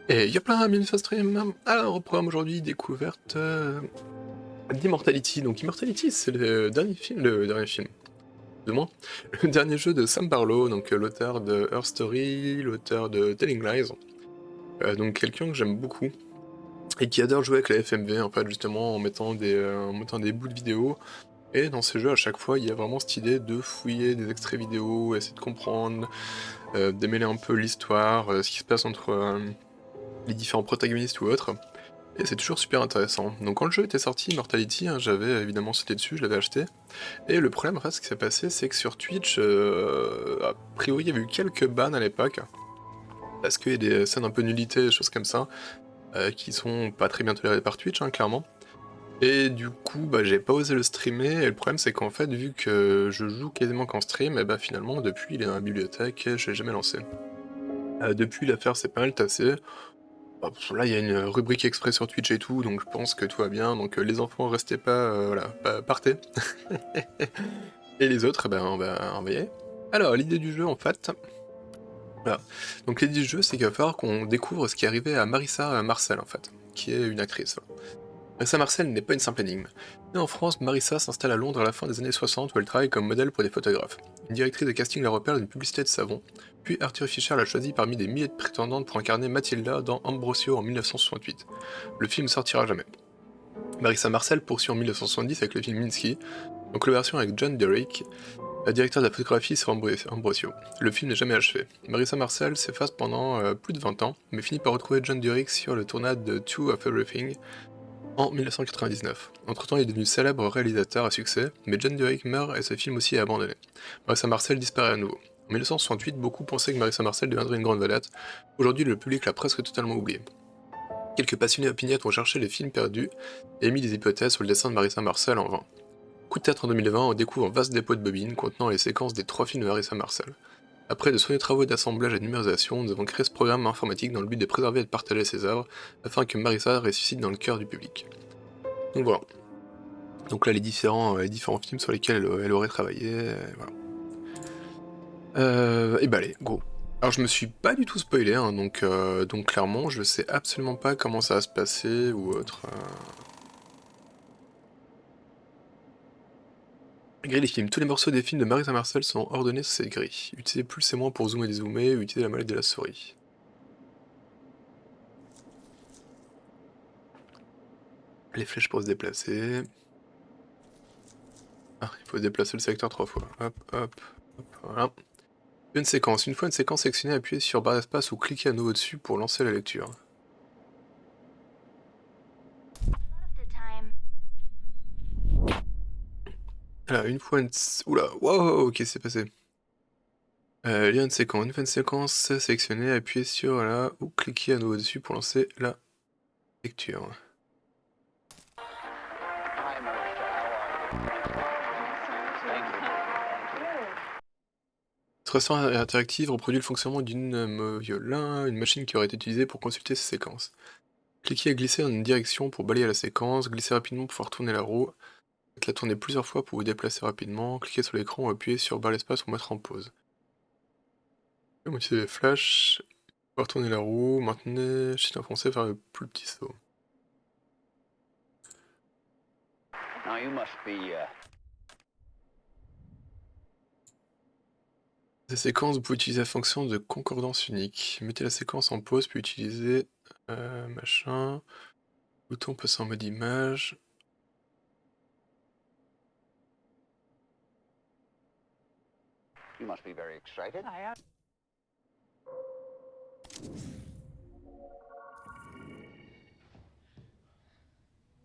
Et y'a plein bienvenue sur stream. Alors au programme aujourd'hui, découverte d'Immortality. Donc Immortality c'est de moins, le dernier jeu de Sam Barlow, donc l'auteur de Her Story, l'auteur de Telling Lies, donc quelqu'un que j'aime beaucoup et qui adore jouer avec la FMV en fait justement en mettant des bouts de vidéo. Et dans ces jeux à chaque fois il y a vraiment cette idée de fouiller des extraits vidéo, essayer de comprendre, démêler un peu l'histoire, ce qui se passe entre les différents protagonistes ou autres. Et c'est toujours super intéressant. Donc quand le jeu était sorti, Immortality, hein, j'avais évidemment sauté dessus, je l'avais acheté. Et le problème en fait, ce qui s'est passé, c'est que sur Twitch, a priori il y avait eu quelques bans à l'époque, parce qu'il y a des scènes un peu nullité, des choses comme ça, qui sont pas très bien tolérées par Twitch, hein, clairement. Et du coup, bah, j'ai pas osé le streamer, et le problème c'est qu'en fait, vu que je joue quasiment qu'en stream, et bah finalement, depuis, il est dans la bibliothèque, et je l'ai jamais lancé. Depuis, l'affaire s'est pas mal tassée. Là, il y a une rubrique exprès sur Twitch et tout, donc je pense que tout va bien. Donc les enfants, restez pas, voilà, partez. Et les autres, ben, on va y aller. Alors, l'idée du jeu, en fait... Voilà. Donc l'idée du jeu, c'est qu'il va falloir qu'on découvre ce qui est arrivé à Marissa Marcel, en fait, qui est une actrice. Voilà. Marissa Marcel n'est pas une simple énigme. Née en France, Marissa s'installe à Londres à la fin des années 60 où elle travaille comme modèle pour des photographes. Une directrice de casting la repère d'une publicité de savon, puis Arthur Fisher l'a choisie parmi des milliers de prétendantes pour incarner Mathilda dans Ambrosio en 1968. Le film sortira jamais. Marissa Marcel poursuit en 1970 avec le film Minsky, en collaboration avec John Derrick, directeur de la photographie sur Ambrosio. Le film n'est jamais achevé. Marissa Marcel s'efface pendant plus de 20 ans, mais finit par retrouver John Derrick sur le tournage de Two of Everything, en 1999. Entre-temps, il est devenu célèbre réalisateur à succès, mais John Derrick meurt et ce film aussi est abandonné. Marissa Marcel disparaît à nouveau. En 1968, beaucoup pensaient que Marissa Marcel deviendrait une grande vedette. Aujourd'hui, le public l'a presque totalement oublié. Quelques passionnés opiniâtres ont cherché les films perdus et émis des hypothèses sur le dessin de Marissa Marcel en vain. Coup de théâtre en 2020, on découvre un vaste dépôt de bobines contenant les séquences des 3 films de Marissa Marcel. Après de soigneux travaux d'assemblage et de numérisation, nous avons créé ce programme informatique dans le but de préserver et de partager ses œuvres, afin que Marissa ressuscite dans le cœur du public. Donc voilà. Donc là, les différents films sur lesquels elle aurait travaillé, voilà. Et bah allez, go. Alors je me suis pas du tout spoilé, hein, donc clairement, je sais absolument pas comment ça va se passer ou autre. Grille des films. Tous les morceaux des films de Marissa Marcel sont ordonnés sur cette grille. Utilisez plus et moins pour zoomer et dézoomer, ou utilisez la molette de la souris. Les flèches pour se déplacer. Ah, il faut déplacer le sélecteur 3 fois. Hop, hop, hop, voilà. Une séquence. Une fois une séquence sélectionnée, appuyez sur barre d'espace ou cliquez à nouveau dessus pour lancer la lecture. Alors, une fois une... Oula, wow, qu'est-ce qui s'est passé? Lire une séquence. Une fois une séquence sélectionnée, appuyez sur là ou cliquez à nouveau dessus pour lancer la lecture. Cette restaurant interactive reproduit le fonctionnement d'une violin, une machine qui aurait été utilisée pour consulter ces séquences. Cliquez à glisser dans une direction pour balayer la séquence, glissez rapidement pour pouvoir tourner la roue, faites la tourner plusieurs fois pour vous déplacer rapidement, cliquez sur l'écran ou appuyez sur barre l'espace pour mettre en pause. Modifiez les flashs, pouvoir tourner la roue, maintenez, shift enfoncé vers le plus petit saut. Now you must be, Ces séquences, vous pouvez utiliser la fonction de concordance unique. Mettez la séquence en pause, puis utilisez machin. Bouton passer en mode image. you must be very excited. I am.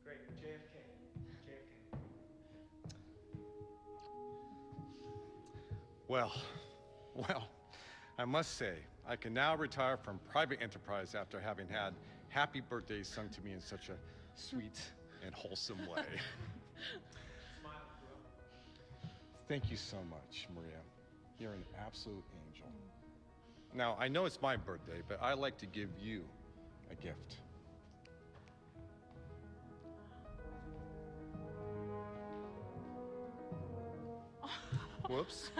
Great, JFK. Well, I must say, I can now retire from private enterprise after having had happy birthdays sung to me in such a sweet and wholesome way. Thank you so much, Maria. You're an absolute angel. Now, I know it's my birthday, but I like to give you a gift. Whoops.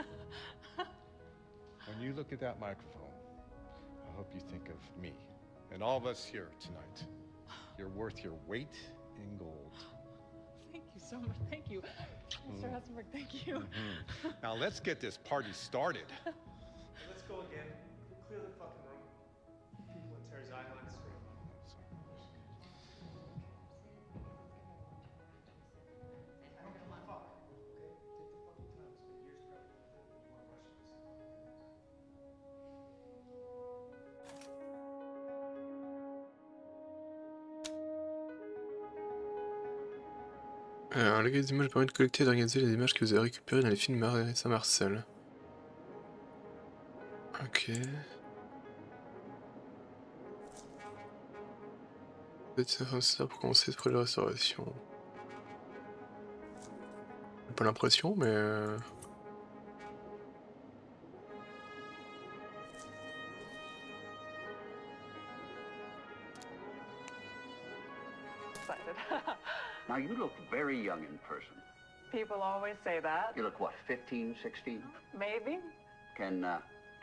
When you look at that microphone, I hope you think of me and all of us here tonight. You're worth your weight in gold. Thank you so much. Thank you. Mr. Hessenberg, thank you. Now let's get this party started. Let's go again. Clear the fucking room. People in Terry's Island scream. I don't give a fuck. Okay? Take the fucking time. It's been years prepping. You want to rush this. Alors, la grille d'images permet de collecter et d'organiser les images que vous avez récupérées dans les films Marissa Marcel. Ok. C'est nécessaire pour commencer ce projet de restauration. J'ai pas l'impression, mais... Now, you look very young in person. People always say that. You look, what, 15, 16? Maybe. Can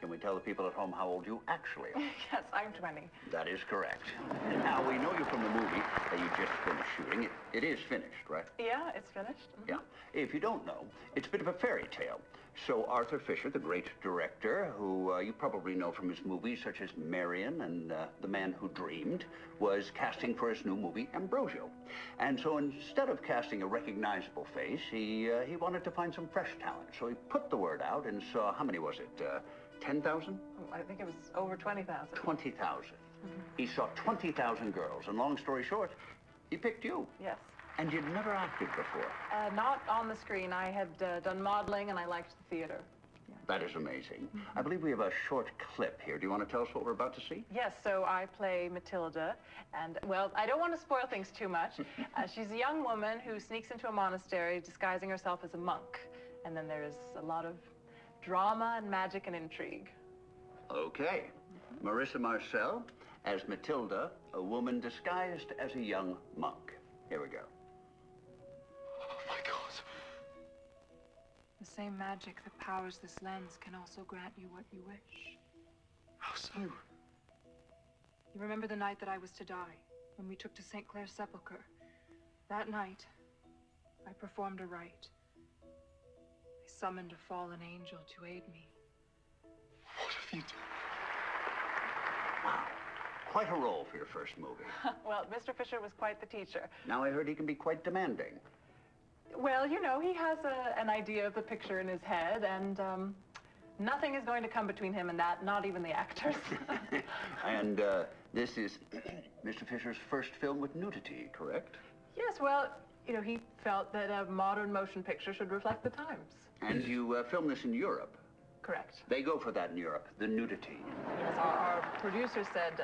we tell the people at home how old you actually are? Yes, I'm 20. That is correct. Now, we know you from the movie that you just finished shooting. It is finished, right? Yeah, it's finished. Yeah. If you don't know, it's a bit of a fairy tale. So Arthur Fisher, the great director, who you probably know from his movies such as Marion and The Man Who Dreamed, was casting for his new movie, Ambrosio. And so instead of casting a recognizable face, he wanted to find some fresh talent. So he put the word out and saw, how many was it, 10,000? I think it was over 20,000. 20,000. He saw 20,000 girls, and long story short, he picked you. Yes. And you'd never acted before. Not on the screen. I had done modeling and I liked the theater. Yeah. That is amazing. I believe we have a short clip here. Do you want to tell us what we're about to see? Yes, so I play Matilda, and, well, I don't want to spoil things too much. She's a young woman who sneaks into a monastery disguising herself as a monk. And then there's a lot of drama and magic and intrigue. Okay. Marissa Marcel as Matilda, a woman disguised as a young monk. Here we go. Oh my God. The same magic that powers this lens can also grant you what you wish. How so? You remember the night that I was to die, when we took to St. Clair's sepulchre? That night, I performed a rite. I summoned a fallen angel to aid me. What have you done? Wow. Quite a role for your first movie. Well, Mr. Fisher was quite the teacher. Now I heard he can be quite demanding. Well, you know, he has an idea of the picture in his head, and nothing is going to come between him and that, not even the actors. And this is Mr. Fisher's first film with nudity, correct? Yes, well, you know, he felt that a modern motion picture should reflect the times. And you filmed this in Europe. Correct. They go for that in Europe, the nudity. Yes, our producer said,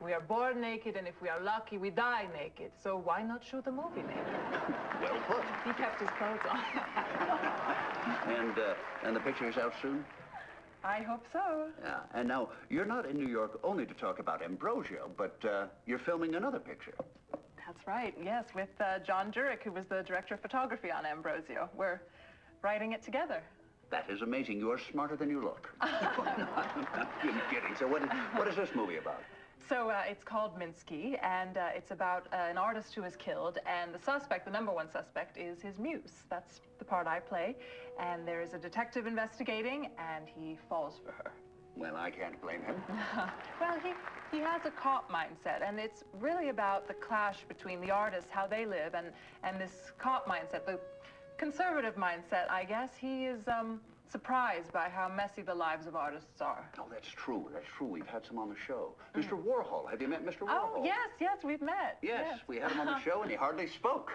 we are born naked, and if we are lucky, we die naked. So why not shoot the movie naked? Well put. He kept his clothes on. And the picture is out soon? I hope so. Yeah, and now, you're not in New York only to talk about Ambrosio, but you're filming another picture. That's right, yes, with John Jurek, who was the director of photography on Ambrosio. We're writing it together. That is amazing. You are smarter than you look. I'm kidding. So what is this movie about? So it's called Minsky, and it's about an artist who is killed, and the suspect, the number one suspect, is his muse. That's the part I play. And there is a detective investigating, and he falls for her. Well, I can't blame him. Well, he has a cop mindset, and it's really about the clash between the artists, how they live, and this cop mindset, the conservative mindset, I guess. He is surprised by how messy the lives of artists are. Oh, that's true. That's true. We've had some on the show. Mr. Warhol. Have you met Mr. Warhol? Oh, yes, we've met. Yes, we had him on the show, and he hardly spoke.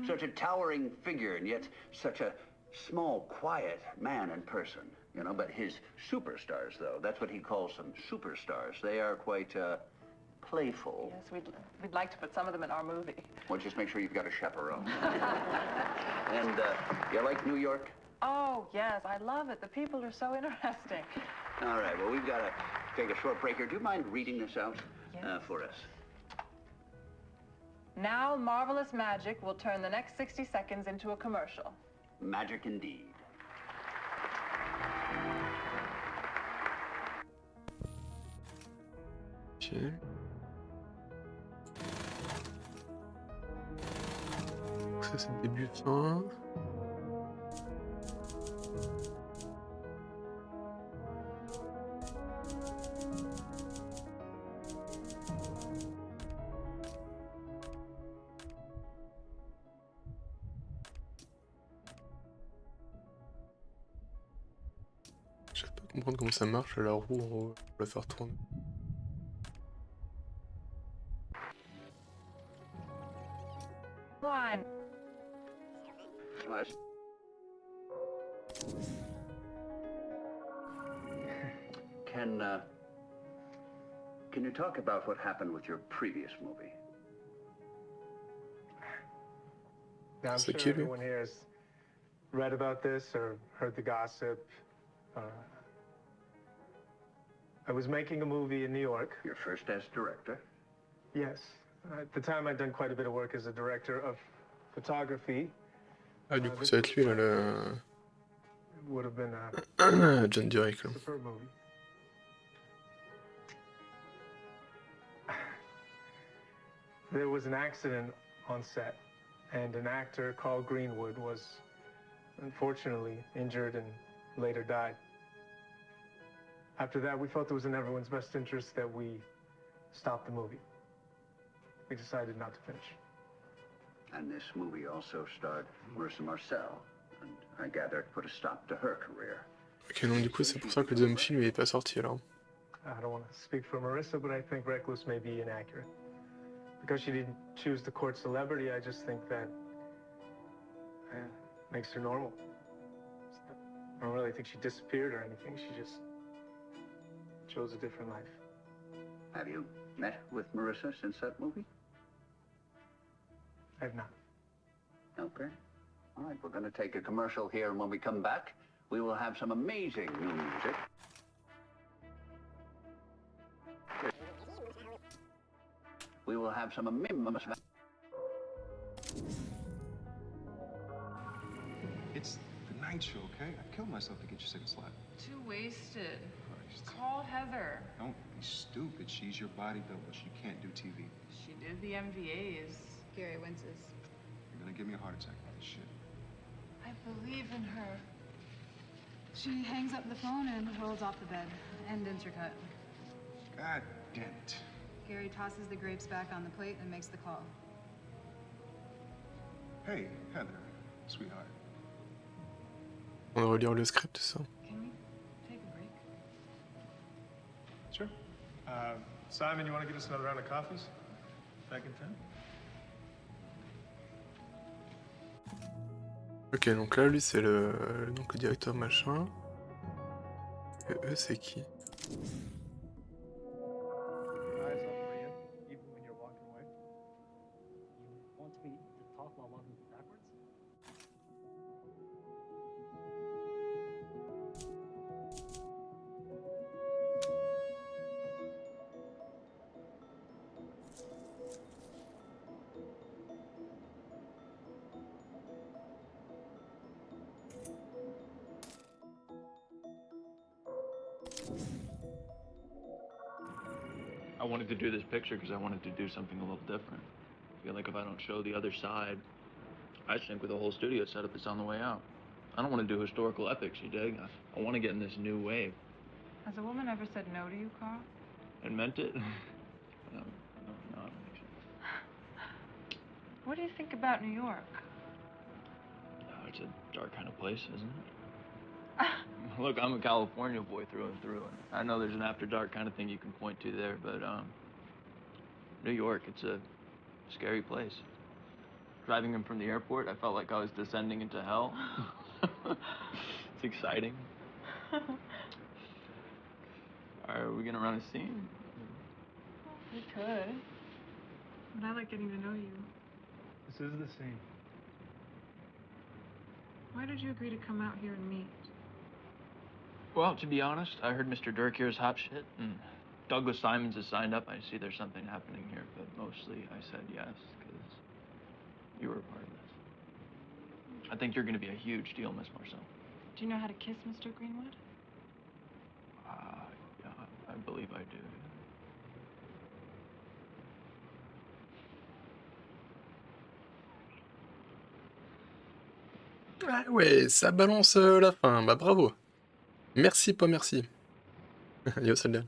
Such a towering figure, and yet such a small, quiet man in person. You know, but his superstars, though, that's what he calls them, superstars. They are quite playful. Yes, we'd like to put some of them in our movie. Well, just make sure you've got a chaperone. And you like New York? Oh, yes, I love it. The people are so interesting. All right, well, we've got to take a short break here. Do you mind reading this out for us? Now, marvelous magic will turn the next 60 seconds into a commercial. Magic indeed. Ok. Ça c'est début fin. J'arrive pas à comprendre comment ça marche la roue en haut pour la faire tourner. Line. Can you talk about what happened with your previous movie? Now, I'm C'est sure qui, lui? everyone here has read about this or heard the gossip. I was making a movie in New York. Your first as director? Yes. At the time, I'd done quite a bit of work as a director of photography. Ah, du coup, ça va être lui, là, le... It would have been a John Direct, là. superb movie. There was an accident on set, and an actor, Carl Greenwood, was unfortunately injured and later died. After that, we felt it was in everyone's best interest that we stop the movie. We decided not to finish. And this movie also starred Marissa Marcel, and I gather it put a stop to her career. Ok, donc du coup, c'est pour ça que le deuxième film il est pas sorti alors. I don't want to speak for Marissa, but I think Recluse may be inaccurate. Because she didn't choose to court celebrity, I just think that makes her normal. I don't really think she disappeared or anything. She just chose a different life. Have you met with Marissa since that movie? I have not. Okay. All right, we're going to take a commercial here, and when we come back, we will have some amazing new music. We will have some It's the night show, okay? I killed myself to get your second slot. Too wasted. Christ. Call Heather. Don't be stupid. She's your body double. She can't do TV. She did the MVAs. Gary winces. You're gonna give me a heart attack with this shit. I believe in her. She hangs up the phone and rolls off the bed. End intercut. God damn it. Gary tosses the grapes back on the plate and makes the call. Hey, Heather, sweetheart. On va relire le script, ça. Can we take a break? Sure. Simon, you want to get us another round of coffees? Back in town? Ok, donc là, lui, c'est donc le directeur machin. Et eux, c'est qui? Eyes up for you, even when you're walking away. You want me to talk while walking backwards? I wanted to do this picture because I wanted to do something a little different. I feel like if I don't show the other side, I sink with the whole studio setup that's on the way out. I don't want to do historical epics, you dig? I want to get in this new wave. Has a woman ever said no to you, Carl? And meant it? No, I don't think so. What do you think about New York? It's a dark kind of place, isn't it? Look, I'm a California boy through and through, and I know there's an after dark kind of thing you can point to there, but New York, it's a scary place. Driving in from the airport, I felt like I was descending into hell. It's exciting. Are we gonna run a scene? We could. But I like getting to know you. This is the scene. Why did you agree to come out here and meet? Well, to be honest, I heard Mr. Dirk here's hot shit, and Douglas Simons has signed up. I see there's something happening here, but mostly I said yes, because you were a part of this. I think you're going to be a huge deal, Miss Marcel. Do you know how to kiss Mr. Greenwood? Yeah, I believe I do. Ah ouais, ça balance la fin, bah bravo. Merci, pas merci. Yo, celle-là.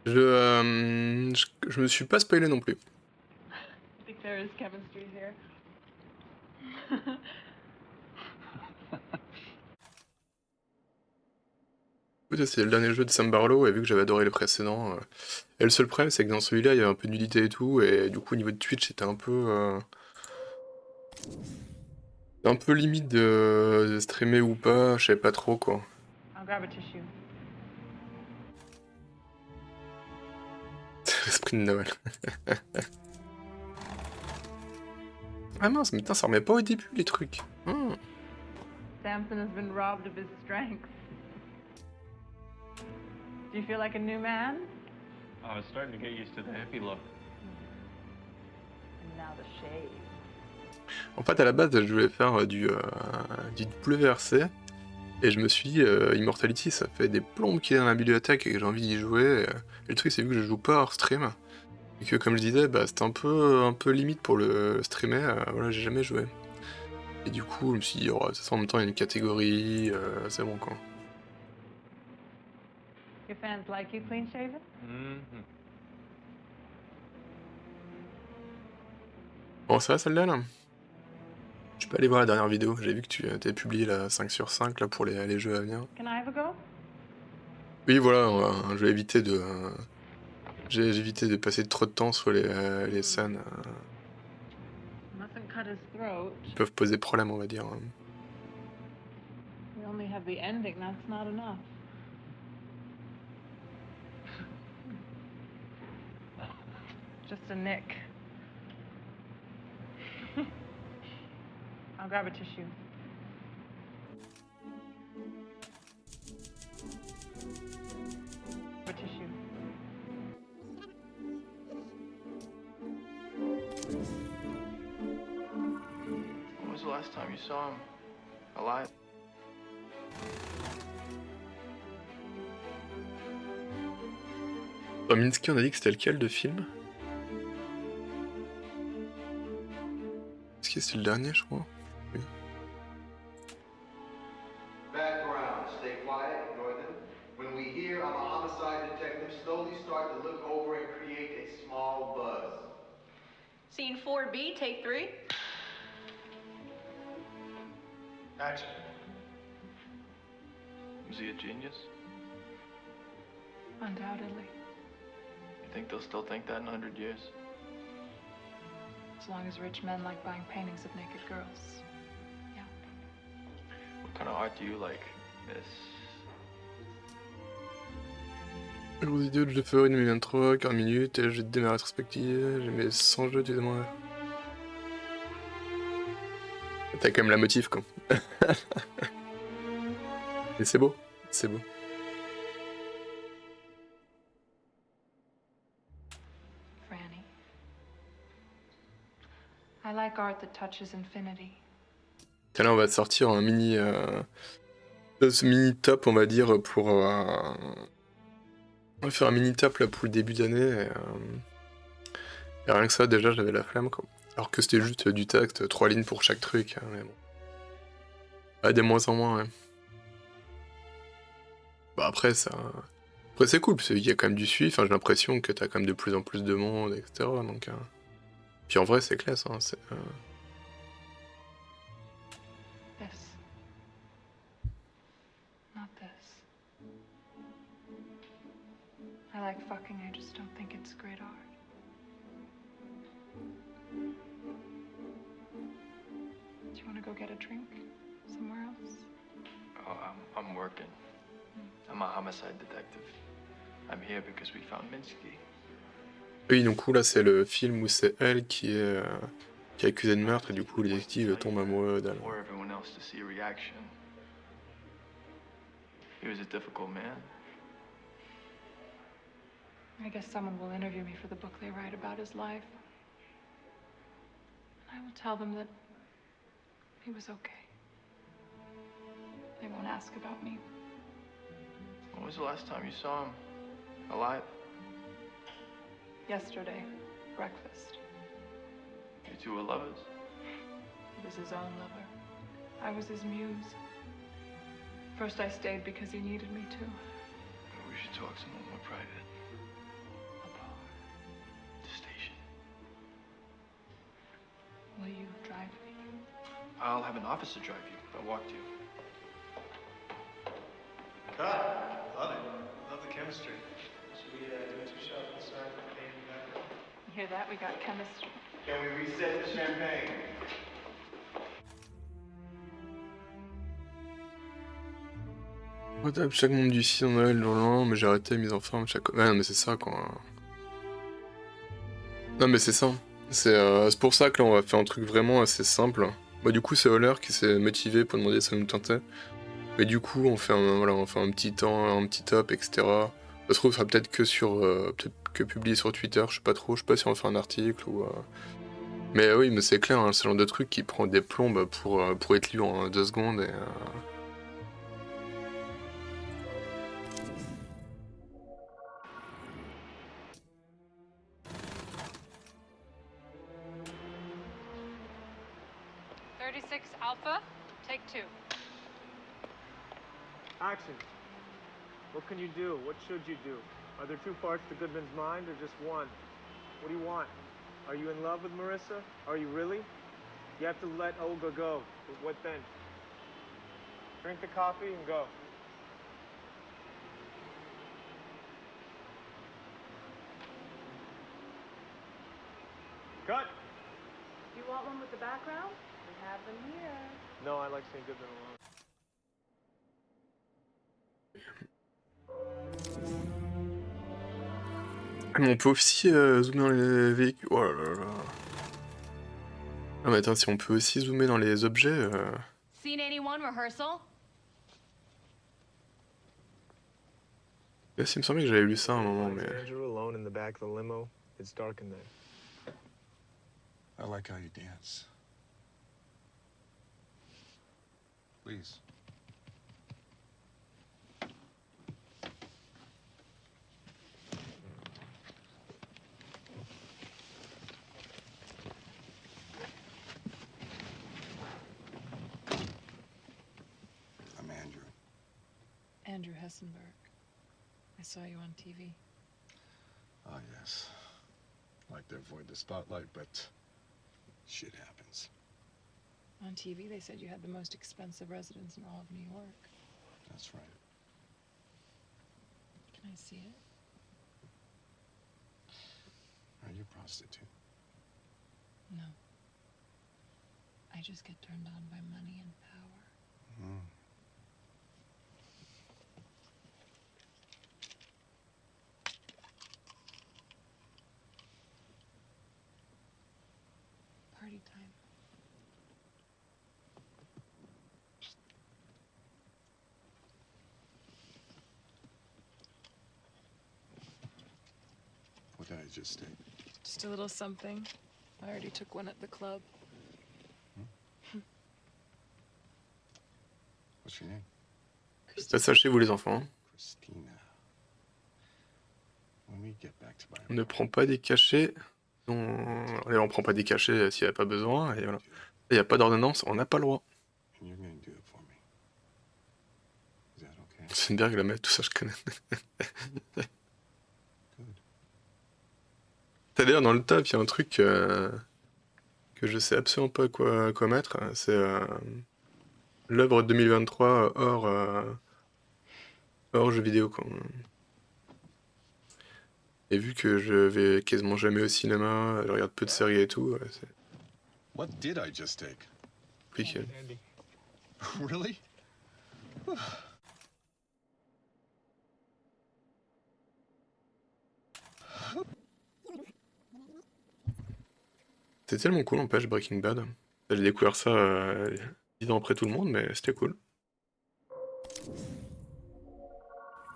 Je me suis pas spoilé non plus. I think there is chemistry here. Écoute, c'est le dernier jeu de Sam Barlow, et vu que j'avais adoré les précédents. Et le seul problème, c'est que dans celui-là, il y avait un peu de nudité et tout, et du coup, au niveau de Twitch, c'était un peu limite de streamer ou pas, je savais pas trop quoi. I'll grab a tissue. L'esprit de Noël. Ah mince, mais putain, ça remet pas au début les trucs. Samson has been robbed of his strength. Do you feel like a new man? I was starting to get used to the hippie look. And now the shave. En fait, à la base, je voulais faire du WRC, et je me suis dit, Immortality, ça fait des plombes qu'il est dans la bibliothèque et que j'ai envie d'y jouer. Et le truc, c'est vu que je joue pas hors stream, et que comme je disais, bah, c'était un peu limite pour le streamer, voilà, j'ai jamais joué. Et du coup, je me suis dit, oh, ça en même temps, il y a une catégorie, c'est bon quoi. Your fans like you clean shaven? Bon, ça va celle-là là? Je peux aller voir la dernière vidéo, j'ai vu que tu avais publié la 5 sur 5 là, pour les jeux à venir. Can I have a go? Oui, voilà, je vais éviter de... j'ai évité de passer trop de temps sur les scènes Mustn't cut his throat. qui peuvent poser problème, on va dire. We only have the ending, that's not enough. Just a nick. I'll grab a tissue. A tissue. When was the last time you saw him alive? Minsky, on a dit que c'était lequel de film? Est-ce que c'est le dernier, je crois? Oui. Background, stay quiet, ignore them. When we hear I'm a homicide detective, slowly start to look over and create a small buzz. Scene 4B, take 3. Action. Was he a genius? Undoubtedly. You think they'll still think that in 100 years? As long as rich men like buying paintings of naked girls. Yeah. What kind of art do you like, miss? Gros idiot, je le ferai une 23, 40 minutes, et j'ai des ma rétrospective, j'ai mes 100 jeux, tu demandes. T'as quand même la motive, quoi. Et c'est beau, c'est beau. Franny. I like art that touches infinity. Là, on va te sortir un mini top, on va dire, pour... on va faire un mini top là pour le début d'année. Et rien que ça, déjà, j'avais la flemme, quoi. Alors que c'était juste du texte, 3 lignes pour chaque truc, hein, mais bon. Ah, des moins en moins, ouais. Bah après, ça... Après, c'est cool, parce qu'il y a quand même du suivi, enfin, j'ai l'impression que t'as quand même de plus en plus de monde, etc. Donc, puis en vrai, c'est classe, hein, c'est... This. Not this. I like fucking, I just don't think it's great art. Do you want to go get a drink somewhere else? Oh, I'm working. I'm a homicide detective. I'm here because we found Minsky. Oui, donc là, c'est le film où c'est elle qui est accusée de meurtre, et du coup, le détective tombe amoureux d'elle. For everyone else to see a reaction. He was a difficult man. I guess someone will interview me for the book they write about his life. And I will tell them that he was okay. They won't ask about me. When was the last time you saw him alive? Yesterday, breakfast. You two were lovers? He was his own lover. I was his muse. First I stayed because he needed me to. We should talk somewhere more private. The station. Will you drive me? I'll have an officer drive you. I'll walk to you. Cut. Love it. Love the chemistry. Should we do a two-shot inside the pain back? You hear that? We got chemistry. Can we reset the champagne? Retable chaque membre du site en Noël, jour lent, mais j'ai arrêté mise en forme chaque... Ouais, non mais c'est ça quoi. Non mais c'est ça. C'est pour ça que là on va faire un truc vraiment assez simple. Bah du coup c'est Holler qui s'est motivé pour demander si ça nous tentait. Mais du coup on fait un petit temps, un petit top, etc. Ça se trouve ça sera peut-être que sur... peut-être que publié sur Twitter, je sais pas trop, je sais pas si on va faire un article ou... Mais oui, mais c'est clair, hein, c'est le genre de truc qui prend des plombes pour être lu en 2 secondes et... 36 Alpha, take 2. Action. What can you do? What should you do? Are there 2 parts to Goodman's mind or just one? What do you want? Are you in love with Marissa? Are you really? You have to let Olga go. But what then? Drink the coffee and go. Cut! You want one with the background? We have them here. No, I like seeing Goodman alone. On peut aussi zoomer dans les véhicules. Oh là là. Ah mais attends, si on peut aussi zoomer dans les objets... Seen anyone rehearsal? Yes, il me semblait que j'avais lu ça à un moment, mais... Andrew alone in the back of the limo. It's dark in there. I like how you dance. Please. I'm Andrew. Andrew Hessenberg. I saw you on TV. Ah, yes. Like to avoid the spotlight, but shit happens. On TV, they said you had the most expensive residence in all of New York. That's right. Can I see it? Are you a prostitute? No. I just get turned on by money and power. Mm. Party time. What did I just take? Just a little something. I already took one at the club. What's your name? Ça, sachez vous les enfants. Hein. Christina. When we get back to On ne prend pas des cachets. Allez, on prend pas des cachets s'il n'y a pas besoin. Et voilà. Il n'y a pas d'ordonnance, on n'a pas le droit. Sandberg, la mettre, tout ça je connais. T'as d'ailleurs dans le top, il y a un truc que je sais absolument pas quoi mettre. C'est l'œuvre 2023 hors jeu vidéo. Quoi. Et vu que je vais quasiment jamais au cinéma, je regarde peu de séries et tout, c'est What did I just take? compliqué. Really? C'était tellement cool en page Breaking Bad. J'ai découvert ça 10 ans après tout le monde, mais c'était cool.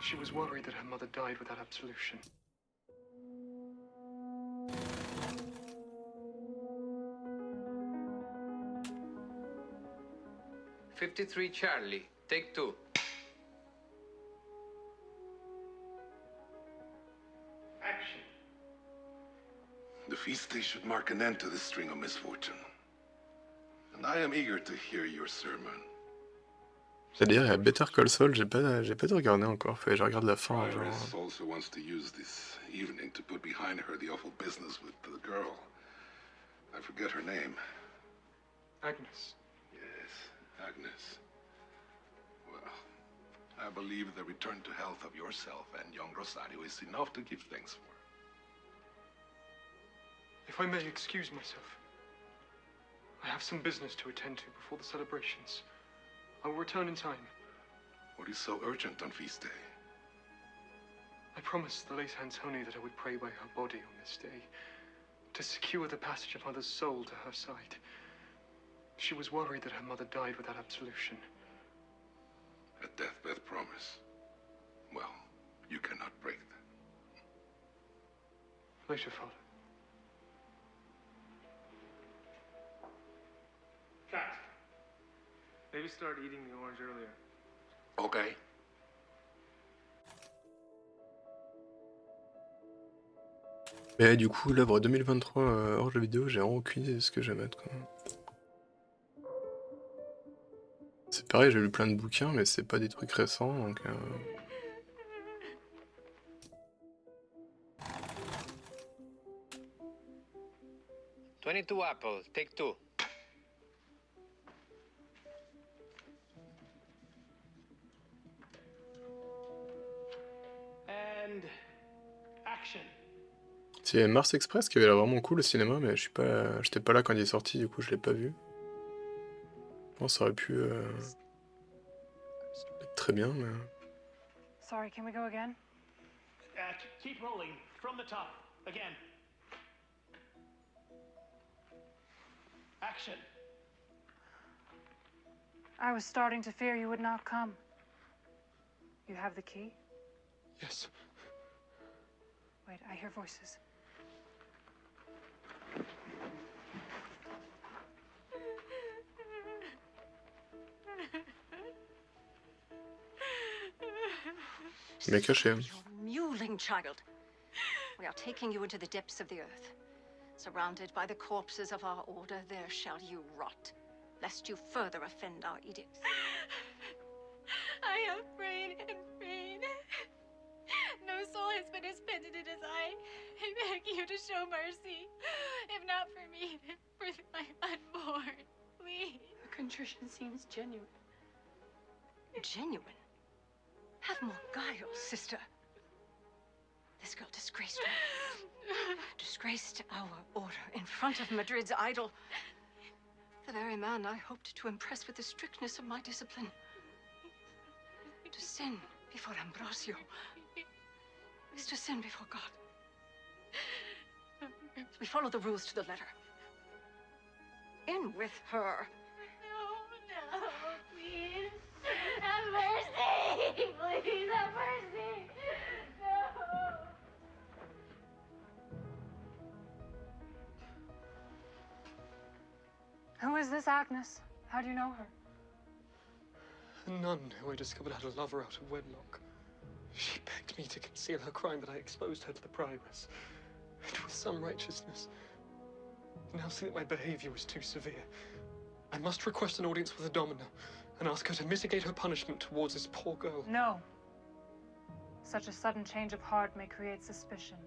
She was worried that her mother died without absolution. "53 Charlie, take 2. Action. The feast day should mark an end to this string of misfortune. and I am eager to hear your sermon. C'est-à-dire, il y a Better Call Saul, j'ai pas tout regardé encore, fait je regarde la fin, genre... Iris also wants to use this evening to put behind her the awful business with the girl. I forget her name. Agnes. Yes, Agnes. Well, I believe the return to health of yourself and young Rosario is enough to give thanks for. If I may excuse myself, I have some business to attend to before the celebrations. I will return in time. What is so urgent on feast day? I promised the late Antoni that I would pray by her body on this day, to secure the passage of Mother's soul to her side. She was worried that her mother died without absolution. A deathbed promise. Well, you cannot break that. Later, Father. Cat. Maybe start eating the orange earlier. Okay. Et du coup, l'œuvre 2023 hors jeu vidéo, j'ai vraiment aucune idée de ce que je vais mettre, quoi. C'est pareil, j'ai lu plein de bouquins, mais c'est pas des trucs récents, donc... 22 apples, take 2. And action. C'est Mars Express qui avait l'air vraiment cool au cinéma, mais j'étais pas là quand il est sorti, du coup je l'ai pas vu. Je pense que ça aurait pu être très bien, mais... Sorry, can we go again? Keep rolling from the top. Again. Action. I was starting to fear you would not come. You have the key? Yes. Wait, I hear voices. Mais caché. Mewling child. We are taking you into the depths of the earth. Surrounded by the corpses of our order, there shall you rot, lest you further offend our edicts. I have prayed and prayed. No soul has been as penitent as I. I beg you to show mercy. If not for me, then for my unborn. Please. The contrition seems genuine. Genuine? Have more guile, sister. This girl disgraced me. Disgraced our order in front of Madrid's idol. The very man I hoped to impress with the strictness of my discipline. To sin before Ambrosio is to sin before God. We follow the rules to the letter. In with her. No, please. Have mercy. Please have mercy. No. Who is this Agnes? How do you know her? A nun who I discovered had a lover out of wedlock. She begged me to conceal her crime, but I exposed her to the prioress. It was some righteousness. I now see that my behavior was too severe. I must request an audience with the Domina and ask her to mitigate her punishment towards this poor girl. No. Such a sudden change of heart may create suspicion.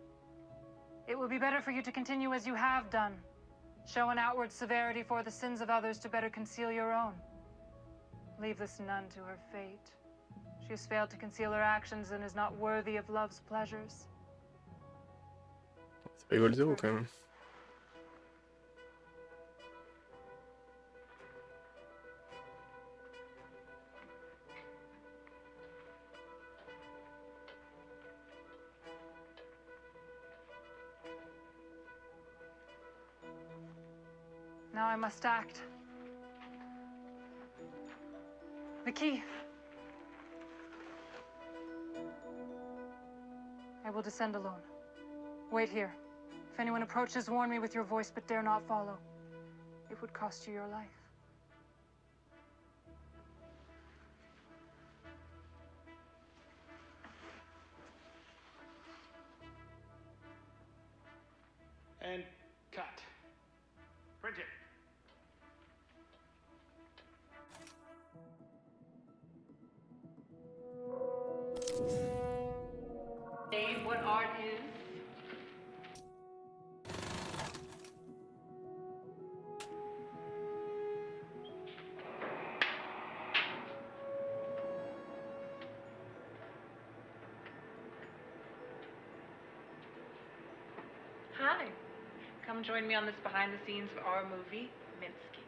It will be better for you to continue as you have done. Show an outward severity for the sins of others to better conceal your own. Leave this nun to her fate. She has failed to conceal her actions and is not worthy of love's pleasures. C'est pas rigolo zéro quand même. Now I must act. The key. I will descend alone. Wait here. If anyone approaches, warn me with your voice, but dare not follow. It would cost you your life. And cut. Print it. what art is? Hi. Come join me on this behind the scenes of our movie, Minsky.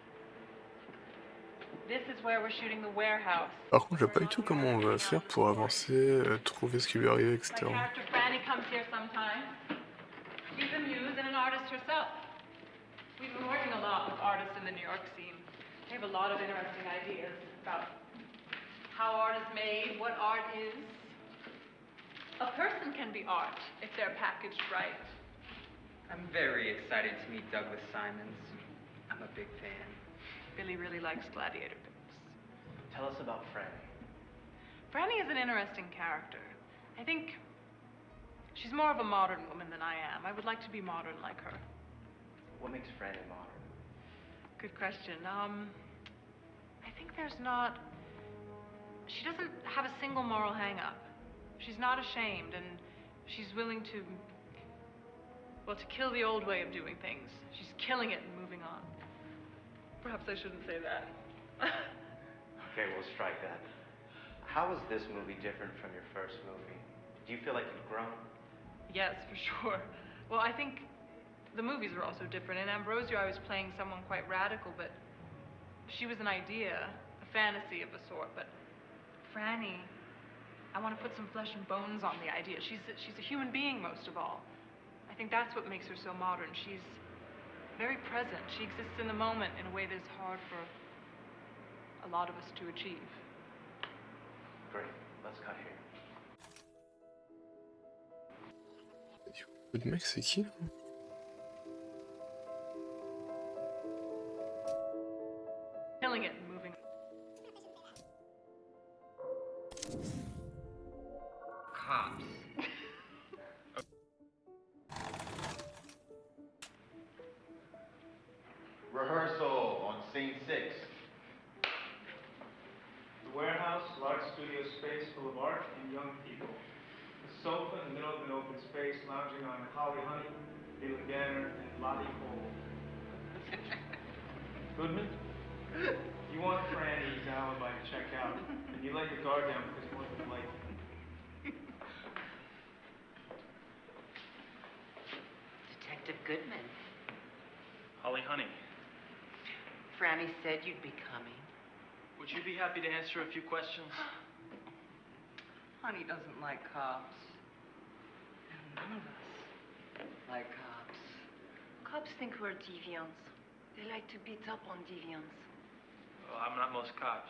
This is where we're shooting the warehouse. Par contre, je sais pas du tout comment on va faire pour avancer, trouver ce qui lui arrive, My etc. character Franny comes here sometimes. She's a muse and an artist herself. We've been working a lot with artists in the New York scene. They have a lot of interesting ideas about how art is made, what art is. A person can be art if they're packaged right. I'm very excited to meet Douglas Simons. I'm a big fan. Billy really likes gladiator books. Tell us about Franny. Franny is an interesting character. I think she's more of a modern woman than I am. I would like to be modern like her. What makes Franny modern? Good question. I think there's not... She doesn't have a single moral hang-up. She's not ashamed, and she's willing to... well, to kill the old way of doing things. She's killing it and moving on. Perhaps I shouldn't say that. Okay, we'll strike that. How is this movie different from your first movie? Do you feel like you've grown? Yes, for sure. Well, I think the movies are also different. In Ambrosio, I was playing someone quite radical, but she was an idea, a fantasy of a sort. But Franny, I want to put some flesh and bones on the idea. She's a human being, most of all. I think that's what makes her so modern. She's very present. She exists in the moment in a way that's hard for a lot of us to achieve. Great. Let's cut here. Le mec, c'est qui là? Killing it and moving. Cops. Rehearsal on scene 6. The warehouse, large studio space full of art and young people. A sofa in the middle of an open space, lounging on Holly Honey, Leland Danner, and Lottie Cole. Goodman, you want Franny's alibi to check out, and you let your guard down because you want to like you. Detective Goodman. Holly Honey, Franny said you'd be coming. would you be happy to answer a few questions? Honey doesn't like cops. And none of us like cops. Cops think we're deviants. They like to beat up on deviants. Well, I'm not most cops.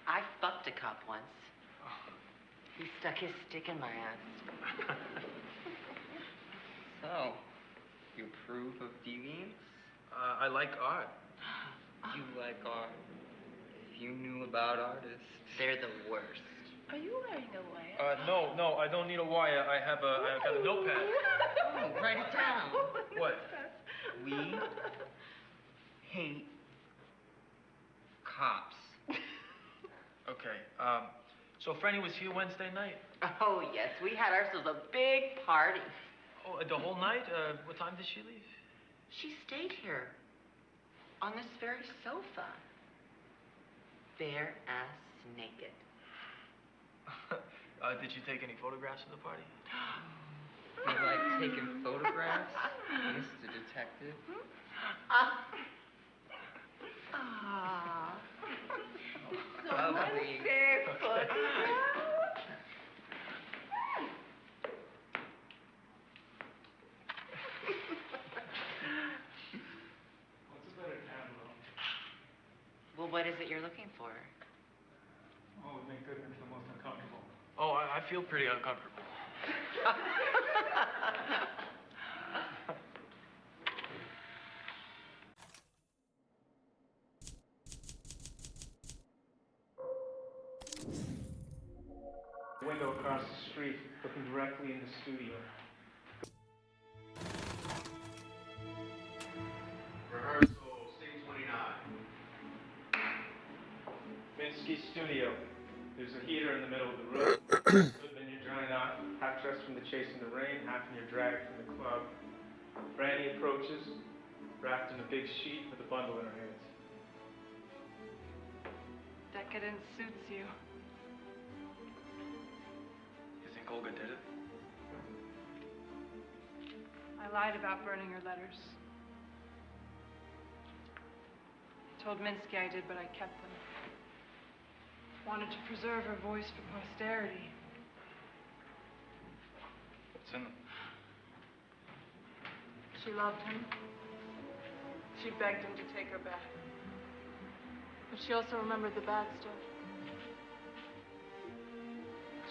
I fucked a cop once. He stuck his stick in my ass. So, you approve of deviants? I like art. You like art. If you knew about artists, they're the worst. Are you wearing a wire? No, I don't need a wire. I got a notepad. Oh, write it down. What? We hate cops. Okay, so Franny was here Wednesday night? Oh, yes, we had ourselves a big party. Oh, the whole night? What time did she leave? She stayed here, on this very sofa, bare ass naked. Did you take any photographs of the party? You like taking photographs, Mr. Detective? So lovely. Barefoot. Well, what is it you're looking for? Oh, we make Goodman feel most uncomfortable. Oh, I feel pretty uncomfortable. Window across the street, looking directly in the studio. Rehearsal, scene 29. Minsky's studio. There's a heater in the middle of the room. Goodman, you're drying out, half dressed from the chase in the rain, half in your drag from the club. Franny approaches, wrapped in a big sheet with a bundle in her hands. Decadence suits you. You think Olga did it? I lied about burning her letters. I told Minsky I did, but I kept them. Wanted to preserve her voice for posterity. What's in them? She loved him. She begged him to take her back. But she also remembered the bad stuff.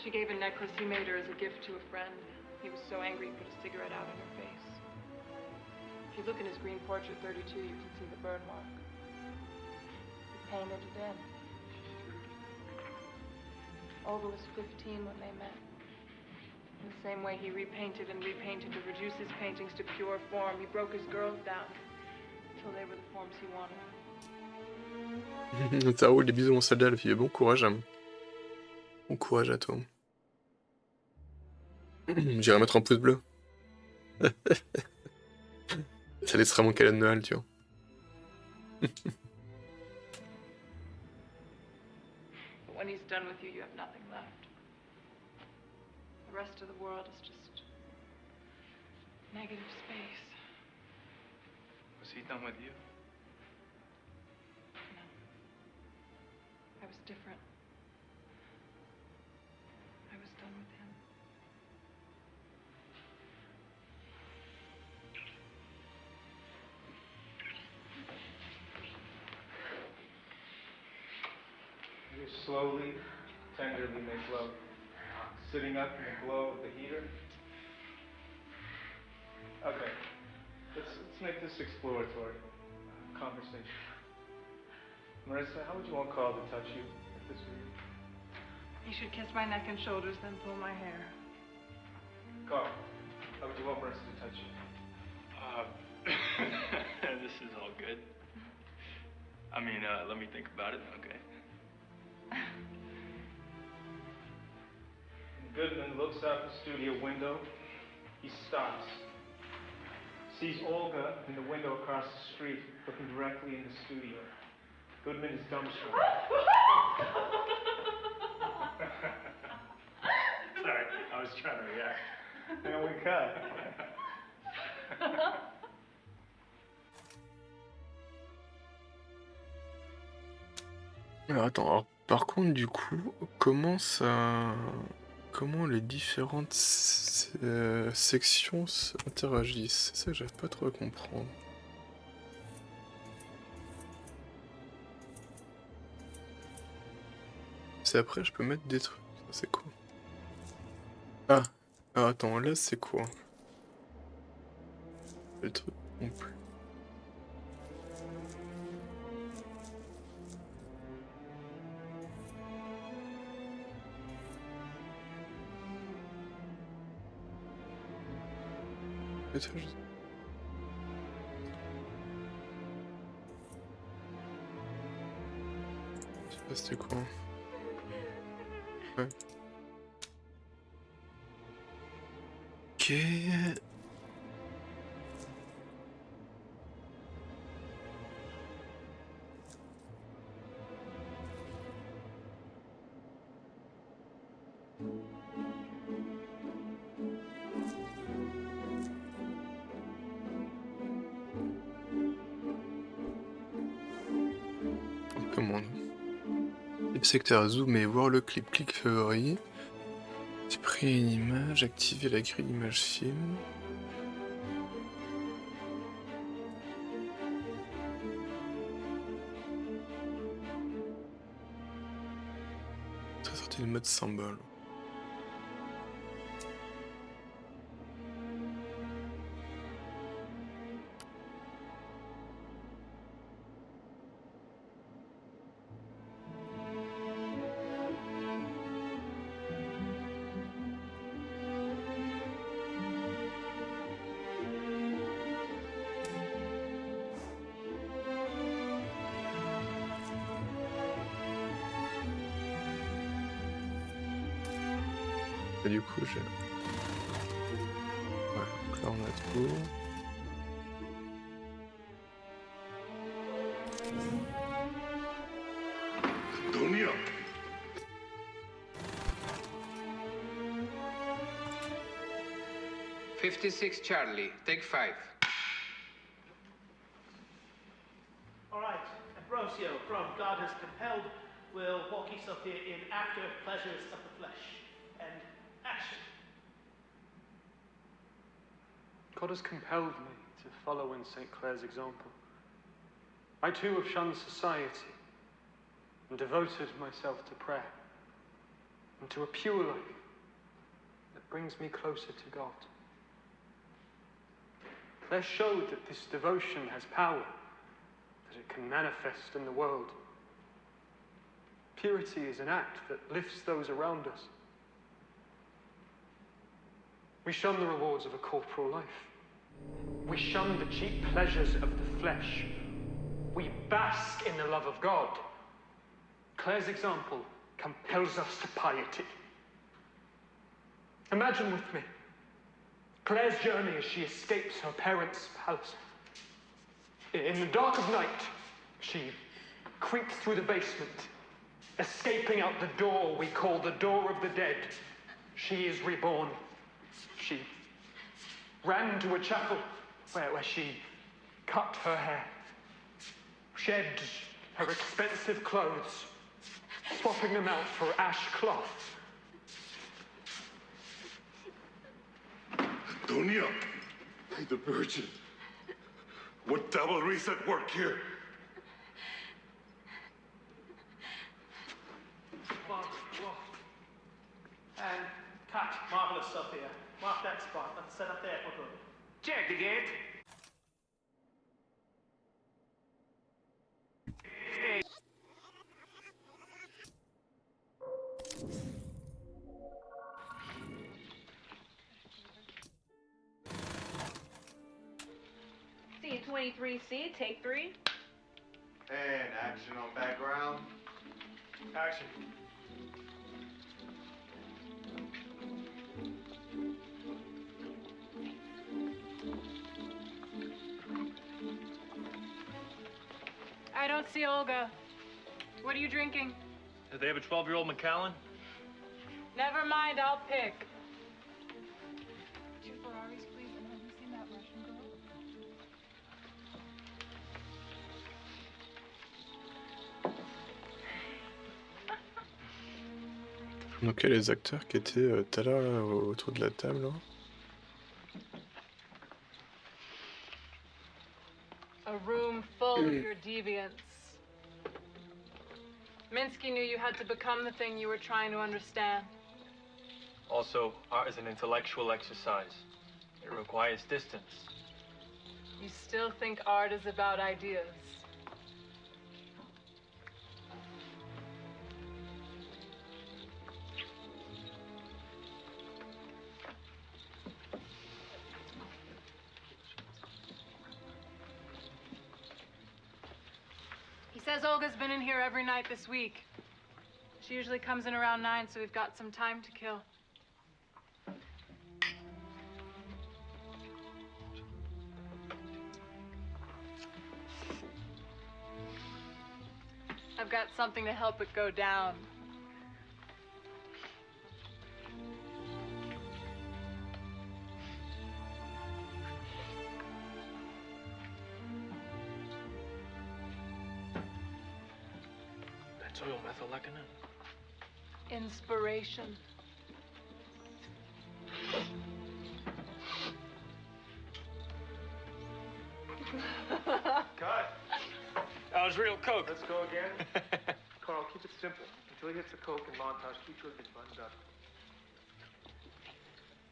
She gave a necklace he made her as a gift to a friend. He was so angry he put a cigarette out in her face. If you look in his green portrait 32, you can see the burn mark. He painted it in. Olga was 15 when they met. In the same way he repainted and repainted to reduce his paintings to pure form, he broke his girls down until they were the forms he wanted. Ça roule des bisous mon soldat, la fille. Bon courage. Bon courage à toi. J'irai mettre un pouce bleu. Ça laissera mon cadeau de Noël, tu vois. But when he's done with you, you have nothing left. The rest of the world is just negative space. Was he done with you? No. I was different. I was done with him. You slowly, tenderly make love. Sitting up in the glow of the heater. Okay, let's make this exploratory conversation. Marissa, how would you want Carl to touch you if this were you? He should kiss my neck and shoulders, then pull my hair. Carl, how would you want Marissa to touch you? This is all good. I mean, let me think about it, okay. Goodman looks out the studio window. He stops. Sees Olga in the window across the street, looking directly in the studio. Goodman is dumbstruck. Sorry, I was trying to react. And we cut. Alors attends, alors, par contre du coup, comment les différentes sections interagissent? C'est ça que j'arrive pas trop à comprendre. C'est après je peux mettre des trucs. Ça, c'est quoi? Ah, alors attends, là c'est quoi? Le truc complet. Je sais pas c'était quoi. Ouais. Ok. Commande. Clip secteur, zoomer, voir le clip, clic favori. Supprimer une image, activer la grille d'image film. Ça sortit le mode symbole. Et du coup, j'ai... Ouais, donc là on a tout. Antonio! 56 Charlie, take 5. All right, Ambrosio from God Has Compelled will walk you up here in After Pleasures of the Flesh. And action. God has compelled me to follow in St. Clair's example. I too have shunned society and devoted myself to prayer and to a pure life that brings me closer to God. Claire showed that this devotion has power, that it can manifest in the world. Purity is an act that lifts those around us. We shun the rewards of a corporal life. We shun the cheap pleasures of the flesh. We bask in the love of God. Claire's example compels us to piety. Imagine with me Claire's journey as she escapes her parents' palace. In the dark of night, she creeps through the basement, escaping out the door we call the door of the dead. She is reborn. She ran to a chapel where she cut her hair, shed her expensive clothes, swapping them out for ash cloth. Antonio! Hey, the Virgin. What devilry's at work here? Mark, walk. And cut. Marvelous stuff here. Mark that spot. Let's set up there for good. Check the gate. C23C, take 3. And action on background. Action. I don't see Olga. What are you drinking? Do they have a 12-year-old Macallan? Never mind, I'll pick. 2 Ferraris, please. Have you seen that Russian girl? Donc il y a les acteurs qui étaient tout à l'heure là, autour de la table. Là. A room full of your deviance. Minsky knew you had to become the thing you were trying to understand. Also, art is an intellectual exercise. It requires distance. You still think art is about ideas. He says Olga's been in here every night this week. She usually comes in around 9, so we've got some time to kill. I've got something to help it go down. Inspiration. Cut. That was real coke. Let's go again. Carl, keep it simple. Until he hits the coke and montage, keep your things buttoned up.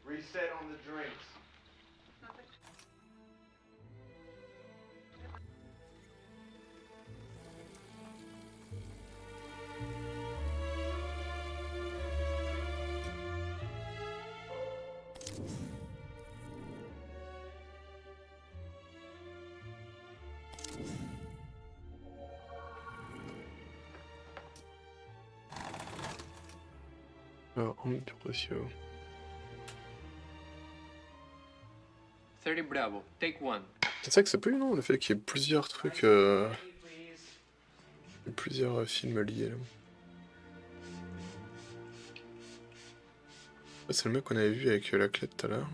Reset on the drinks. Alors, Ambrosio. 30 Bravo, take 1. C'est ça que ça peut, non, le fait qu'il y ait plusieurs trucs, plusieurs films liés là. Ah, c'est le mec qu'on avait vu avec la clé tout à l'heure.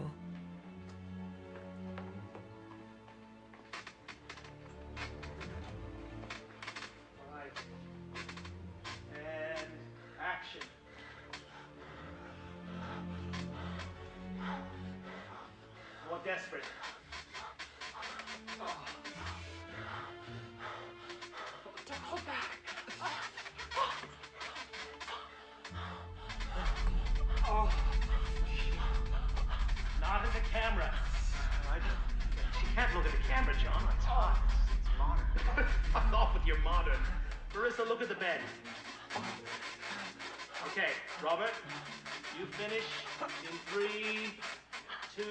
Marissa, look at the bed. Okay, Robert, you finish in 3, 2,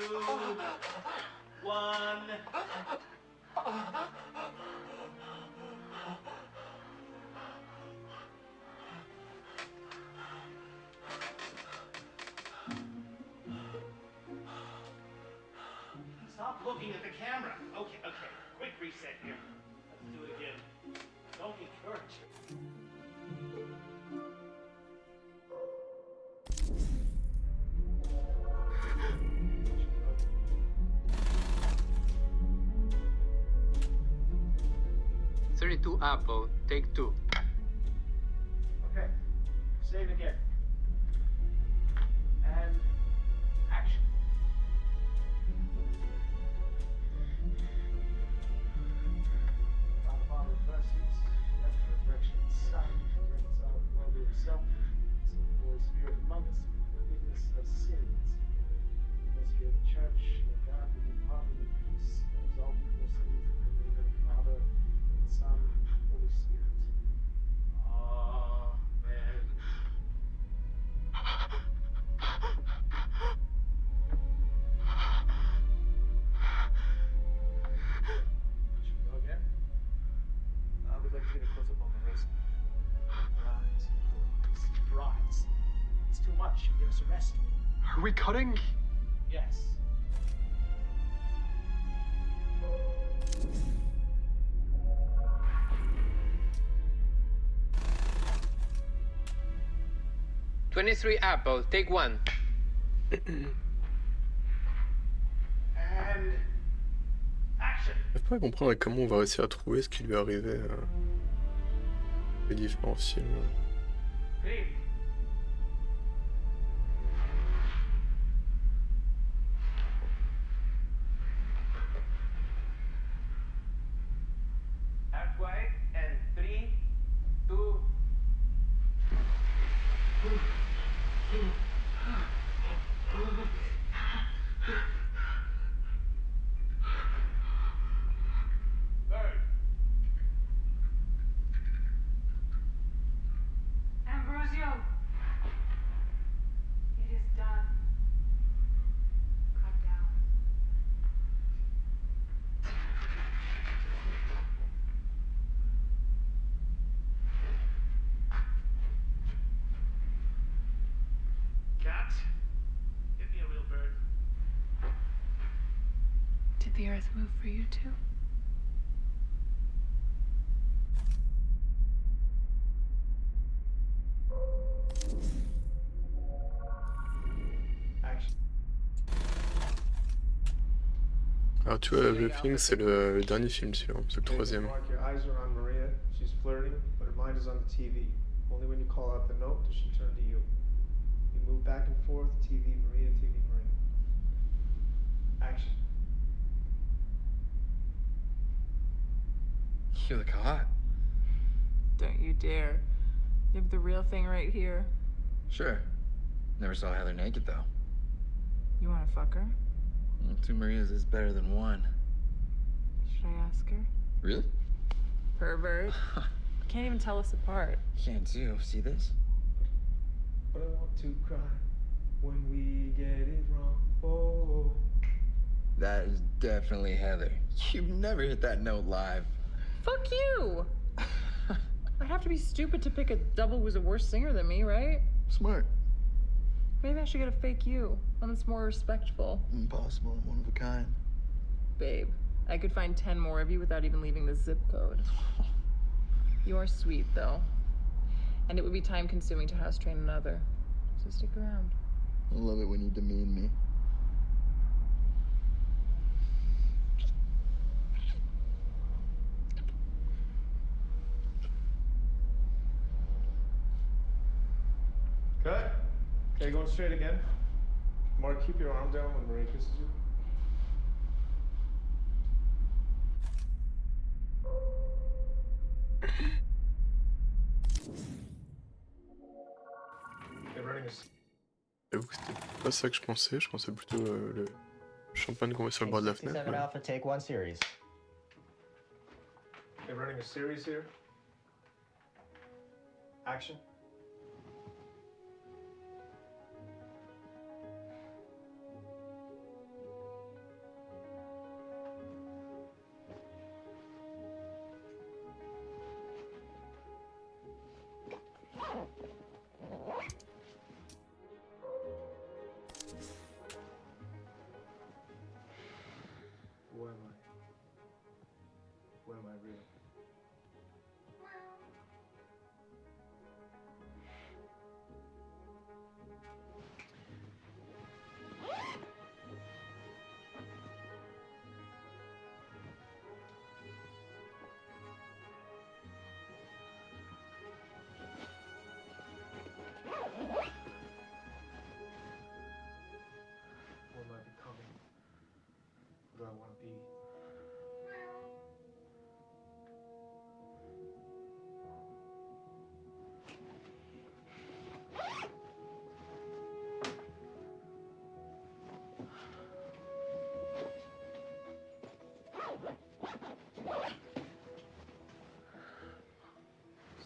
1. Stop looking at the camera. Okay, quick reset here. Let's do it again. Don't encourage it. "32 Apple, take 2. Okay, save again. And action. Our Father mercies, left resurrection of the Son, reconciled the world to himself, sent the Holy Spirit among us, forgiveness of sins, mystery of the Church, and God with you pardon and peace, and resolve from the sins of the name of the Father, and Son, and Holy Spirit. Amen. Should we go again? I would like to get a close-up on Marissa. Her eyes, her eyes. It's too much. You'll get us arrested. Are we cutting? Yes. "23 Apple, take 1. And action. Je peux pas comprendre comment on va réussir à trouver ce qui lui est arrivé les différents films. Hey. Halfway and 3, 2. Bird. Ambrosio! It is done. Cut down. Cat, get me a real bird. Did the earth move for you too? Action. Alors tu vois, le film c'est le dernier film celui-là, c'est le troisième. Mark, your eyes are on Maria. She's flirting, but her mind is on the TV. Only when you call out the note does she turn to you. You move back and forth, TV, Maria, TV, Maria. Action. You look hot. Don't you dare. You have the real thing right here. Sure. Never saw Heather naked, though. You want to fuck her? Well, 2 Marias is better than 1. Should I ask her? Really? Pervert. Can't even tell us apart. Can't do. See this? But I want to cry when we get it wrong. Oh. That is definitely Heather. You've never hit that note live. Fuck you! I'd have to be stupid to pick a double who's a worse singer than me, right? Smart. Maybe I should get a fake you, one that's more respectful. Impossible. One of a kind. Babe, I could find 10 more of you without even leaving the zip code. You're sweet, though. And it would be time-consuming to house-train another. So stick around. I love it when you demean me. Cut. Okay, going straight again. Mark, keep your arm down when Marie kisses you. They're running a... J'avoue que c'était pas ça que je pensais plutôt le champagne qu'on voit sur le bord de la fenêtre. 67 Mais... Alpha, take one series. They're running a series here. Action. Who am I? Who am I really? Who am I becoming? Who do I want to be?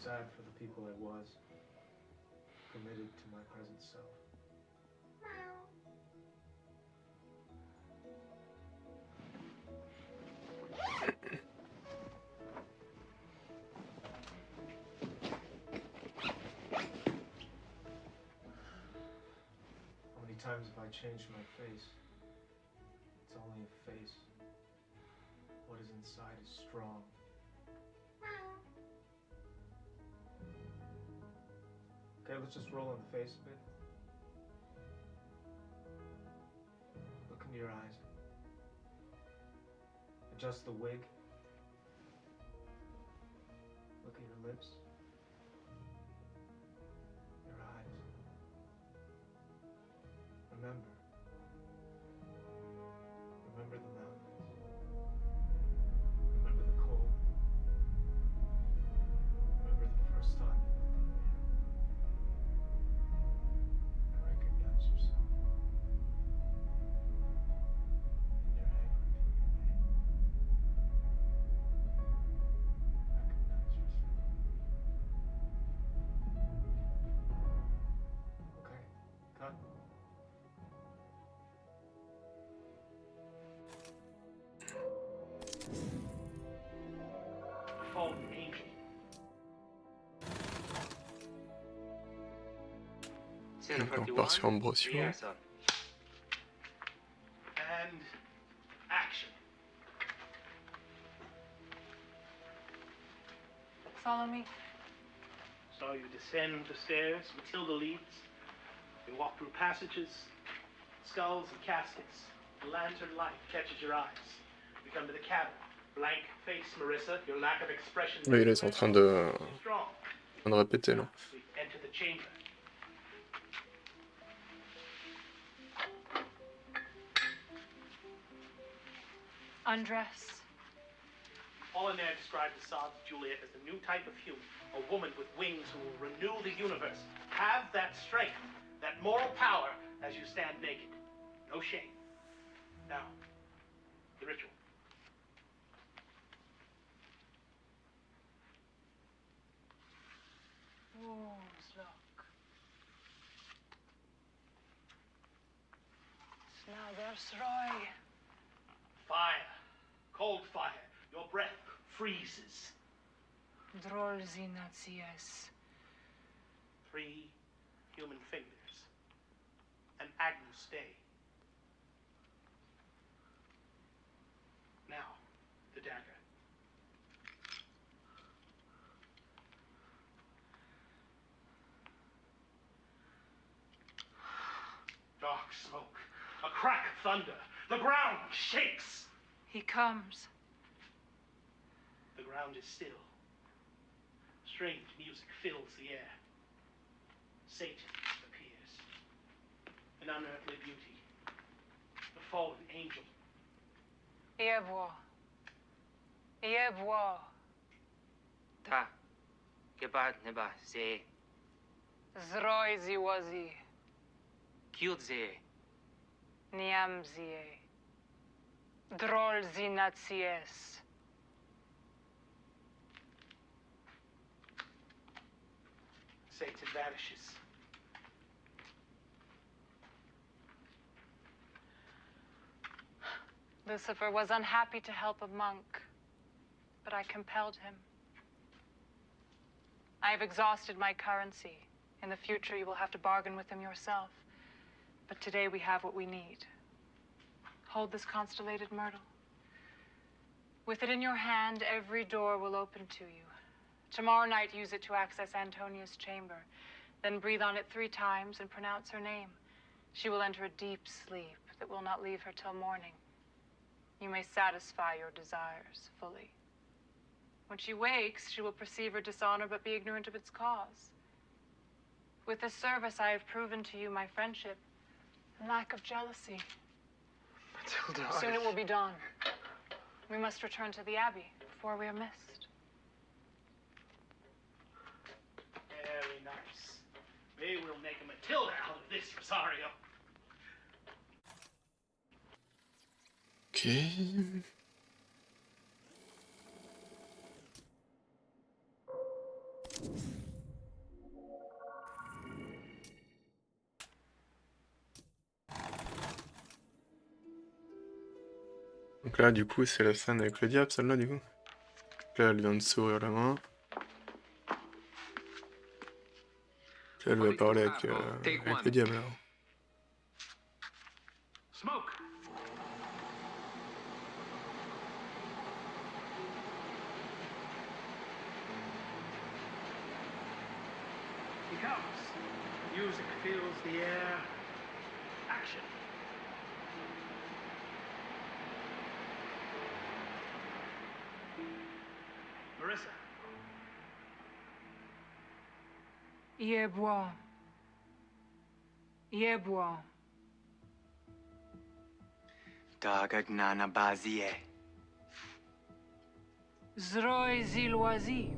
Sad for the people I was, committed to my present self. How many times have I changed my face? It's only a face. What is inside is strong. Okay, let's just roll on the face a bit. Look into your eyes. Adjust the wig. Look at your lips. Your eyes. Remember. Remember the mountains. Remember the cold. Remember the first time you looked in the mirror. And recognize yourself. In your head, repeat your name. Recognize yourself. Okay, cut. Fallen angel. Donc on part sur Ambrosio. And action. Follow me. So you descend the stairs, Matilda leads. You walk through passages, skulls and caskets. The lantern light catches your eyes. You come to the cabin. Blank face, Marissa. Your lack of expression. Oui, là, ils sont en train de répéter là. We enter the chamber. Undress. Apollinaire described Assad's Juliet as a new type of human, a woman with wings who will renew the universe. Have that strength, that moral power as you stand naked. No shame. Now, the ritual. Look. Snagersroy. Fire. Cold fire. Your breath freezes. Drolzinatias. 3 human fingers. An Agnus Dei. smoke, a crack of thunder. The ground shakes. He comes. The ground is still. Strange music fills the air. Satan appears. An unearthly beauty. The fallen angel. Vais, vous. Ta. Gebat neba ze. Zroizi wazi. Kyudze. Niamzie. Drolzi natsies. Satan vanishes. Lucifer was unhappy to help a monk, but I compelled him. I have exhausted my currency. In the future, you will have to bargain with him yourself. But today we have what we need. Hold this constellated myrtle. With it in your hand, every door will open to you. Tomorrow night, use it to access Antonia's chamber. Then breathe on it 3 times and pronounce her name. She will enter a deep sleep that will not leave her till morning. You may satisfy your desires fully. When she wakes, she will perceive her dishonor but be ignorant of its cause. With this service, I have proven to you my friendship and lack of jealousy. Matilda, Soon it will be dawn. We must return to the Abbey before we are missed. Very nice. We will make a Matilda out of this, Rosario. Ok. Donc là, du coup, c'est la scène avec le diable, celle-là, du coup. Là, elle vient de s'ouvrir la main. Là, elle va parler avec le diable, alors. Smoke. He comes. Music fills the air. Action. Marissa. Yeboah. Dagagnana bazie. Zroi zilwazi.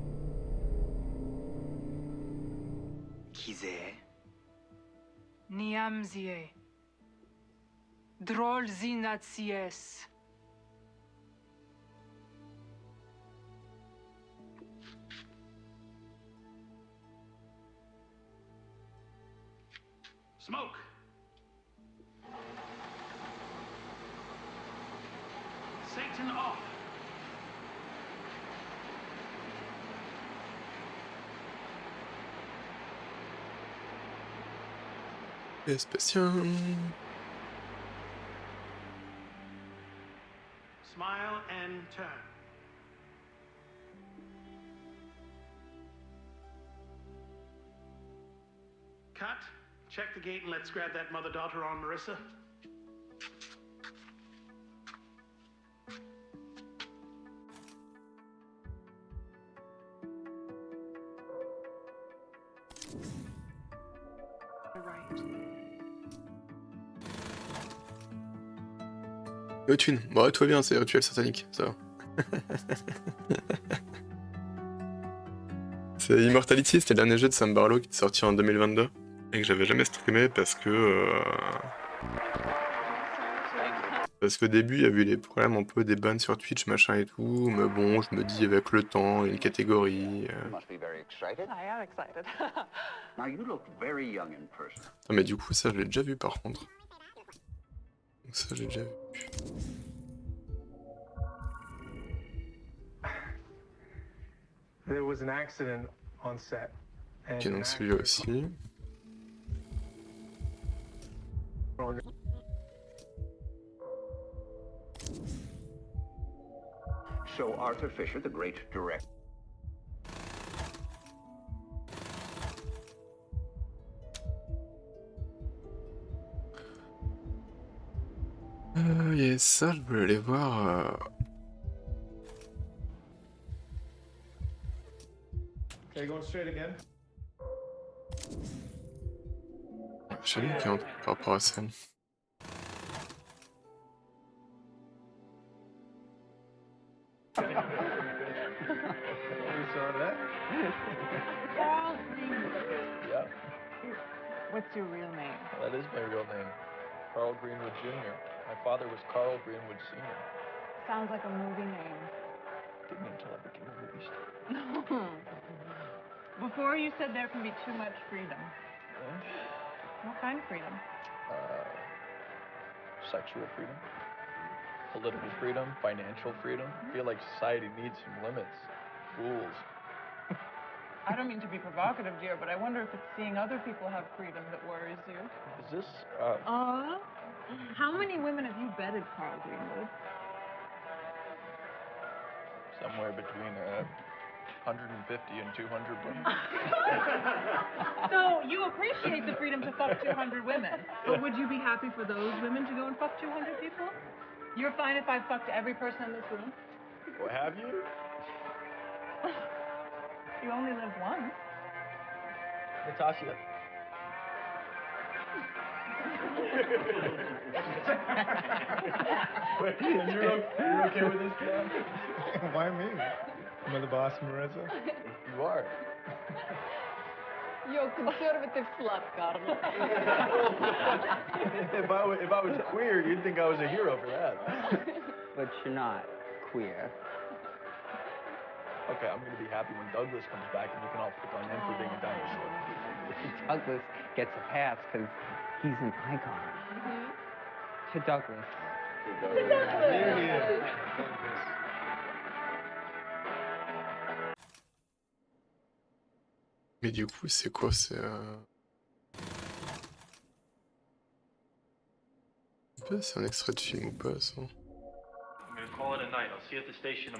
Kize. Niamzie. Drol zinatsies. Smoke. Satan off. Et spécial. Smile and turn. Cut. Check the gate and let's grab that mother-daughter on Marissa. Thune. Bon, tout va bien, c'est rituel satanique, ça va. C'est Immortality, c'était le dernier jeu de Sam Barlow qui est sorti en 2022 et que j'avais jamais streamé parce que au début il y a eu des problèmes un peu des bans sur Twitch machin et tout, mais bon je me dis avec le temps, une catégorie. Non, mais du coup ça je l'ai déjà vu par contre. Donc ça j'ai déjà vu. There was an accident on set. Ok, donc celui-là aussi. So Arthur Fisher, the great director. Il y a ça, je voulais aller voir. Okay, going straight again. Je savais qu'il y a un truc par rapport à ça. You saw that? Yeah. What's your real name? That is my real name. Carl Greenwood Jr. My father was Carl Greenwood Sr. Sounds like a movie name. Didn't until I became a movie star. Before you said there can be too much freedom. What kind of freedom? Sexual freedom, political freedom, financial freedom. I feel like society needs some limits, rules. I don't mean to be provocative, dear, but I wonder if it's seeing other people have freedom that worries you. Is this, How many women have you bedded, Carl Greenwood? somewhere between 150 and 200 women? So you appreciate the freedom to fuck 200 women, but would you be happy for those women to go and fuck 200 people? You're fine if I fucked every person in this room? Well, have you? You only live once. Natasha. Wait, you're okay with this, John? Why me? Am I the boss, Marissa? You are. You're a conservative slut, Carl. If I was queer, you'd think I was a hero for that. But you're not queer. Okay, I'm gonna be happy when Douglas comes back and you can all pick on him for being a dinosaur. Douglas gets a pass because he's an icon. To Douglas. Here he is. Mais du coup, c'est quoi? C'est c'est un extrait de film ou pas, ça? I'm gonna call it a night. I'll see you at the station.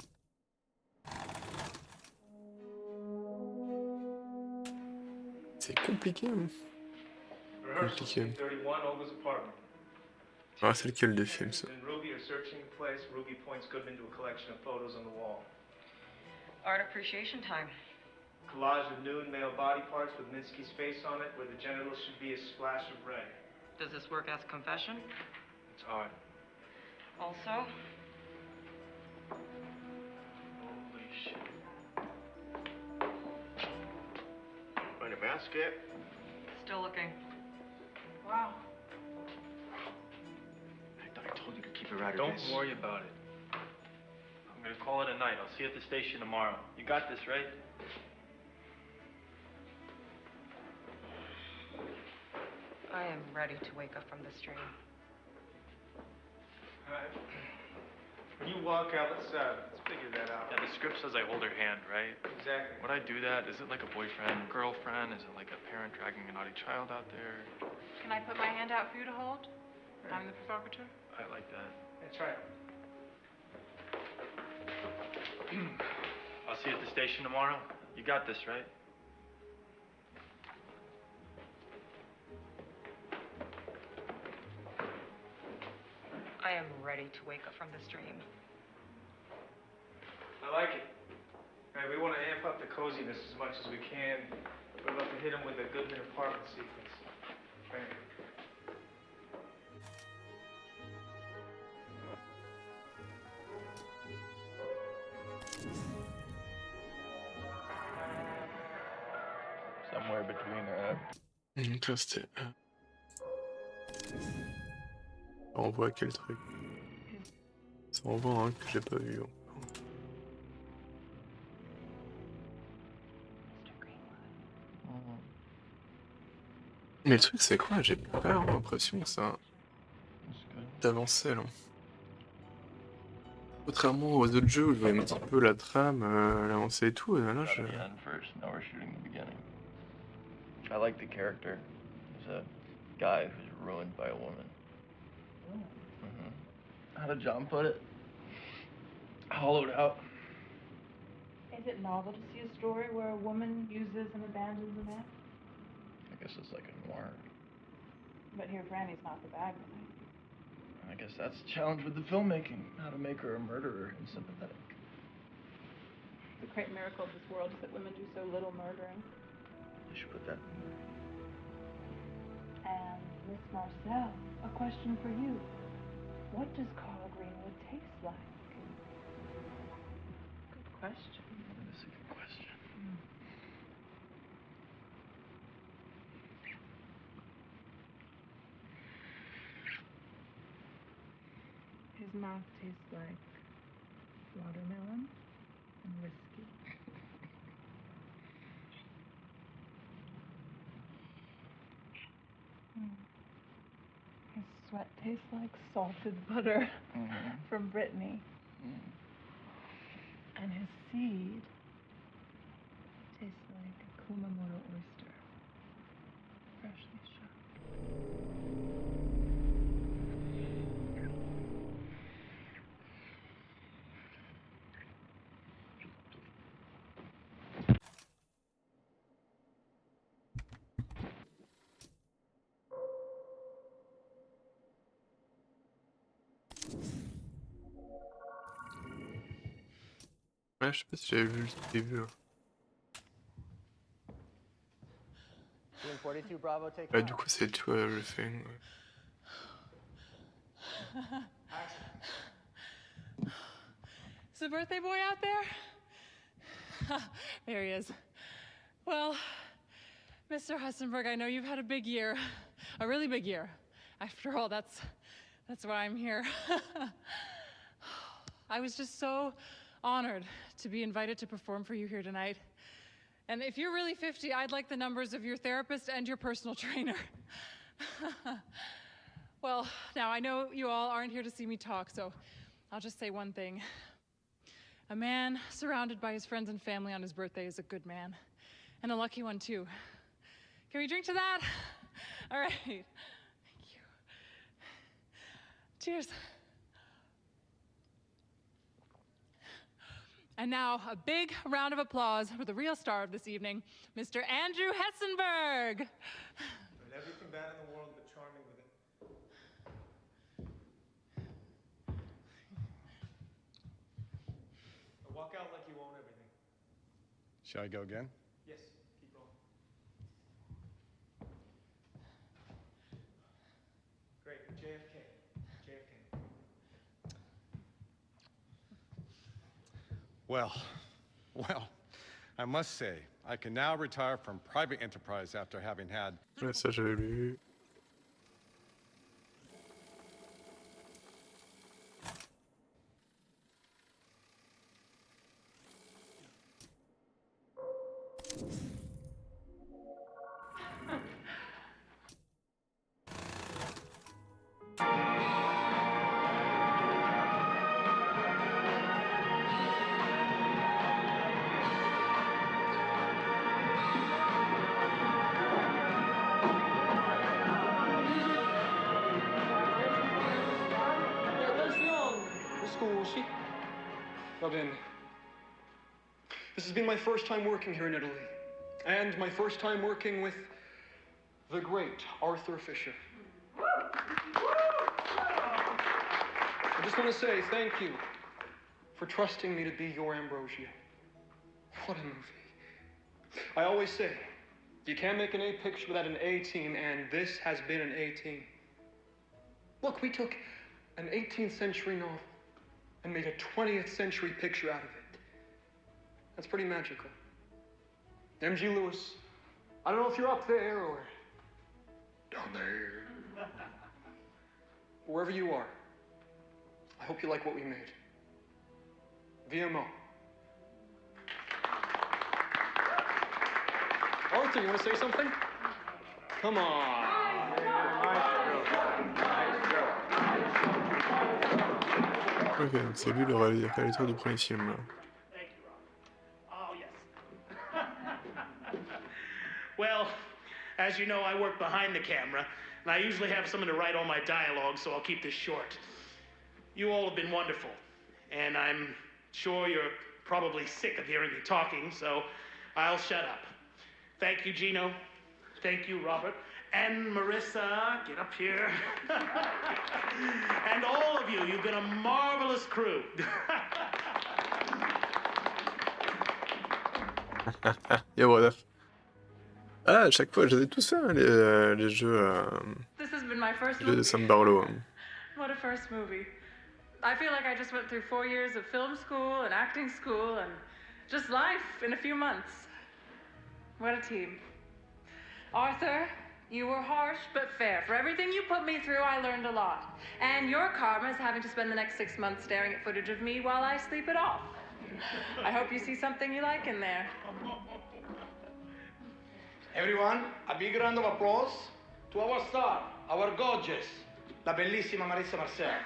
C'est compliqué, hein? Compliqué. 31 Olga's apartment. Ah, c'est lequel des films, ça? And Ruby are searching the place. Ruby points Goodman to a collection of photos on the wall. Art appreciation time. Collage of nude male body parts with Minsky's face on it, where the genitals should be a splash of red. Does this work as confession? It's art. Also, Holy shit. Find a mask yet? still looking. Wow. I thought I told you to keep it right. Don't worry about it. I'm gonna call it a night. I'll see you at the station tomorrow. You got this, right? I am ready to wake up from this dream. Alright. When you walk out, let's figure that out. Yeah, the script says I hold her hand, right? Exactly. Would I do that? Is it like a boyfriend, girlfriend? Is it like a parent dragging a naughty child out there? Can I put my hand out for you to hold? I'm the provocateur. I like that. That's right. I'll see you at the station tomorrow. You got this, right? I am ready to wake up from this dream. I like it. Right, we want to amp up the coziness as much as we can. We're about to hit him with a Goodman apartment sequence. Right. Somewhere between Donc là, c'était... Ça renvoie à quel truc? Ça renvoie à un que j'ai pas vu encore. Mais le truc, c'est quoi? J'ai pas l'impression ça d'avancer là. Contrairement aux autres jeux où je voyais un petit peu la trame, l'avancée et tout, là je... I like the character. He's a guy who's ruined by a woman. How did John put it? Hollowed out. Is it novel to see a story where a woman uses and abandons a man? I guess it's like a noir. But here, Franny's not the bad guy. I guess that's the challenge with the filmmaking, how to make her a murderer and sympathetic. The great miracle of this world is that women do so little murdering. You should put that in the movie. And Miss Marcel, a question for you. What does Carl Greenwood taste like? Good question. That is a good question. His mouth tastes like watermelon and whiskey. His sweat tastes like salted butter from Brittany. And his seed tastes like a Kumamoto oyster, freshly shot. Ouais, je sais pas si j'avais vu le début. Bah, du coup, c'est tout everything. Is the birthday boy out there? There he is. Well, Mr. Hessenberg, I know you've had a big year, a really big year. After all, that's why I'm here. I was just so honored to be invited to perform for you here tonight. And if you're really 50, I'd like the numbers of your therapist and your personal trainer. Well, now I know you all aren't here to see me talk, so I'll just say one thing. A man surrounded by his friends and family on his birthday is a good man, and a lucky one too. Can we drink to that? All right. Thank you. Cheers. And now, a big round of applause for the real star of this evening, Mr. Andrew Hessenberg. And everything bad in the world, but charming with it. Now walk out like you own everything. Shall I go again? Yes, keep rolling. Great, JFK. Well, I must say, I can now retire from private enterprise after having had... Ouais, ça j'avais lu. Robin, this has been my first time working here in Italy, and my first time working with the great Arthur Fisher. I just want to say thank you for trusting me to be your Ambrosia. What a movie. I always say, you can't make an A picture without an A team, and this has been an A team. Look, we took an 18th century novel and made a 20th century picture out of it. That's pretty magical. M.G. Lewis, I don't know if you're up there or down there. Wherever you are, I hope you like what we made. VMO. Arthur, you want to say something? Come on. Ok, donc c'est lui le réalisateur du premier film là. Thank you, Rob. Oh, yes. Well, as you know, I work behind the camera, and I usually have someone to write all my dialogue, so I'll keep this short. You all have been wonderful, and I'm sure you're probably sick of hearing me talking, so I'll shut up. Thank you, Gino. Thank you, Robert. And Marissa, get up here. And all of you, you've been a marvelous crew. Et bref. Ah, à chaque fois, je les ai tous fait, hein, les jeux, This has been my first les jeux de movie. Sam Barlow. What a first movie. I feel like I just went through 4 years of film school and acting school and just life in a few months. What a team. Arthur, you were harsh but fair. For everything you put me through, I learned a lot. And your karma is having to spend the next 6 months staring at footage of me while I sleep it off. I hope you see something you like in there. Everyone, a big round of applause to our star, our gorgeous, la bellissima Marissa Marcel.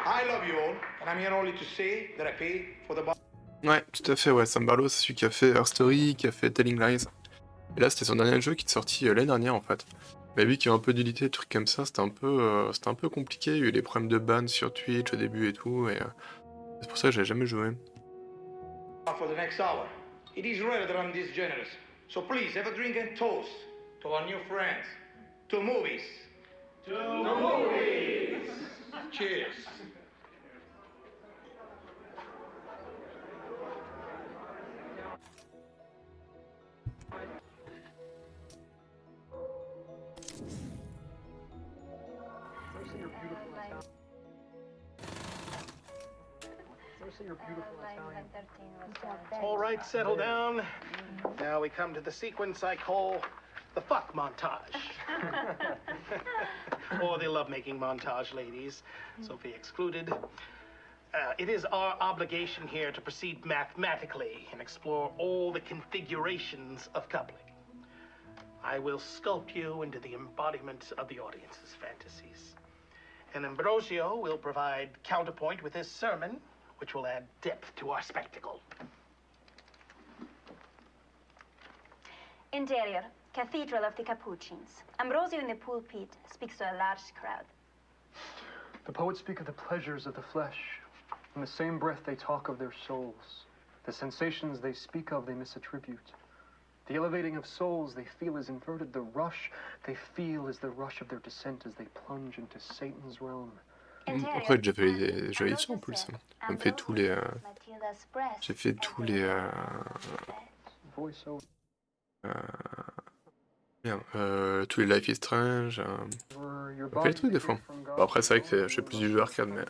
I love you all, and I'm here only to say that I pay for the bar. Ouais, tout à fait, ouais. Sam Barlow, c'est celui qui a fait Her Story, qui a fait Telling Lies. Et là, c'était son dernier jeu qui est sorti l'année dernière, en fait. Mais vu qu'il y a un peu d'édité, des trucs comme ça, c'était un peu compliqué. Il y a eu des problèmes de ban sur Twitch au début et tout, et c'est pour ça que j'ai jamais joué. For the next hour. It is rare that I'm this generous. So please, have a drink and toast to our new friends. To movies. To movies. Cheers. All right, settle down. Now we come to the sequence I call the fuck montage. Or the lovemaking montage, ladies. Sophie excluded. It is our obligation here to proceed mathematically and explore all the configurations of coupling. I will sculpt you into the embodiment of the audience's fantasies. And Ambrosio will provide counterpoint with his sermon, which will add depth to our spectacle. Interior, Cathedral of the Capuchins. Ambrosio in the pulpit speaks to a large crowd. The poets speak of the pleasures of the flesh. In the same breath they talk of their souls. The sensations they speak of they misattribute. The elevating of souls they feel is inverted. The rush they feel is the rush of their descent as they plunge into Satan's realm. Après, j'ai fait des jeux ici en plus. J'ai fait tous les. J'ai fait tous les. Bien, tous les Life is Strange. J'ai fait les trucs des fois. Bon, après, c'est vrai que je fais plus du jeu arcade, mais.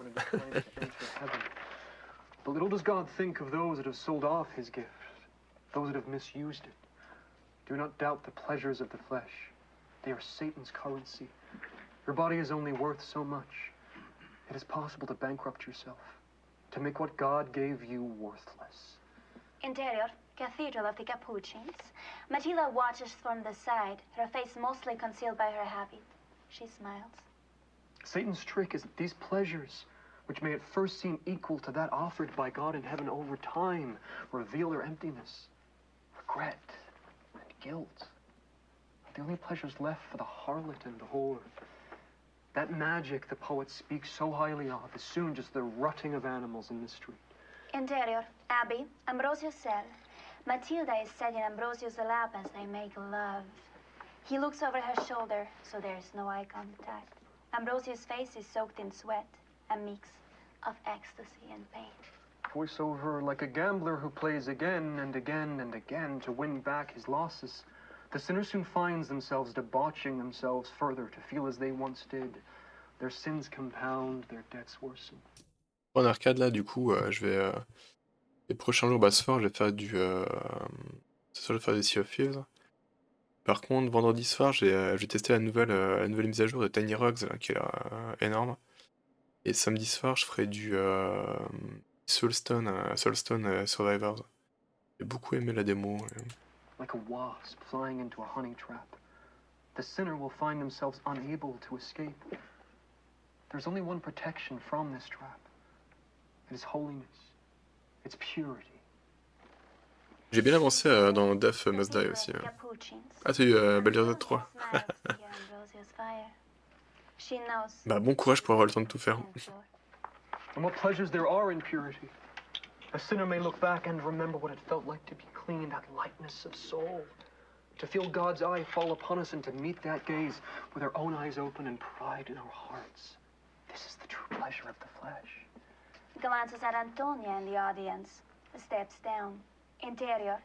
But little does God think of those that have sold off his gift, those that have misused it. Do not doubt the pleasures of the flesh. They are Satan's currency. Your body is only worth so much. It is possible to bankrupt yourself, to make what God gave you worthless. Interior, Cathedral of the Capuchins. Matilda watches from the side, her face mostly concealed by her habit. She smiles. Satan's trick is that these pleasures, which may at first seem equal to that offered by God in heaven over time, reveal their emptiness, regret, and guilt. The only pleasures left for the harlot and the whore. That magic the poet speaks so highly of is soon just the rutting of animals in the street. Interior, Abbey, Ambrosio's cell. Matilda is sat in Ambrosio's lap as they make love. He looks over her shoulder, so there is no eye contact. Ambrosio's face is soaked in sweat, a mix of ecstasy and pain. Voiceover like a gambler who plays again and again and again to win back his losses. The sinner soon finds themselves debauching themselves further to feel as they once did. Their sins compound, their debts worsen. En arcade, là, du coup, je vais. Les prochains jours, bah, ce soir, je vais faire du. Ce soir, je vais faire des Sea of Thieves. Par contre, vendredi soir, je vais tester la nouvelle mise à jour de Tiny Rogues, là, qui est là, énorme. Et samedi soir, je ferai du. Soulstone Survivors. J'ai beaucoup aimé la démo. Like a wasp flying into a honey trap. The sinner will find themselves unable to escape. There's only one protection from this trap. It is holiness. It's purity. J'ai bien avancé dans Death Must Die aussi. Ah, t'as eu Baldur's Gate 3. Bah, bon courage pour avoir le temps de tout faire. And what pleasures there are in purity. A sinner may look back and remember what it felt like to be clean, that lightness of soul. To feel God's eye fall upon us and to meet that gaze with our own eyes open and pride in our hearts. This is the true pleasure of the flesh. Glances at Antonia in the audience. Steps down. Interior.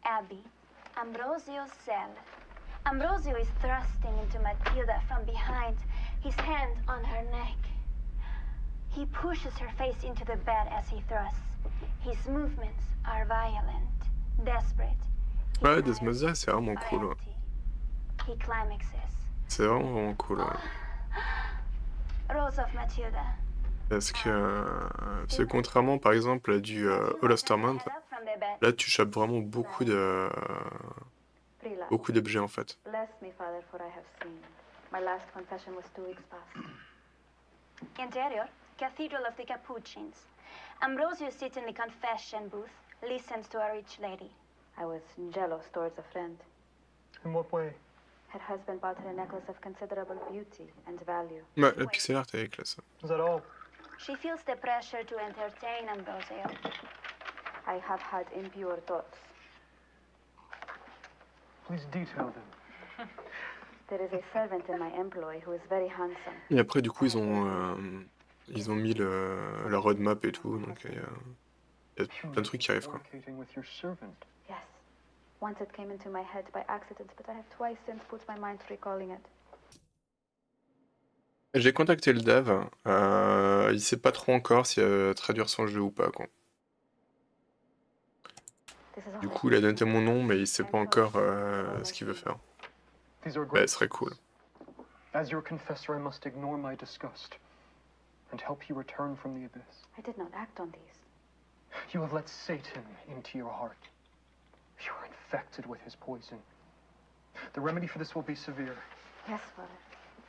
Abby. Ambrosio's cell. Ambrosio is thrusting into Matilda from behind, his hand on her neck. He pushes her face into the bed as he thrusts. His movements are violent, desperate. Ouais, Desmosia, c'est vraiment cool. Ouais. He climaxes. C'est vraiment cool. Ouais. Rose of Matilda. Parce que contrairement par exemple à du All of Stormont, là tu chopes vraiment beaucoup d'objets en fait. Bless me, Father, for I have sinned. My last confession was 2 weeks past. Interior, Cathedral of the Capuchins. Ambrosio sits in the confession booth, listens to a rich lady. I was jealous towards a friend. In what way? Her husband bought her a necklace of considerable beauty and value. Ouais, la pixel art est classe. Is that all? She feels the pressure to entertain Ambrosio. I have had impure thoughts. Please detail them. There is a servant in my employ who is very handsome. Et après du coup ils ont mis la roadmap et tout, donc il y a plein de trucs qui arrivent quoi. Yes. Once it came into my head by accident, but I have twice since put my mind to recalling it. J'ai contacté le dev, il sait pas trop encore si traduire son jeu ou pas quoi. Du coup il a donné mon nom mais il sait pas encore ce qu'il veut faire. Bah, ce serait cool. As your confessor, I must ignore my disgust and help you return from the abyss. I did not act on these. You have let Satan into your heart. You are infected with his poison. The remedy for this will be severe. Yes, Father.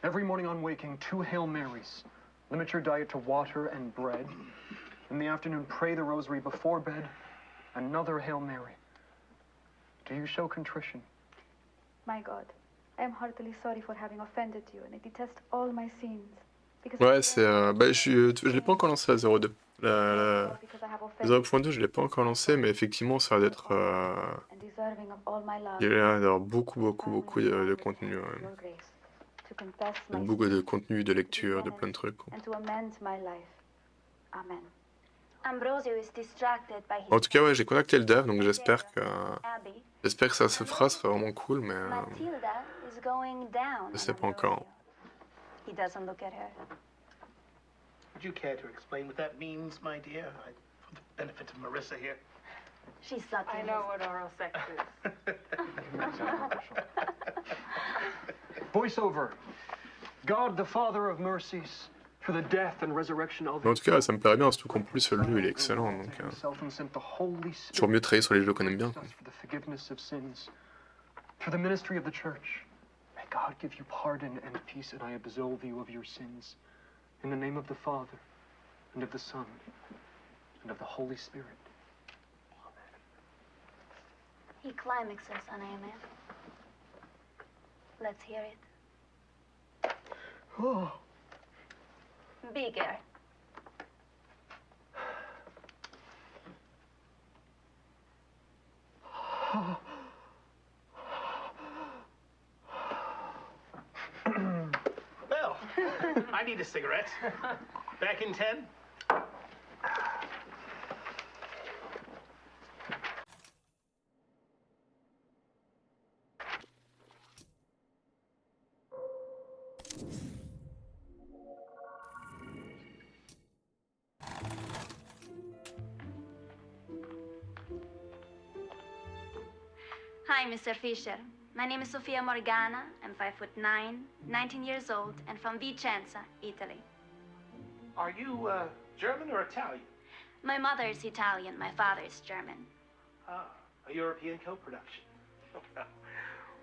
Every morning on waking, 2 Hail Marys. Limit your diet to water and bread. In the afternoon, pray the rosary before bed. Another Hail Mary. Do you show contrition? My God, I am heartily sorry for having offended you, and I detest all my sins. Ouais, c'est... bah, je l'ai pas encore lancé à 0.2. La 0.2, je l'ai pas encore lancé, mais effectivement, ça va d'être... Il y a l'air d'avoir beaucoup de contenu. Beaucoup de contenu, de lecture, de plein de trucs. Quoi. En tout cas, ouais, j'ai contacté le dev, donc j'espère que ça se fera, ce serait vraiment cool, mais... je sais pas encore. He doesn't look at her. Would you care to explain what that means, my dear? For the benefit of Marissa here. She's sucking. I know what oral sex is. Voiceover. God, the Father of mercies, for the death and resurrection of... En tout cas, ça me plairait bien, surtout qu'en plus, le jeu, il est excellent, donc... toujours mieux de travailler sur les jeux qu'on aime bien, quoi. For the ministry of the church. May God give you pardon and peace, and I absolve you of your sins. In the name of the Father, and of the Son, and of the Holy Spirit. He climaxes an amen. Let's hear it. Oh. Bigger. Well, I need a cigarette. Back in 10? Hi, Mr. Fisher. My name is Sofia Morgana. I'm 5'9", 19 years old, and from Vicenza, Italy. Are you German or Italian? My mother is Italian. My father is German. Ah, a European co-production.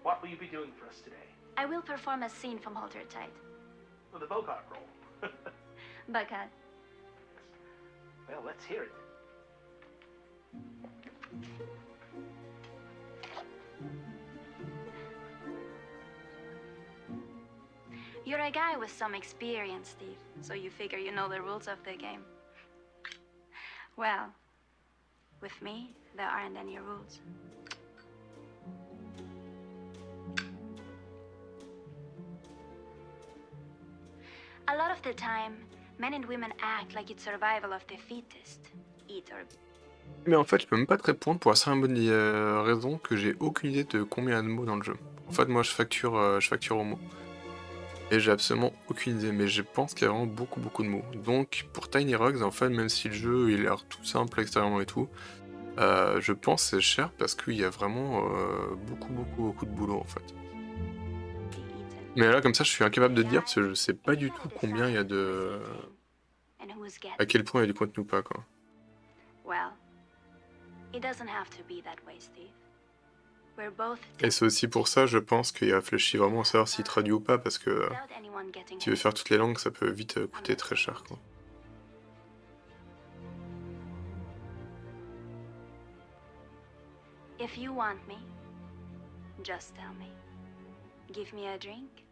What will you be doing for us today? I will perform a scene from Hold Her Tight. Well, the Bogart role. Bogart. Well, let's hear it. You're a guy with some experience, Steve, so you figure you know the rules of the game. Well, with me, there aren't any rules. of the time, men and women act like it's survival of the fittest. Eat or... Mais en fait, je peux même pas te répondre pour la simple et bonne raison que j'ai aucune idée de combien il y a de mots dans le jeu. En fait, moi, je facture au mot. Et j'ai absolument aucune idée, mais je pense qu'il y a vraiment beaucoup de mots. Donc, pour Tiny Rocks, en fait, même si le jeu il a l'air tout simple extérieurement et tout, je pense que c'est cher parce qu'il y a vraiment beaucoup de boulot, en fait. Mais là, comme ça, je suis incapable de dire parce que je sais pas du tout combien il y a de... à quel point il y a du contenu ou pas, quoi. Well, it doesn't have to be that way, Steve. We're both... Et c'est aussi pour ça, je pense qu'il a réfléchi vraiment à savoir s'il traduit ou pas, parce que si tu veux faire toutes les langues, ça peut vite coûter très cher, quoi. If you want me, just tell me. Give me a drink,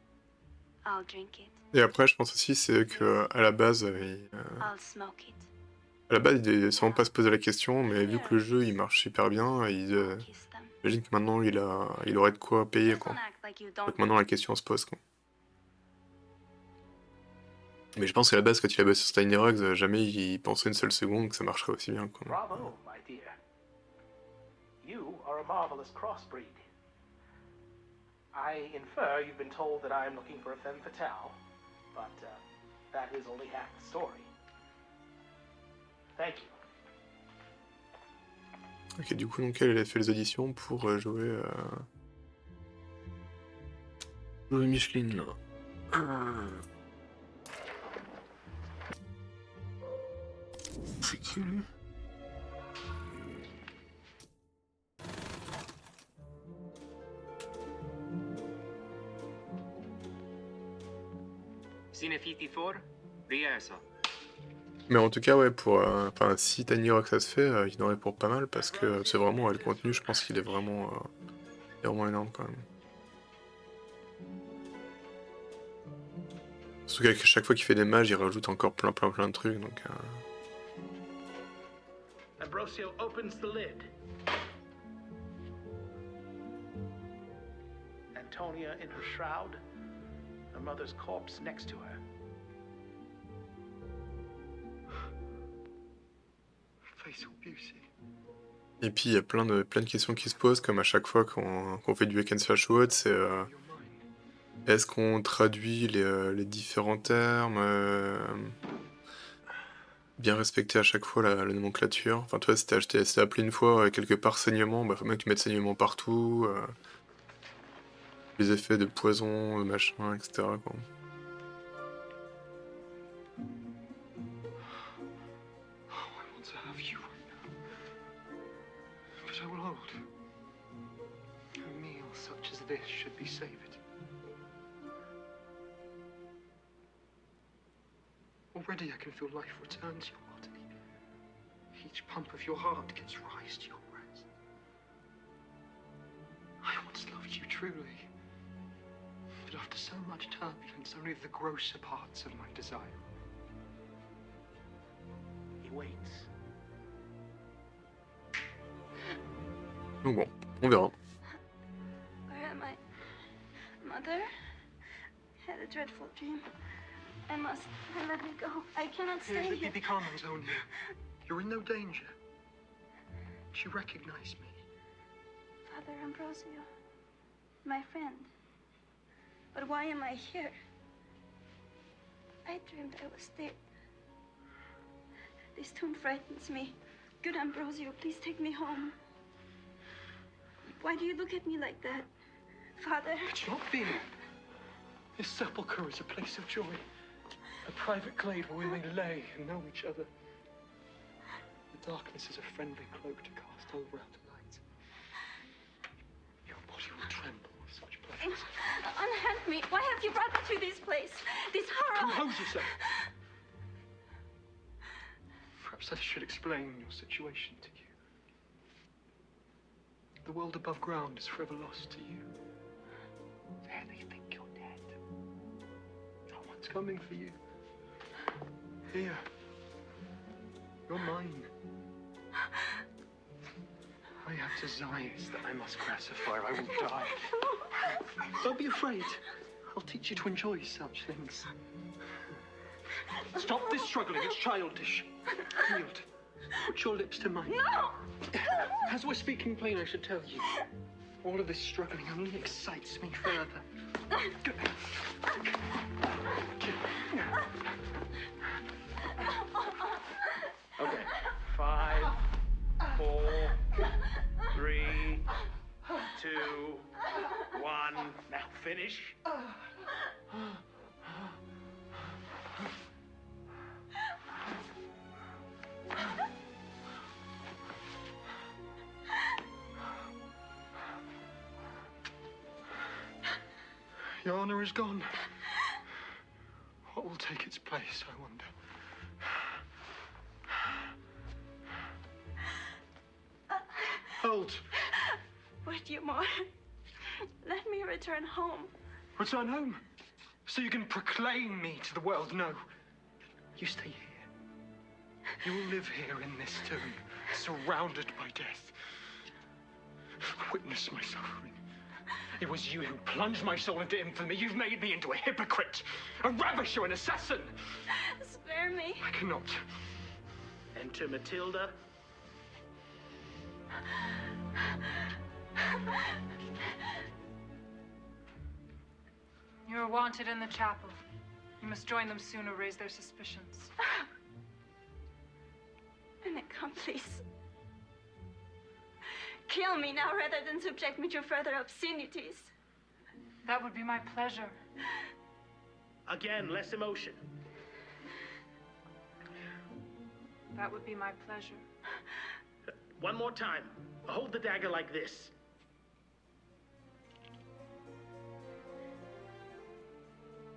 I'll drink it. Et après, je pense aussi, c'est que à la base, I'll smoke it. à la base, il devait sûrement pas se poser la question, mais vu que le jeu il marche super bien, j'imagine que maintenant il aurait de quoi payer, quoi. Donc maintenant la question se pose, quoi. Mais je pense qu'à la base, quand il a bossé sur Tiny Rocks, jamais il pensait une seule seconde que ça marcherait aussi bien, quoi. Bravo, my dear. You are a marvelous crossbreed. I infer you've been told that I am looking for a femme fatale, but that is only half the story. Thank you. Ok, du coup, donc elle a fait les auditions pour jouer Micheline, là. C'est qui, lui? Mais en tout cas, ouais, pour si Tiny Rock ça se fait, il en aurait pour pas mal parce que c'est vraiment le contenu, je pense qu'il est vraiment énorme quand même. Surtout qu'à chaque fois qu'il fait des mages, il rajoute encore plein de trucs, donc. Ambrosio opens the lid. Antonia in her shroud, her mother's corpse next to her. Fatal beauty. Et puis il y a plein de questions qui se posent, comme à chaque fois qu'on fait du hack and slash ou autre, c'est est-ce qu'on traduit les différents termes, bien respecter à chaque fois la nomenclature. Enfin, toi, si t'es appelé une fois quelque part saignement, bah faut bien que tu mettes saignement partout, les effets de poison, de machin, etc., quoi. This should be savored. Already I can feel life return to your body. Each pump of your heart gives rise to your breast. I once loved you truly, but after so much turbulence, only the grosser parts of my desire. He waits. Donc bon, on verra. Mother, I had a dreadful dream. Let me go. I cannot stay here. Be calm, Antonia. You're in no danger. She recognized me. Father Ambrosio, my friend. But why am I here? I dreamed I was dead. This tomb frightens me. Good Ambrosio, please take me home. Why do you look at me like that? Father? It's not fear. This sepulchre is a place of joy. A private glade where we may lay and know each other. The darkness is a friendly cloak to cast over our delight. Your body will tremble with such pleasure. Unhand me. Why have you brought me to this place? This horror. Compose yourself. Perhaps I should explain your situation to you. The world above ground is forever lost to you. There they think you're dead. No one's coming for you. Here. You're mine. I have desires that I must gratify or I will die. Don't be afraid. I'll teach you to enjoy such things. Stop this struggling, it's childish. Yield. Put your lips to mine. No! As we're speaking plain, I should tell you. All of this struggling only excites me further. Okay. 5, 4, 3, 2, 1. Now finish. Your honor is gone. What will take its place, I wonder? Hold. Wait, you more. Let me return home. Return home? So you can proclaim me to the world? No. You stay here. You will live here in this tomb, surrounded by death. Witness my suffering. It was you who plunged my soul into infamy. You've made me into a hypocrite, a ravisher, an assassin. Spare me. I cannot. Enter Matilda. You are wanted in the chapel. You must join them soon or raise their suspicions. An accomplice. Kill me now rather than subject me to further obscenities. That would be my pleasure. Again, less emotion. That would be my pleasure. One more time. Hold the dagger like this.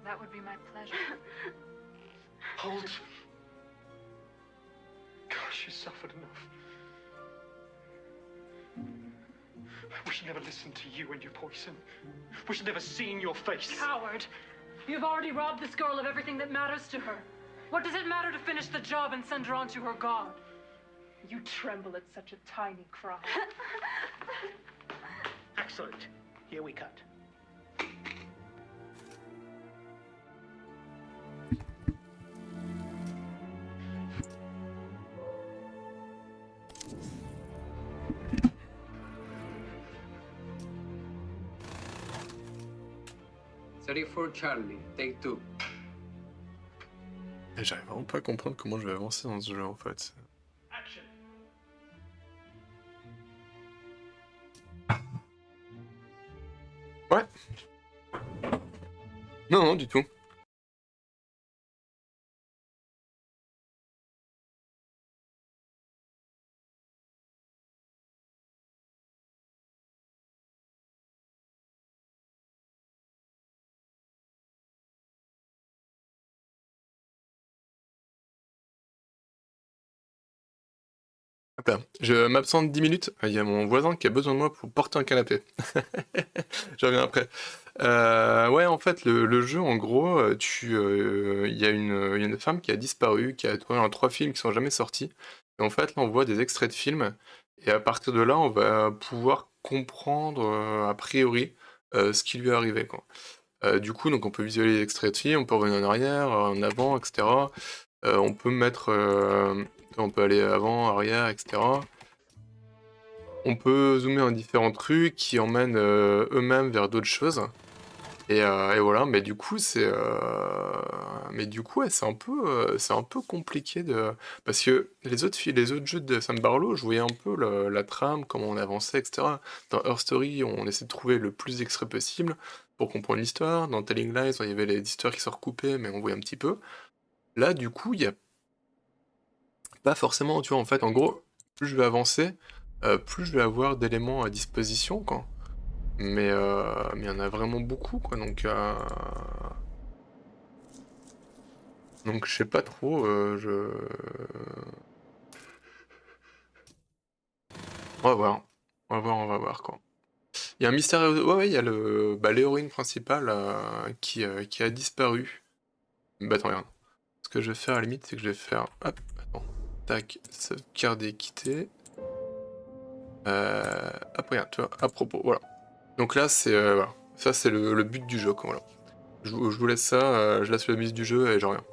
That would be my pleasure. Hold. Gosh, you suffered enough. We should never listen to you and your poison. We should never seen your face. Coward! You've already robbed this girl of everything that matters to her. What does it matter to finish the job and send her on to her god? You tremble at such a tiny cry. Excellent. Here we cut. For Charlie, take 2. Et j'arrive vraiment pas à comprendre comment je vais avancer dans ce jeu en fait. Action. Ouais. Non, non, du tout. Hop là. Je m'absente 10 minutes. Il y a mon voisin qui a besoin de moi pour porter un canapé. Je reviens après. Ouais, en fait, le jeu, en gros, il y a une femme qui a disparu, qui a tourné 3 films qui sont jamais sortis. Et en fait, là, on voit des extraits de films. Et à partir de là, on va pouvoir comprendre, a priori, ce qui lui est arrivé, quoi. Du coup, donc on peut visualiser les extraits de films, on peut revenir en arrière, en avant, etc. On peut mettre... on peut aller avant, arrière, etc. On peut zoomer en différents trucs qui emmènent eux-mêmes vers d'autres choses. Et voilà, mais du coup, ouais, c'est un peu compliqué de... Parce que les autres jeux de Sam Barlow, je voyais un peu la trame, comment on avançait, etc. Dans Her Story, on essaie de trouver le plus d'extraits possible pour comprendre l'histoire. Dans Telling Lies, il y avait les histoires qui se recoupaient, mais on voyait un petit peu. Là, du coup, il y a pas forcément, tu vois, en fait, en gros, plus je vais avancer, plus je vais avoir d'éléments à disposition, quoi. Mais il y en a vraiment beaucoup, quoi, donc je sais pas trop, On va voir, quoi. Il y a un mystère, ouais, il y a l'héroïne principale qui a disparu. Bah attends, regarde. Ce que je vais faire à la limite, c'est que je vais faire, hop, attends, tac, sauvegarder, quitter. Hop, regarde, tu vois, à propos, voilà. Donc là, c'est voilà. Ça, c'est le but du jeu, quoi, voilà. Je vous laisse ça, je laisse la mise du jeu et j'en reviens.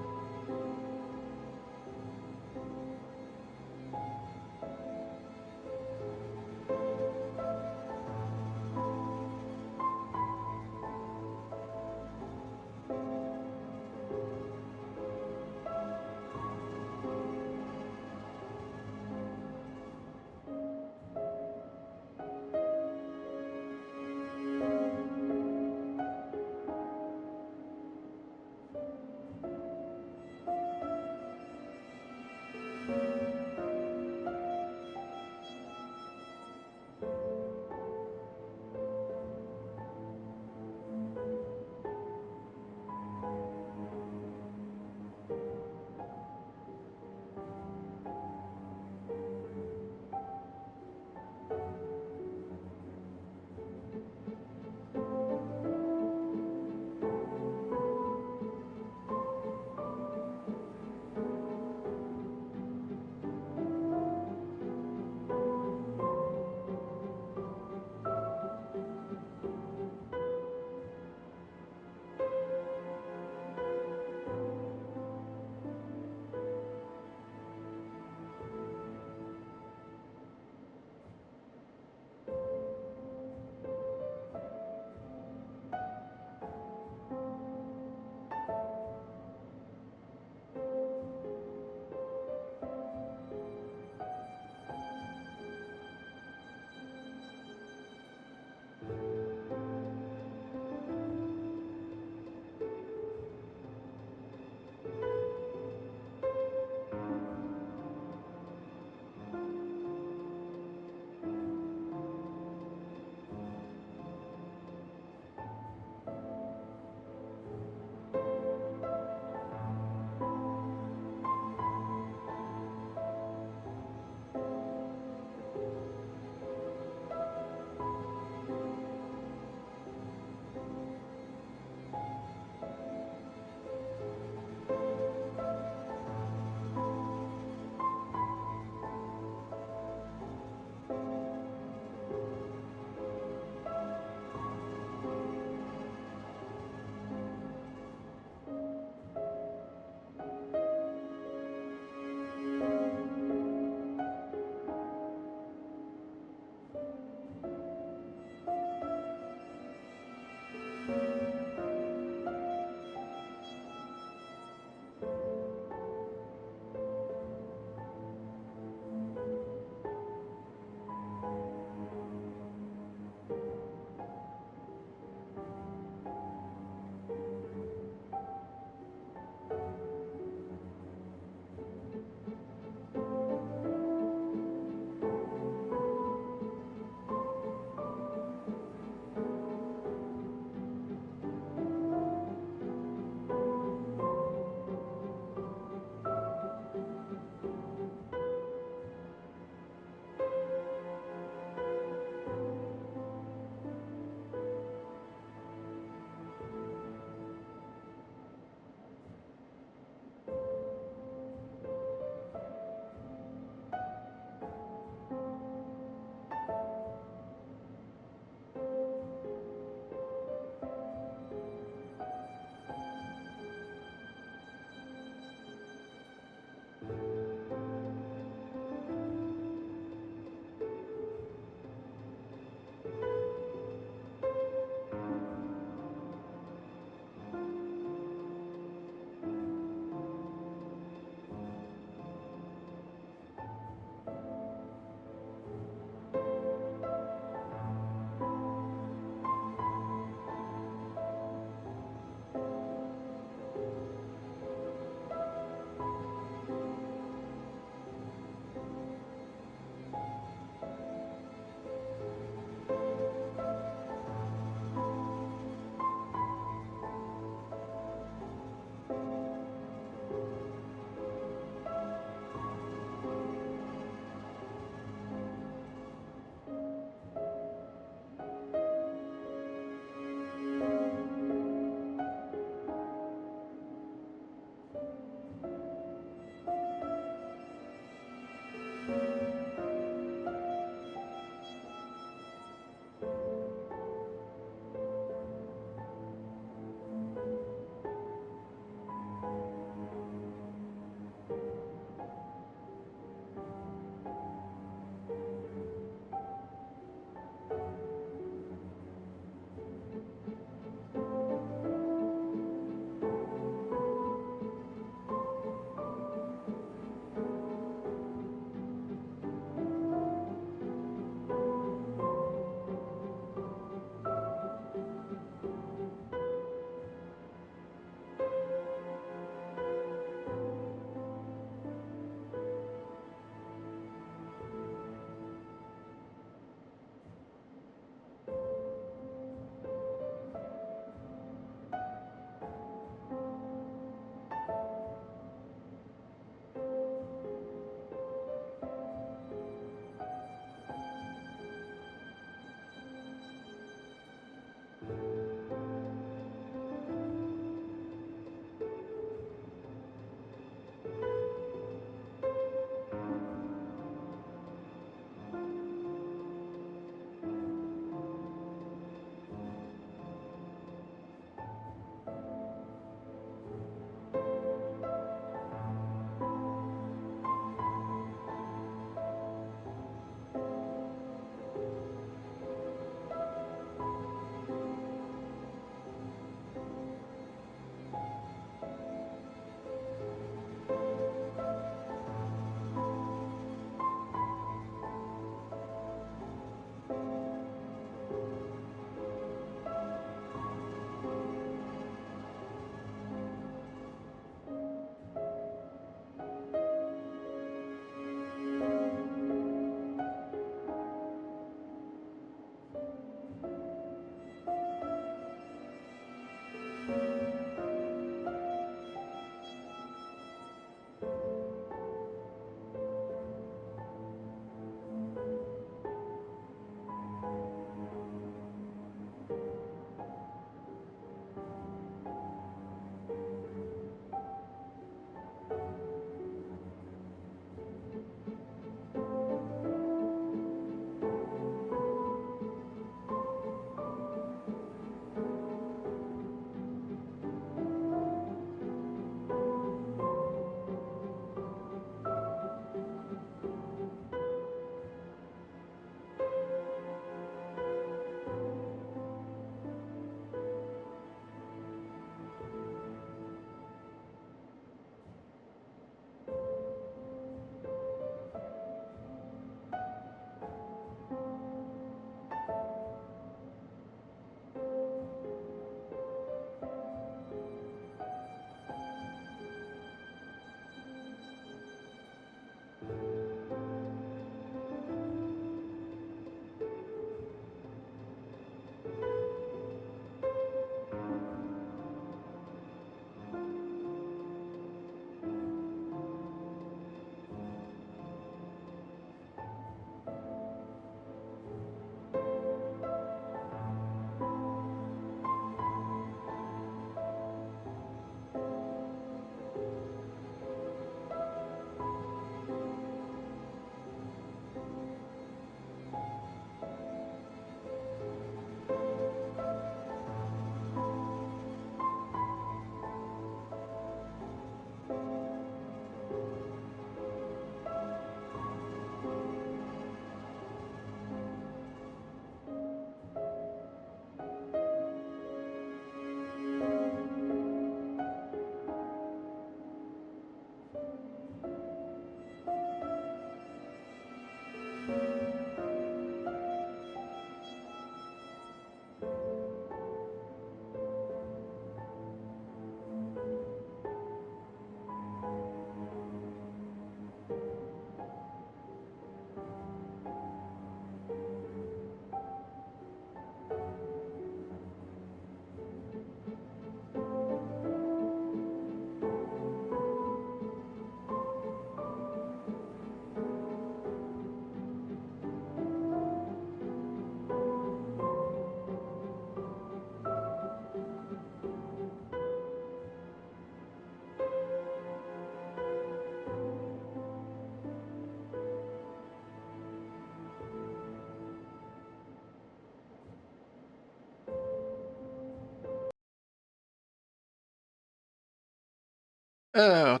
Alors,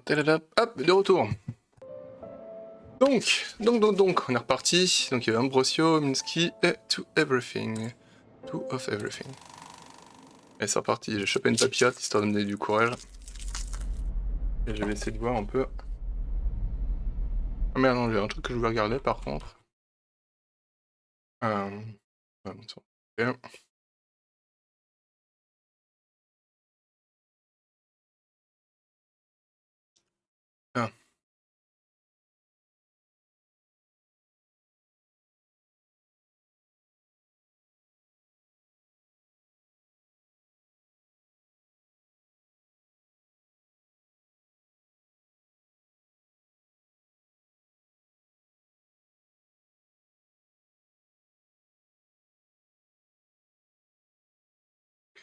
hop, de retour. Donc, on est reparti. Donc, il y avait Ambrosio, Minsky et To Everything. Two of Everything. Et c'est reparti, j'ai chopé une papillote histoire de me donner du courage. Et je vais essayer de voir un peu. Ah merde, non, j'ai un truc que je voulais regarder par contre. Ouais, bon, ok. Ah.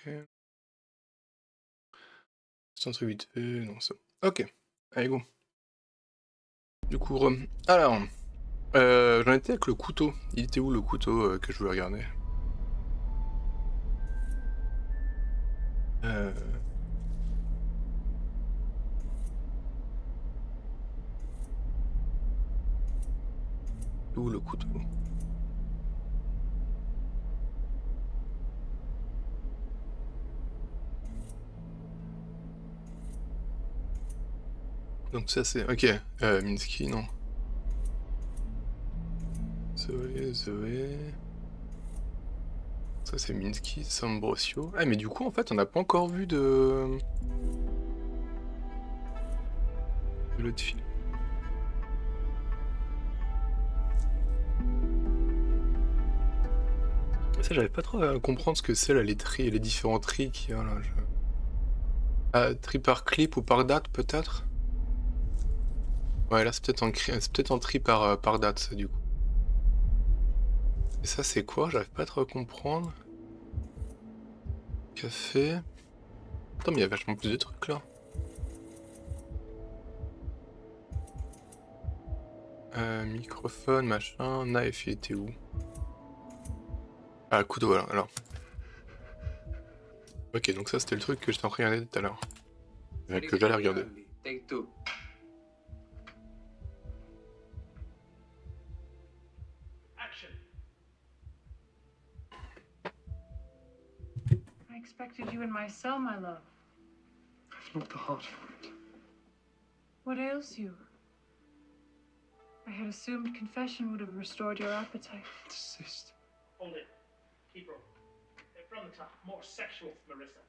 Ok. C'est un truc vite fait, non, ça. Ok, allez, go. Du coup, alors, j'en étais avec le couteau. Il était où le couteau que je voulais regarder? Où le couteau? Donc ça c'est... Ok, Minsky, non. Zoé... Ça c'est Minsky, Sambrosio... Ah mais du coup en fait on n'a pas encore vu de l'autre film. Ça j'arrive pas trop à comprendre ce que c'est là, les différents tris qu'il y a là. Ah, tri par clip ou par date peut-être? Ouais là c'est peut-être en tri par date ça du coup. Et ça c'est quoi? J'arrive pas trop à comprendre. Café... Attends mais il y a vachement plus de trucs là. Microphone, machin, knife il était où? Ah, couteau, voilà, alors. Ok, donc ça c'était le truc que j'étais en train de regarder tout à l'heure. Que j'allais regarder. Take two. Action. I expected you in my cell, my love. I've not the heart for it. What ails you? I had assumed confession would have restored your appetite. Desist. Hold it. Keep rolling. From the top. More sexual, Marissa.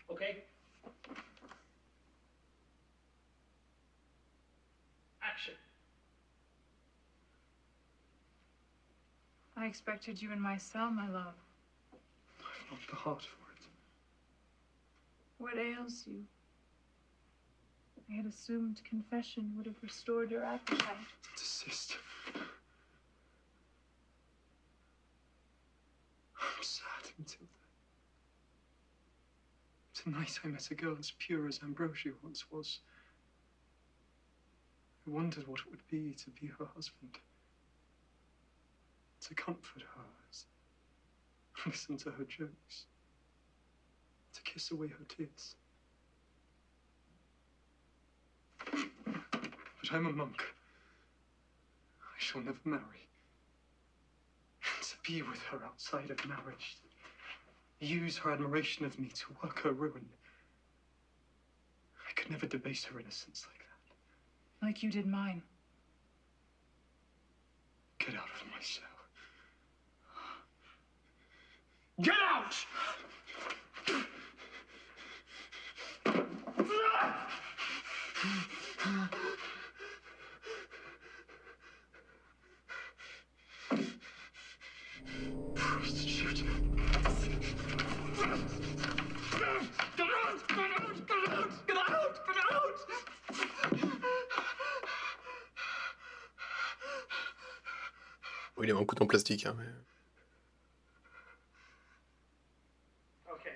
Okay? Action. I expected you in my cell, my love. I've not the heart for it. What ails you? I had assumed confession would have restored your appetite. Desist. I'm sad until then. Tonight I met a girl as pure as Ambrosio once was. I wondered what it would be to be her husband. To comfort her, listen to her jokes. To kiss away her tears. But I'm a monk. I shall never marry. To be with her outside of marriage. Use her admiration of me to work her ruin. I could never debase her innocence like that. Like you did mine. Get out of my cell. Get out! Prostitute. Oh, il est un couteau en plastique, hein, mais... Okay.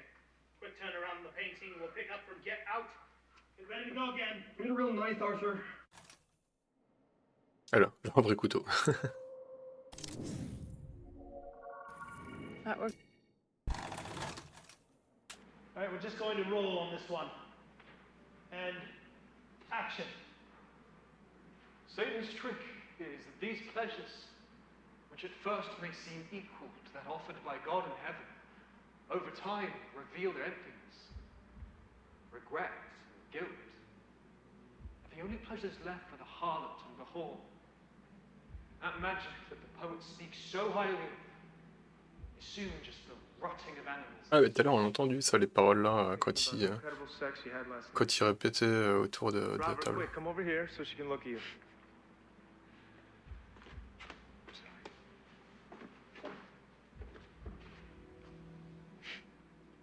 Quick turn around the painting. We'll pick up from get out. Get ready to go again. Need a real knife, Arthur. Alors, un vrai couteau. That worked. All right, we're just going to roll on this one. And Action. Satan's trick is that these pleasures, which at first may seem equal to that offered by God in heaven, over time reveal their emptiness, regret, and guilt, are the only pleasures left for the harlot and the whore. That magic that the poet speaks so highly of is soon just the rotting of animals. Ah mais tout à l'heure on a entendu ça, les paroles là, quand il répétait autour de la table. Quick, come over here so she can look at you.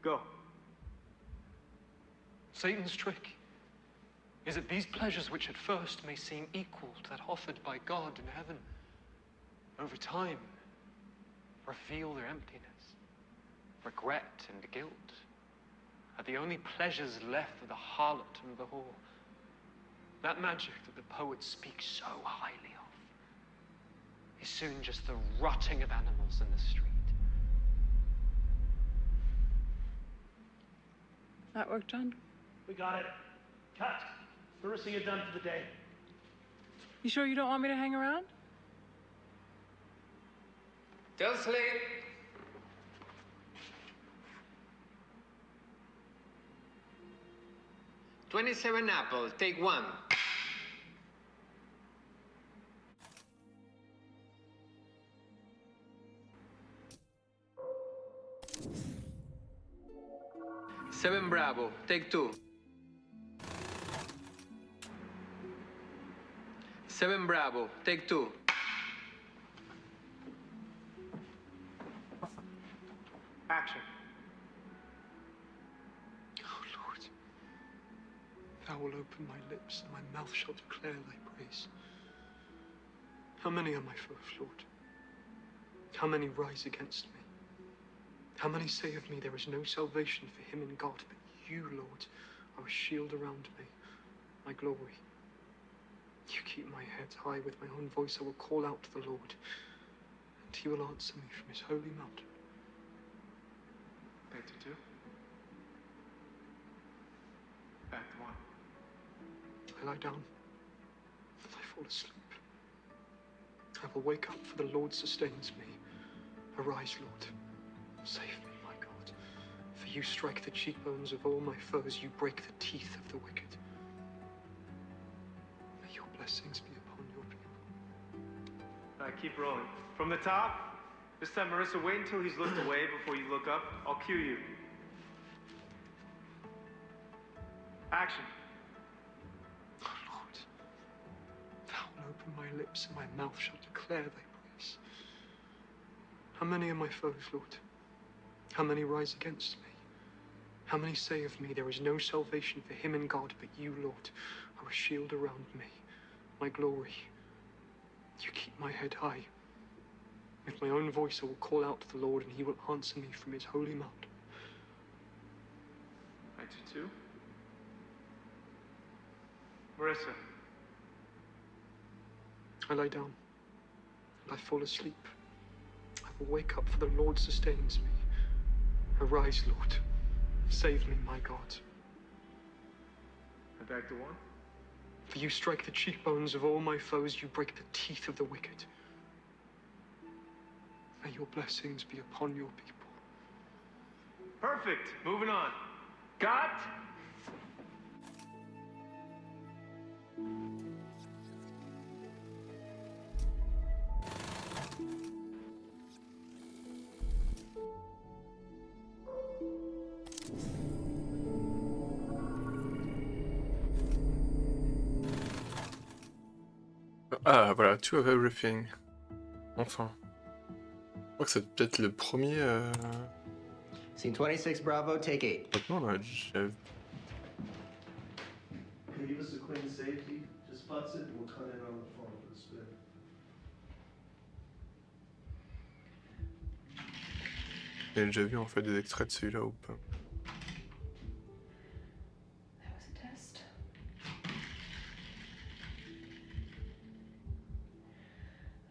Go. Satan's trick is that these pleasures, which at first may seem equal to that offered by God in heaven, over time reveal their emptiness, regret, and guilt, are the only pleasures left for the harlot and the whore. That magic that the poet speaks so highly of is soon just the rotting of animals in the street. That work done? We got it. Cut. Marissa, you're done for the day. You sure you don't want me to hang around? Still sleep. $27 apples, take one. $7 Bravo, take two. $7 Bravo, take two. Action. Oh Lord, thou will open my lips, and my mouth shall declare thy praise. How many are my foes, Lord? How many rise against me? How many say of me there is no salvation for him in God, but you, Lord, are a shield around me, my glory. You keep my head high. With my own voice I will call out to the Lord, and he will answer me from his holy mountain. Act 2. Act 1. I lie down, and I fall asleep. I will wake up, for the Lord sustains me. Arise, Lord, save me, my God. For you strike the cheekbones of all my foes, you break the teeth of the wicked. May your blessings be upon your people. All right, keep rolling. From the top. This time, Marissa, wait until he's looked away before you look up. I'll cue you. Action. Oh, Lord, thou will open my lips, and my mouth shall declare thy praise. How many are my foes, Lord? How many rise against me? How many say of me, there is no salvation for him in God, but you, Lord, are a shield around me, my glory. You keep my head high. With my own voice I will call out to the Lord, and he will answer me from his holy mountain. Act 2. Marissa. I lie down, and I fall asleep. I will wake up, for the Lord sustains me. Arise, Lord, save me, my God. And Act 1. For you strike the cheekbones of all my foes, you break the teeth of the wicked. May your blessings be upon your people. Perfect. Moving on. Got. Ah voilà, two of everything. Enfin. Je crois que c'est peut-être le premier. Scene 26, Bravo, take 8. Maintenant, on a déjà. Can you give us a clean safety? Just putts it, we'll cut in on the phone for the spin. J'ai déjà vu en fait des extraits de celui-là ou pas. That was a test.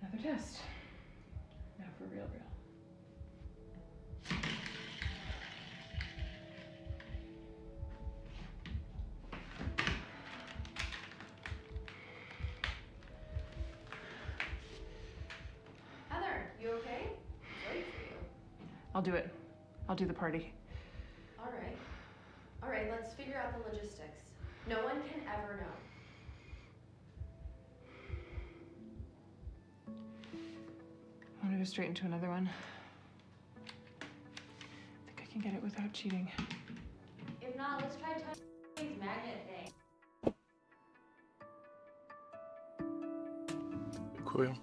Another test. Now for real. I'll do it. I'll do the party. All right. All right, let's figure out the logistics. No one can ever know. I want to go straight into another one. I think I can get it without cheating. If not, let's try Tony's magnet thing. Découvrir.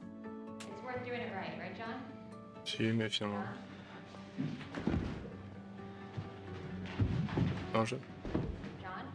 It's worth doing it right, John? Si, mais finalement. Un jeu. John?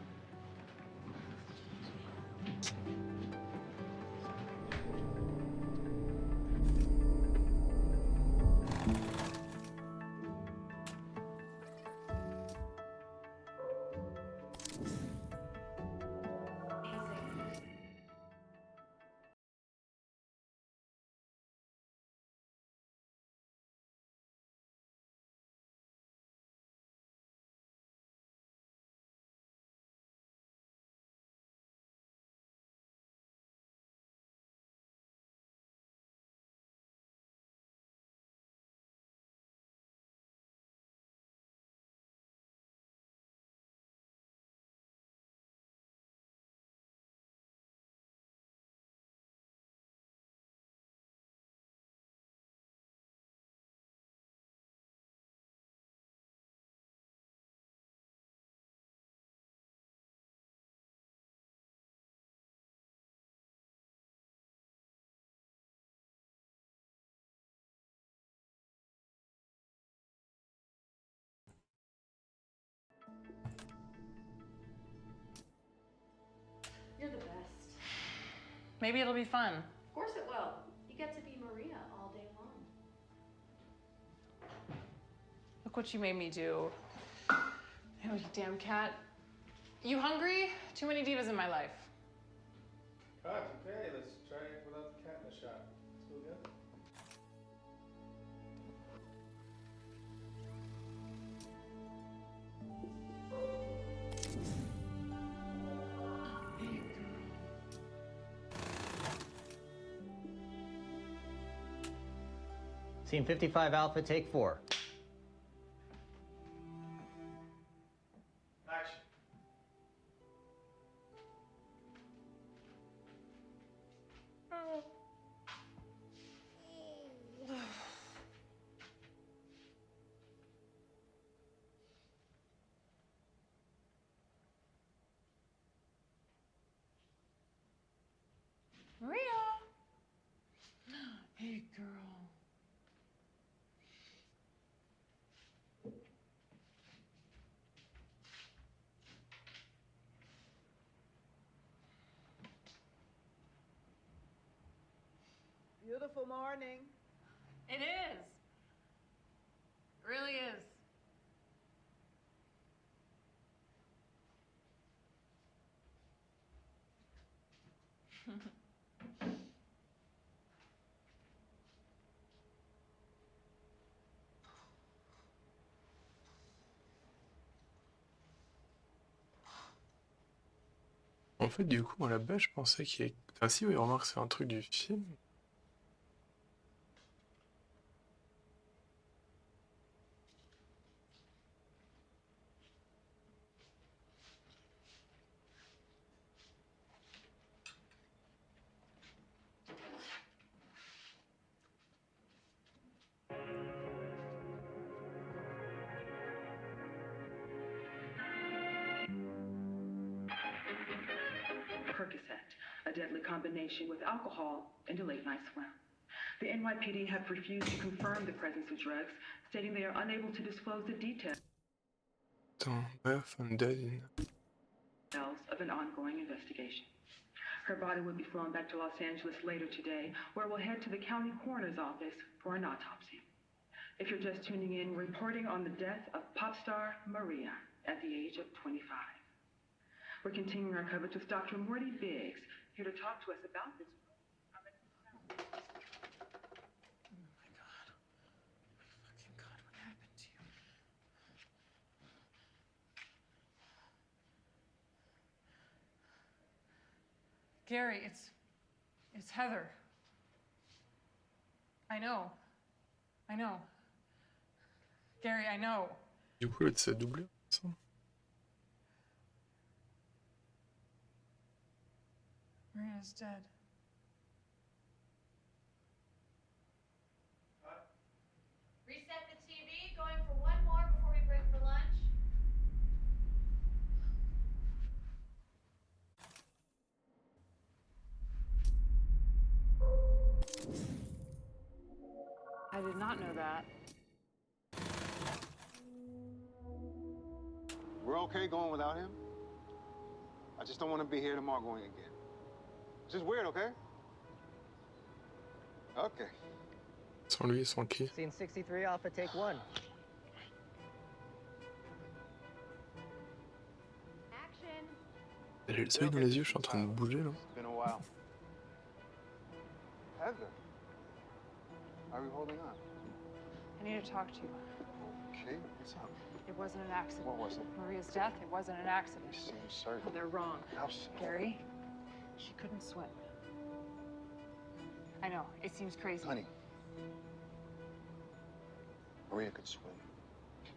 You're the best. Maybe it'll be fun. Of course it will. You get to be Maria all day long. Look what you made me do. Oh, you damn cat. You hungry? Too many divas in my life. Cut, okay, let's try it without the cat in the shot. Still good? Scene 55 Alpha, take 4. Action. Maria! Hey, girl. Beautiful morning. It is. It really is. En fait, du coup, à la base, je pensais qu'il y ait... Enfin, si, oui, remarque, c'est un truc du film. Percocet, a deadly combination with alcohol and a late-night swim. The NYPD have refused to confirm the presence of drugs, stating they are unable to disclose the details of an ongoing investigation. Her body will be flown back to Los Angeles later today, where we'll head to the county coroner's office for an autopsy. If you're just tuning in, reporting on the death of pop star Maria at the age of 25. We're continuing our coverage with Dr. Morty Biggs, here to talk to us about this. Gary, it's Heather. I know. Gary, I know. Du coup, l'autre, c'est doublé, ça. Maria's dead. Reset the TV, going for one more before we break for lunch. I did not know that. We're okay going without him? I just don't want to be here tomorrow going again. It's just weird, okay? Okay. Sans lui, sans qui? Scene 63 off at take 1. J'ai le soleil dans les yeux, je suis en train de bouger là. It's been a while. Heather, are we holding on? I need to talk to you. Okay, what's up? It wasn't an accident. What was it? Maria's death, it wasn't an accident. You seem certain. They're wrong. How so? Gary, she couldn't swim. I know, it seems crazy. Honey, Maria could swim.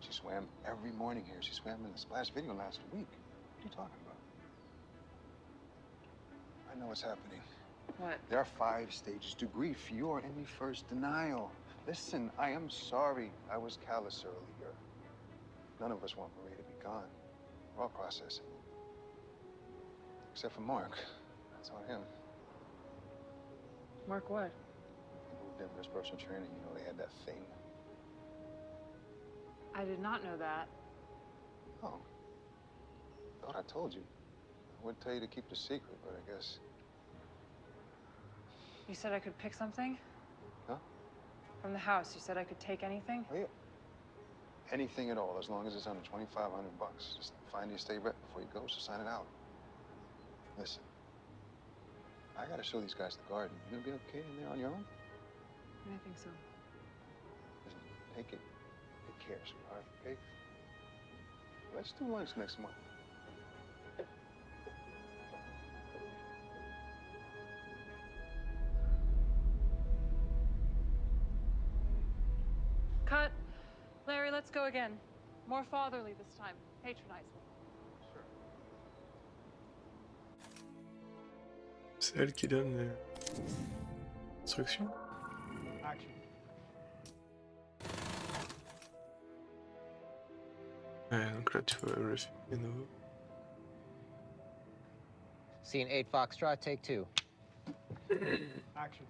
She swam every morning here. She swam in the splash video last week. What are you talking about? I know what's happening. What? There are 5 stages to grief. You are in the first denial. Listen, I am sorry I was callous earlier. None of us want Maria to be gone. We're all processing. Except for Mark. That's on him. Mark what? He moved in for his personal training. You know, they had that thing. I did not know that. Oh. Thought I told you. I would tell you to keep the secret, but I guess... You said I could pick something? Huh? From the house, you said I could take anything? Oh, yeah. Anything at all, as long as it's under $2,500. Just find the estate rep before he goes to sign it out. Listen, I gotta show these guys the garden. You gonna be okay in there on your own? I think so. Listen, take it. Take care, sweetheart, okay? Let's do lunch next month. Cut. Larry, let's go again. More fatherly this time. Patronize me. C'est elle qui donne les instructions. Action. Ouais, donc là tu vois le film de nouveau. Scene 8 Foxtrot, take 2. Action.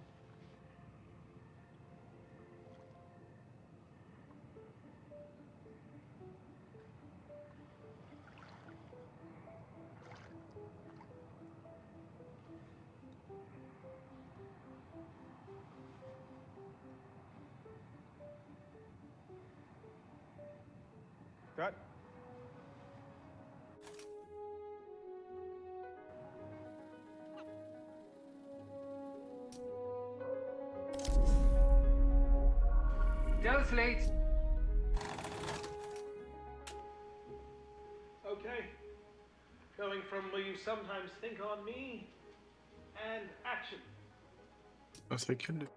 Cut. Dell's late. Okay. Going from will you sometimes think on me and action. Ah, c'est quel de...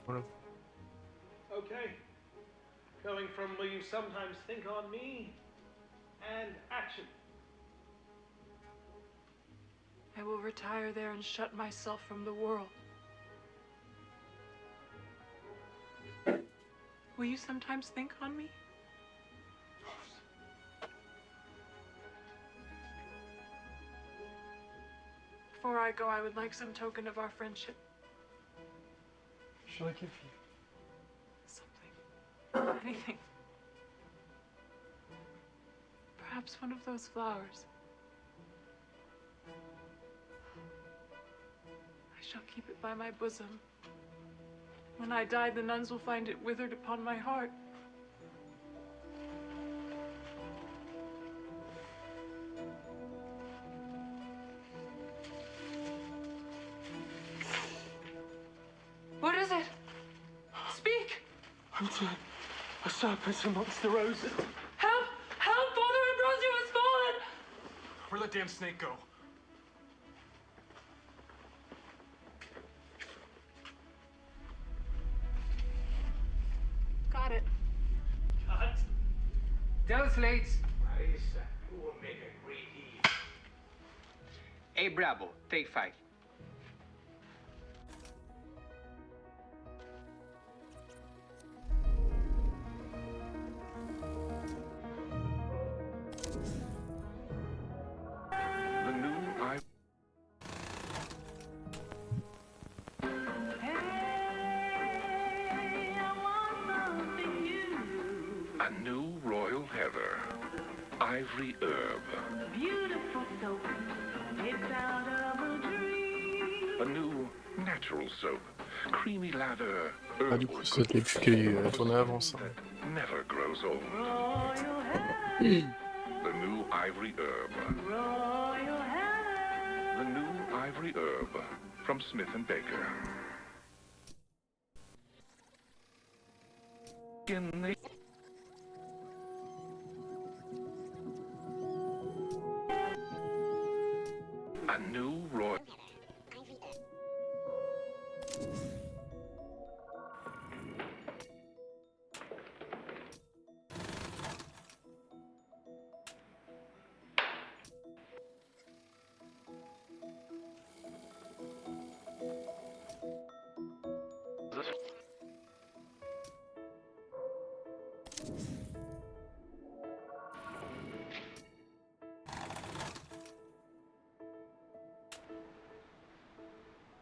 Voilà. Okay. Going from will you sometimes think on me and action. I will retire there and shut myself from the world. Will you sometimes think on me? Before I go, I would like some token of our friendship. Shall I give you? Anything. Perhaps one of those flowers. I shall keep it by my bosom. When I die, the nuns will find it withered upon my heart. What is it? Speak! I'm dead. A serpent amongst the roses. Help! Help! Father Ambrosio has fallen! Where'd that damn snake go? Got it. Hey, Bravo, take 5. The new I... A new royal heather, ivory herb. Beautiful soap, it's out of a dream. A new natural soap, creamy lather, Ah, du coup, ça l'est plus qu'il a tourné avant ça. never grows old. Royal The new ivory herb. Royal The new ivory herb from Smith & Baker. In the... A new royal...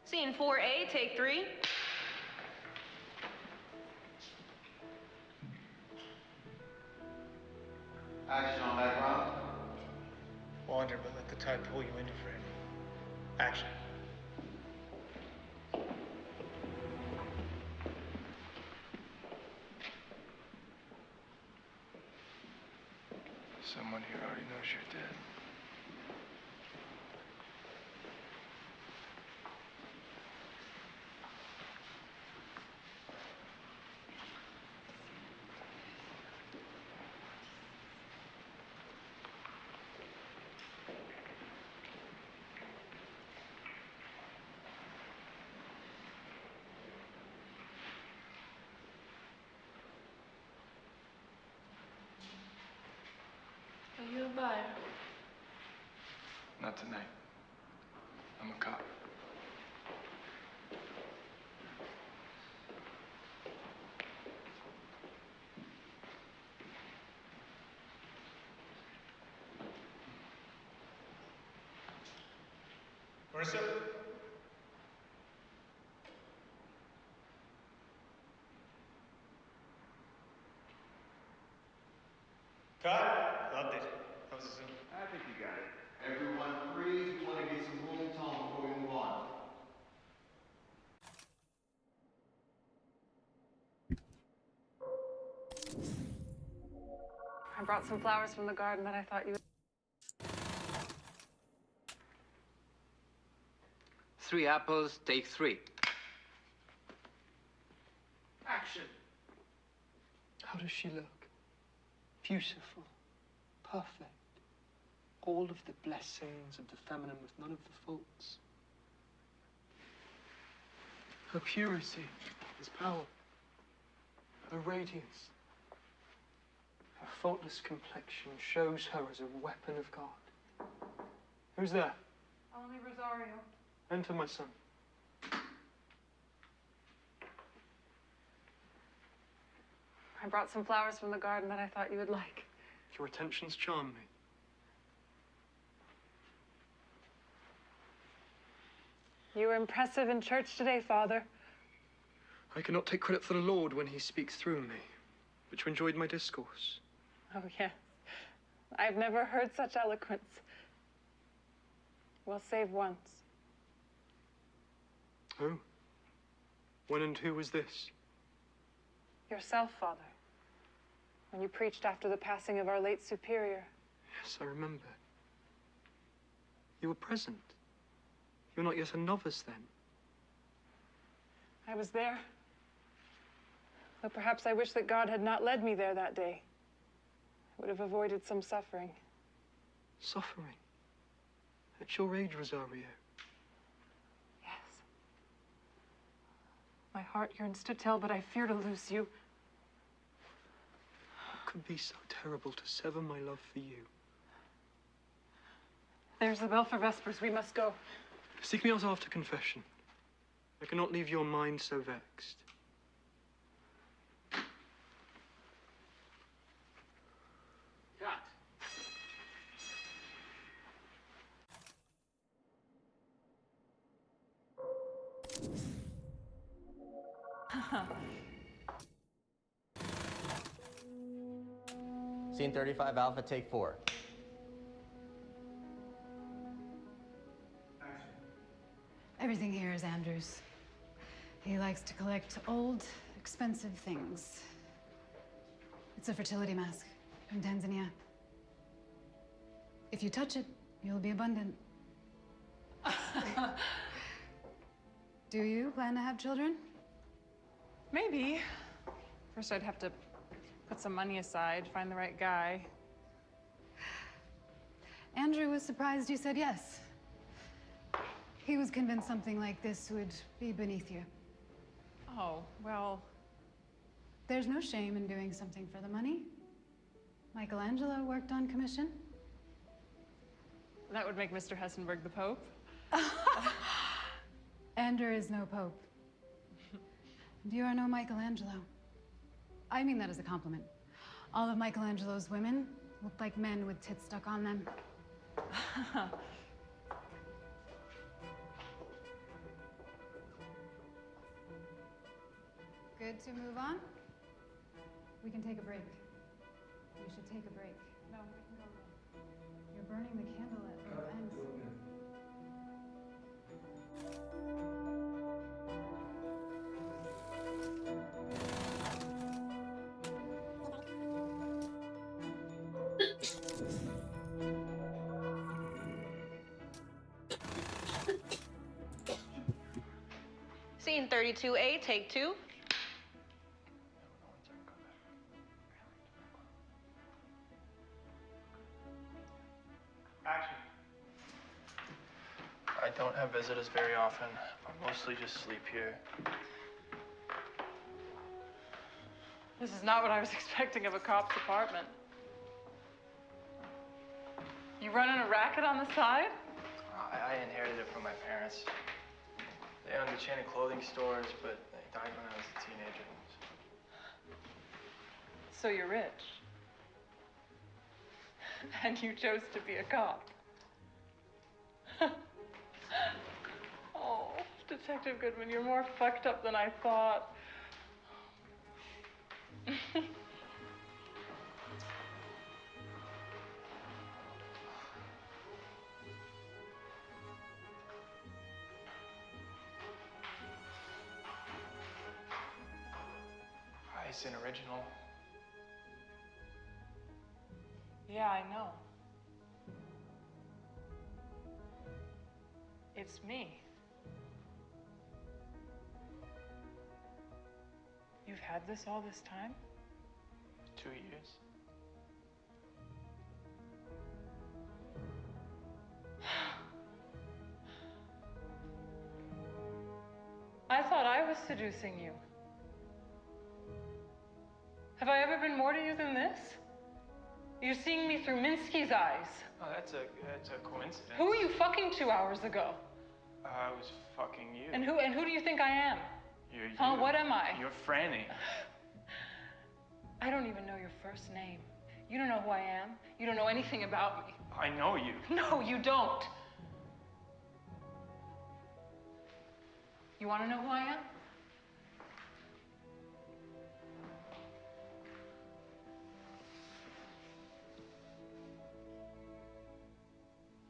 Scene 4A, take 3. Action on background. Wander, but let the tide pull you into frame. Action. Someone here already knows you're dead. Are you a buyer? Not tonight. I'm a cop. Marissa? Cut. Loved it. That was a zoom. I think you got it. Everyone freeze. We want to get some rolling tone before we move on. I brought some flowers from the garden that I thought you would. 3 apples, take 3. Action. How does she look? Beautiful, perfect. All of the blessings of the feminine with none of the faults. Her purity is power. Her radiance, her faultless complexion shows her as a weapon of God. Who's there? Only Rosario. Enter, my son. I brought some flowers from the garden that I thought you would like. Your attentions charm me. You were impressive in church today, Father. I cannot take credit for the Lord when he speaks through me, but you enjoyed my discourse. Oh, yes. I've never heard such eloquence. Well, save once. Oh? When and who was this? Yourself, Father. When you preached after the passing of our late superior. Yes, I remember. You were present. You're not yet a novice, then. I was there. Though perhaps I wish that God had not led me there that day. I would have avoided some suffering. Suffering? At your age, Rosario? Yes. My heart yearns to tell, but I fear to lose you. What could be so terrible to sever my love for you? There's the bell for Vespers. We must go. Seek me out after confession. I cannot leave your mind so vexed. Cut. Scene 35, Alpha, take 4. Everything here is Andrew's. He likes to collect old, expensive things. It's a fertility mask from Tanzania. If you touch it, you'll be abundant. Do you plan to have children? Maybe. First, I'd have to put some money aside, find the right guy. Andrew was surprised you said yes. He was convinced something like this would be beneath you. Oh, well. There's no shame in doing something for the money. Michelangelo worked on commission. That would make Mr. Hessenberg the Pope. Andrew is no pope. And you are no Michelangelo. I mean that as a compliment. All of Michelangelo's women looked like men with tits stuck on them. Good to move on? We can take a break. You should take a break. No, we can go. You're burning the candle at both ends. Scene 32A, take 2. Action. I don't have visitors very often. I mostly just sleep here. This is not what I was expecting of a cop's apartment. You running a racket on the side? I inherited it from my parents. They owned a chain of clothing stores, but they died when I was a teenager. So you're rich. And you chose to be a cop. Oh, Detective Goodman, you're more fucked up than I thought. It's an original. Yeah, I know. It's me. You've had this all this time? 2 years. I thought I was seducing you. Have I ever been more to you than this? You're seeing me through Minsky's eyes. Oh, that's a coincidence. Who were you fucking 2 hours ago? I was fucking you. And who do you think I am? You're you. Huh? What am I? You're Franny. I don't even know your first name. You don't know who I am. You don't know anything about me. I know you. No, you don't. You want to know who I am?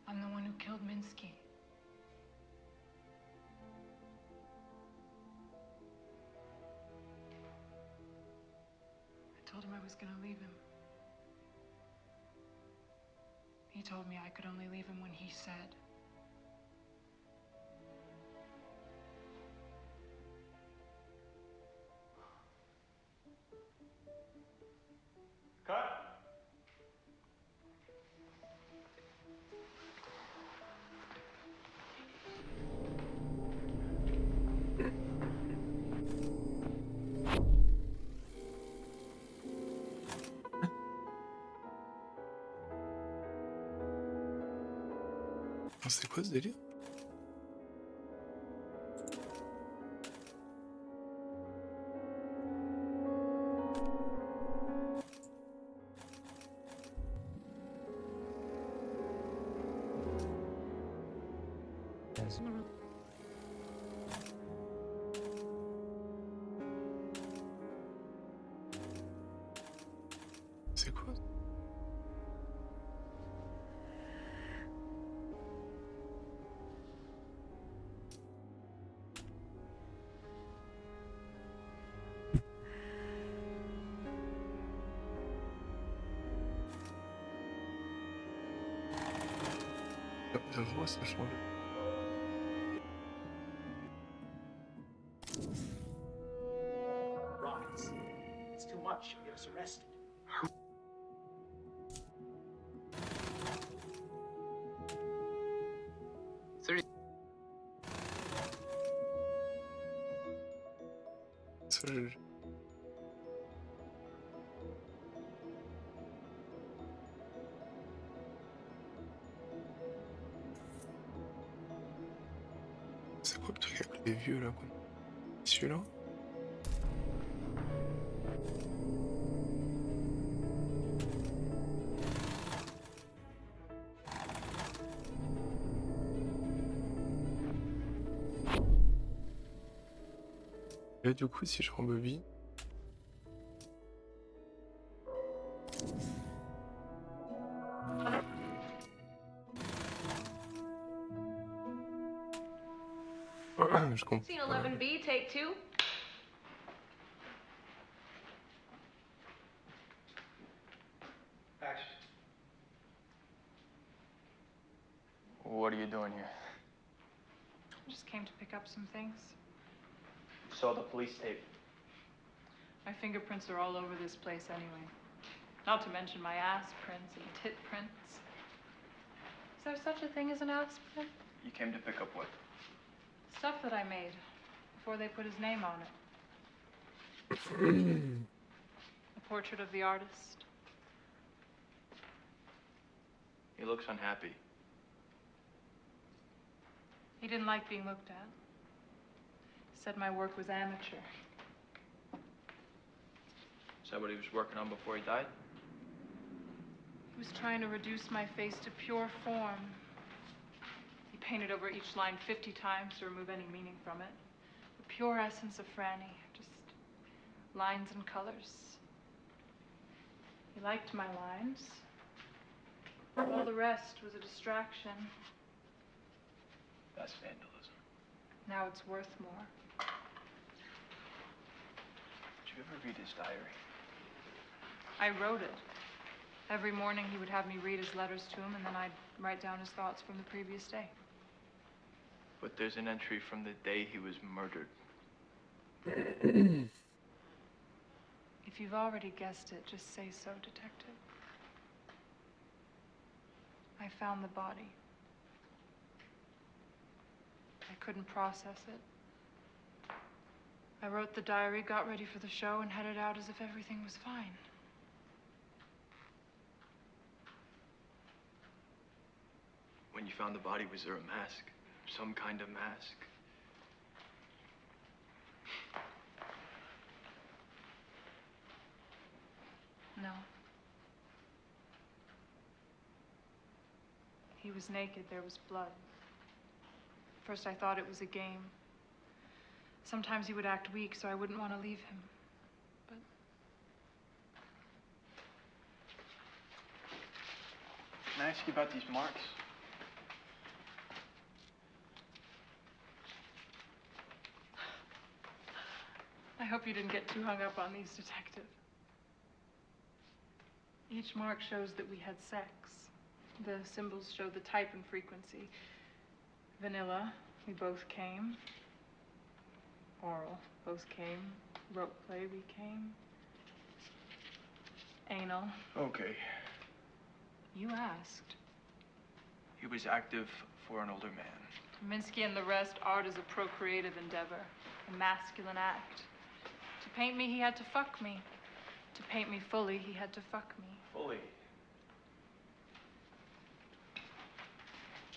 I'm the one who killed Minsky. I told him I was going to leave him. He told me I could only leave him when he said. Cut. Ah, c'est quoi ce délire? C'est quoi? La voix, ça change. Rockets. It's too much. You'll get us arrested. Ça, je- C'est quoi le truc avec les vieux là, quoi? Celui-là? Là, du coup, si je rembobine. Je comprends. Scene 11B, take 2. Action. What are you doing here? Just came to pick up some things. Saw the police tape. My fingerprints are all over this place anyway. Not to mention my ass prints and tit prints. Is there such a thing as an ass print? You came to pick up what? Stuff that I made before they put his name on it. A portrait of the artist. He looks unhappy. He didn't like being looked at. Said my work was amateur. Is that what he was working on before he died? He was trying to reduce my face to pure form. He painted over each line 50 times to remove any meaning from it. The pure essence of Franny, just lines and colors. He liked my lines. All the rest was a distraction. That's vandalism. Now it's worth more. Did you ever read his diary? I wrote it. Every morning he would have me read his letters to him, and then I'd write down his thoughts from the previous day. But there's an entry from the day he was murdered. If you've already guessed it, just say so, Detective. I found the body. I couldn't process it. I wrote the diary, got ready for the show, and headed out as if everything was fine. When you found the body, was there a mask? Some kind of mask? No. He was naked, there was blood. First I thought it was a game. Sometimes he would act weak, so I wouldn't want to leave him. But Can I ask you about these marks? I hope you didn't get too hung up on these, Detective. Each mark shows that we had sex. The symbols show the type and frequency. Vanilla, we both came. Oral, both came. Rope play, we came. Anal. Okay. You asked. He was active for an older man. Minsky and the rest, art is a procreative endeavor, a masculine act. To paint me, he had to fuck me. To paint me fully, he had to fuck me. Fully.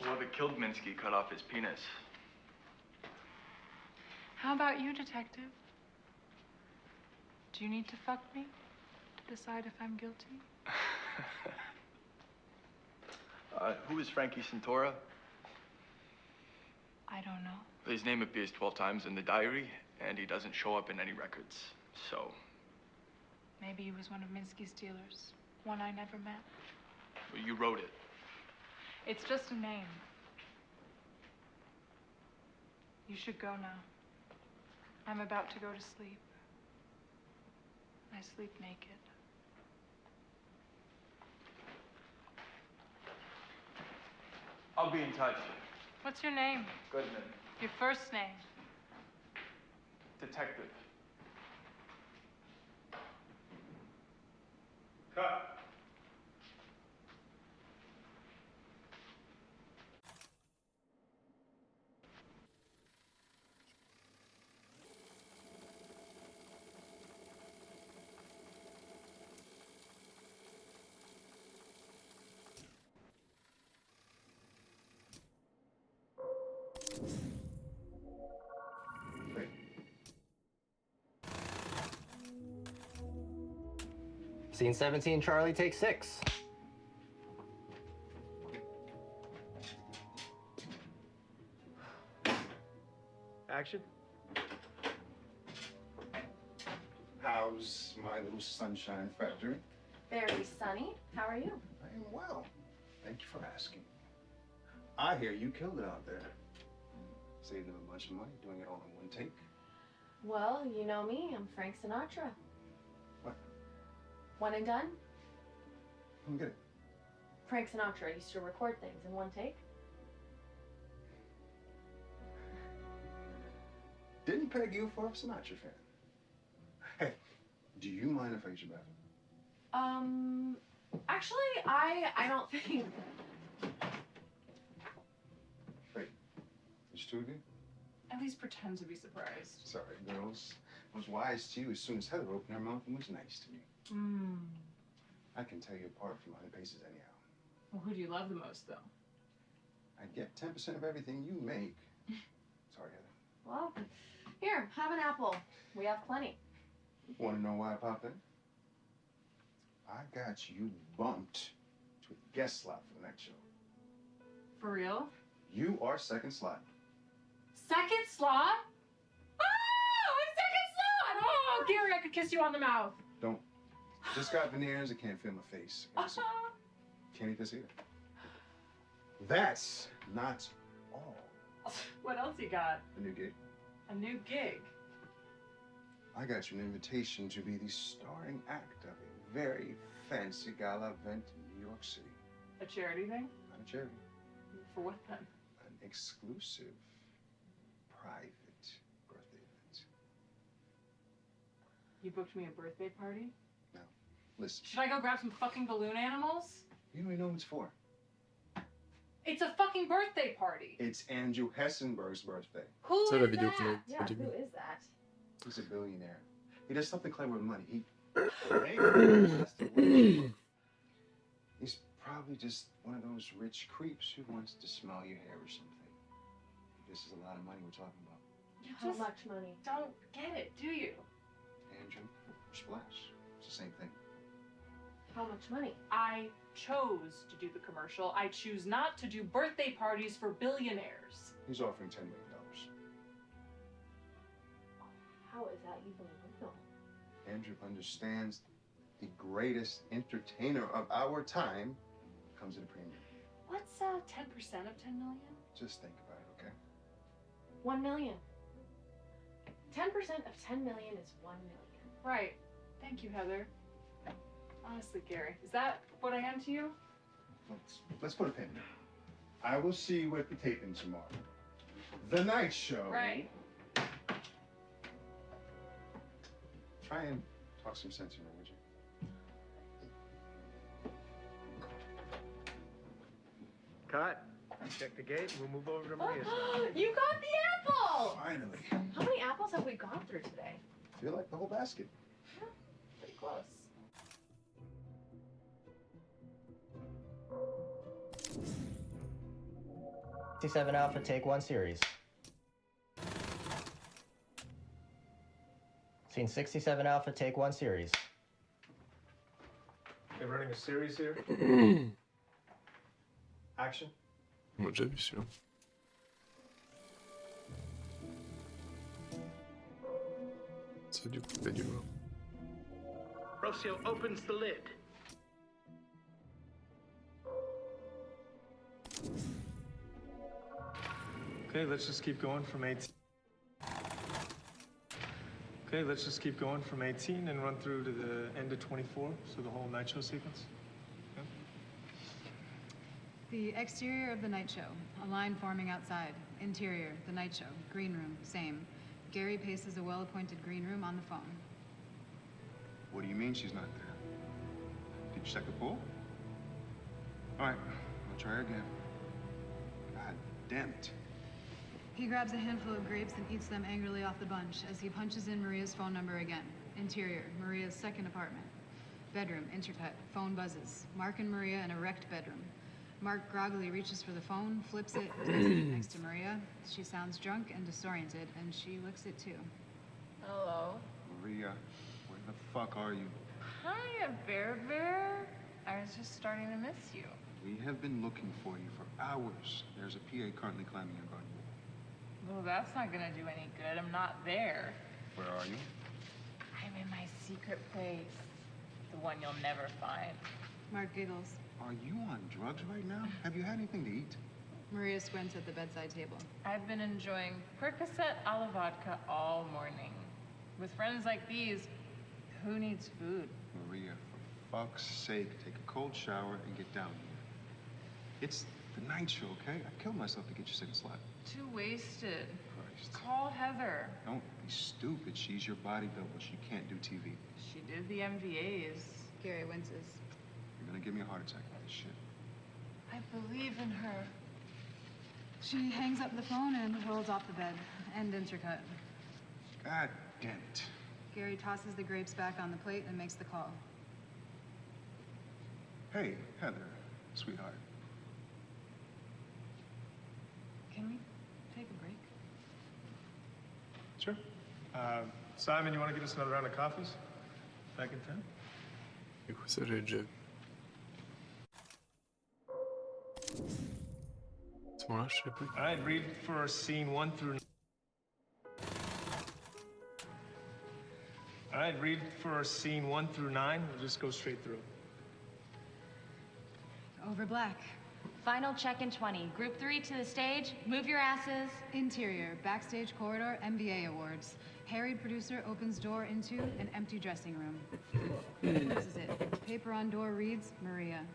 Well, the killed Minsky cut off his penis. How about you, detective? Do you need to fuck me to decide if I'm guilty? Who is Frankie Santora? I don't know. His name appears 12 times in the diary, and he doesn't show up in any records. So, Maybe he was one of Minsky's dealers. One I never met. well, you wrote it. It's just a name. You should go now. I'm about to go to sleep. I sleep naked. I'll be in touch. What's your name? Goodman. Your first name? Detective. Cut. Scene 17, Charlie, take 6. Action. How's my little sunshine factory? Very sunny. How are you? I am well. Thank you for asking. I hear you killed it out there. Saved them a bunch of money doing it all in one take. Well, you know me. I'm Frank Sinatra. What? One and done? I'm good. Frank Sinatra used to record things in one take. Didn't peg you for a Sinatra fan. Hey, do you mind if I use your bathroom? Actually, I don't think. Wait, there's two of you? At least pretend to be surprised. Sorry, girls. I was wise to you as soon as Heather opened her mouth and was nice to me. I can tell you apart from 100 paces anyhow. Well, who do you love the most, though? I get 10% of everything you make. Sorry, Heather. Well, here, have an apple. We have plenty. Want to know why I popped in? I got you bumped to a guest slot for the next show. For real? You are second slot. Second slot? Oh, a second slot! Oh, Gary, I could kiss you on the mouth. Don't. Just got veneers. I can't feel my face. Can't eat this either. That's not all. What else you got? A new gig. A new gig? I got you an invitation to be the starring act of a very fancy gala event in New York City. A charity thing? Not a charity. For what then? An exclusive, private birthday event. You booked me a birthday party? Now, listen. Should I go grab some fucking balloon animals? You don't even know what it's for. It's a fucking birthday party. It's Andrew Hessenberg's birthday. Who is that? Yeah, who is that? He's a billionaire. He does something clever with money. He's probably just one of those rich creeps who wants to smell your hair or something. This is a lot of money we're talking about. You How much money? Don't get it, do you? Andrew, splash. It's the same thing. How much money? I chose to do the commercial. I choose not to do birthday parties for billionaires. He's offering $10 million. How is that even legal? Andrew understands the greatest entertainer of our time comes at a premium. What's 10% of 10 million? Just think about it, okay? 1 million. 10% of 10 million is 1 million. Right. Thank you, Heather. Honestly, Gary, is that what I am to you? Let's put a pin in it. I will see you at the taping tomorrow. The night show. Right. Try and talk some sense in her, would you? Cut. Check the gate. We'll move over to Maria's. You got the apple! Finally. How many apples have we gone through today? I feel like the whole basket. Pretty close. 67 Alpha, take 1 series. Scene 67 Alpha, take 1 series. They're running a series here. Action. On l'a déjà vu celui-là. Ça du coup, il a du loin. Rocio opens the lid. Okay, let's just keep going from 18. Okay, let's just keep going from 18 and run through to the end of 24, so the whole night show sequence. Okay. The exterior of the night show, a line forming outside. Interior, the night show, green room, same. Gary paces a well-appointed green room on the phone. What do you mean she's not there? Did you check the pool? All right, I'll try again. God damn it. He grabs a handful of grapes and eats them angrily off the bunch as he punches in Maria's phone number again. Interior, Maria's second apartment. Bedroom, intercut, phone buzzes. Mark and Maria in a wrecked bedroom. Mark groggily reaches for the phone, flips it, places it next to Maria. She sounds drunk and disoriented, and she licks it too. Hello. Maria, where the fuck are you? Hiya, Bear. I was just starting to miss you. We have been looking for you for hours. There's a PA currently climbing your garden wall. Well, that's not gonna do any good. I'm not there. Where are you? I'm in my secret place. The one you'll never find. Mark giggles. Are you on drugs right now? Have you had anything to eat? Maria squints at the bedside table. I've been enjoying Percocet a la vodka all morning. With friends like these, who needs food? Maria, for fuck's sake, take a cold shower and get down here. It's the night show, okay? I killed myself to get you second slot. Too wasted. Christ. Call Heather. Don't be stupid. She's your body double. She can't do TV. She did the MVAs. Gary winces. You're gonna give me a heart attack with this shit. I believe in her. She hangs up the phone and rolls off the bed. End intercut. God damn it. Gary tosses the grapes back on the plate and makes the call. Hey, Heather, sweetheart. Can we take a break? Sure. Simon, you want to get us another round of coffees? Back in town? Écoute, ça j'ai déjà vu. À ce moment-là, je sais plus. All right, read for scene 1 through... All right, read for scene 1 through 9. We'll just go straight through. Over black. Final check in 20. Group 3 to the stage. Move your asses. Interior, backstage corridor, MBA awards. Harried producer opens door into an empty dressing room. Closes it. Paper on door reads, Maria.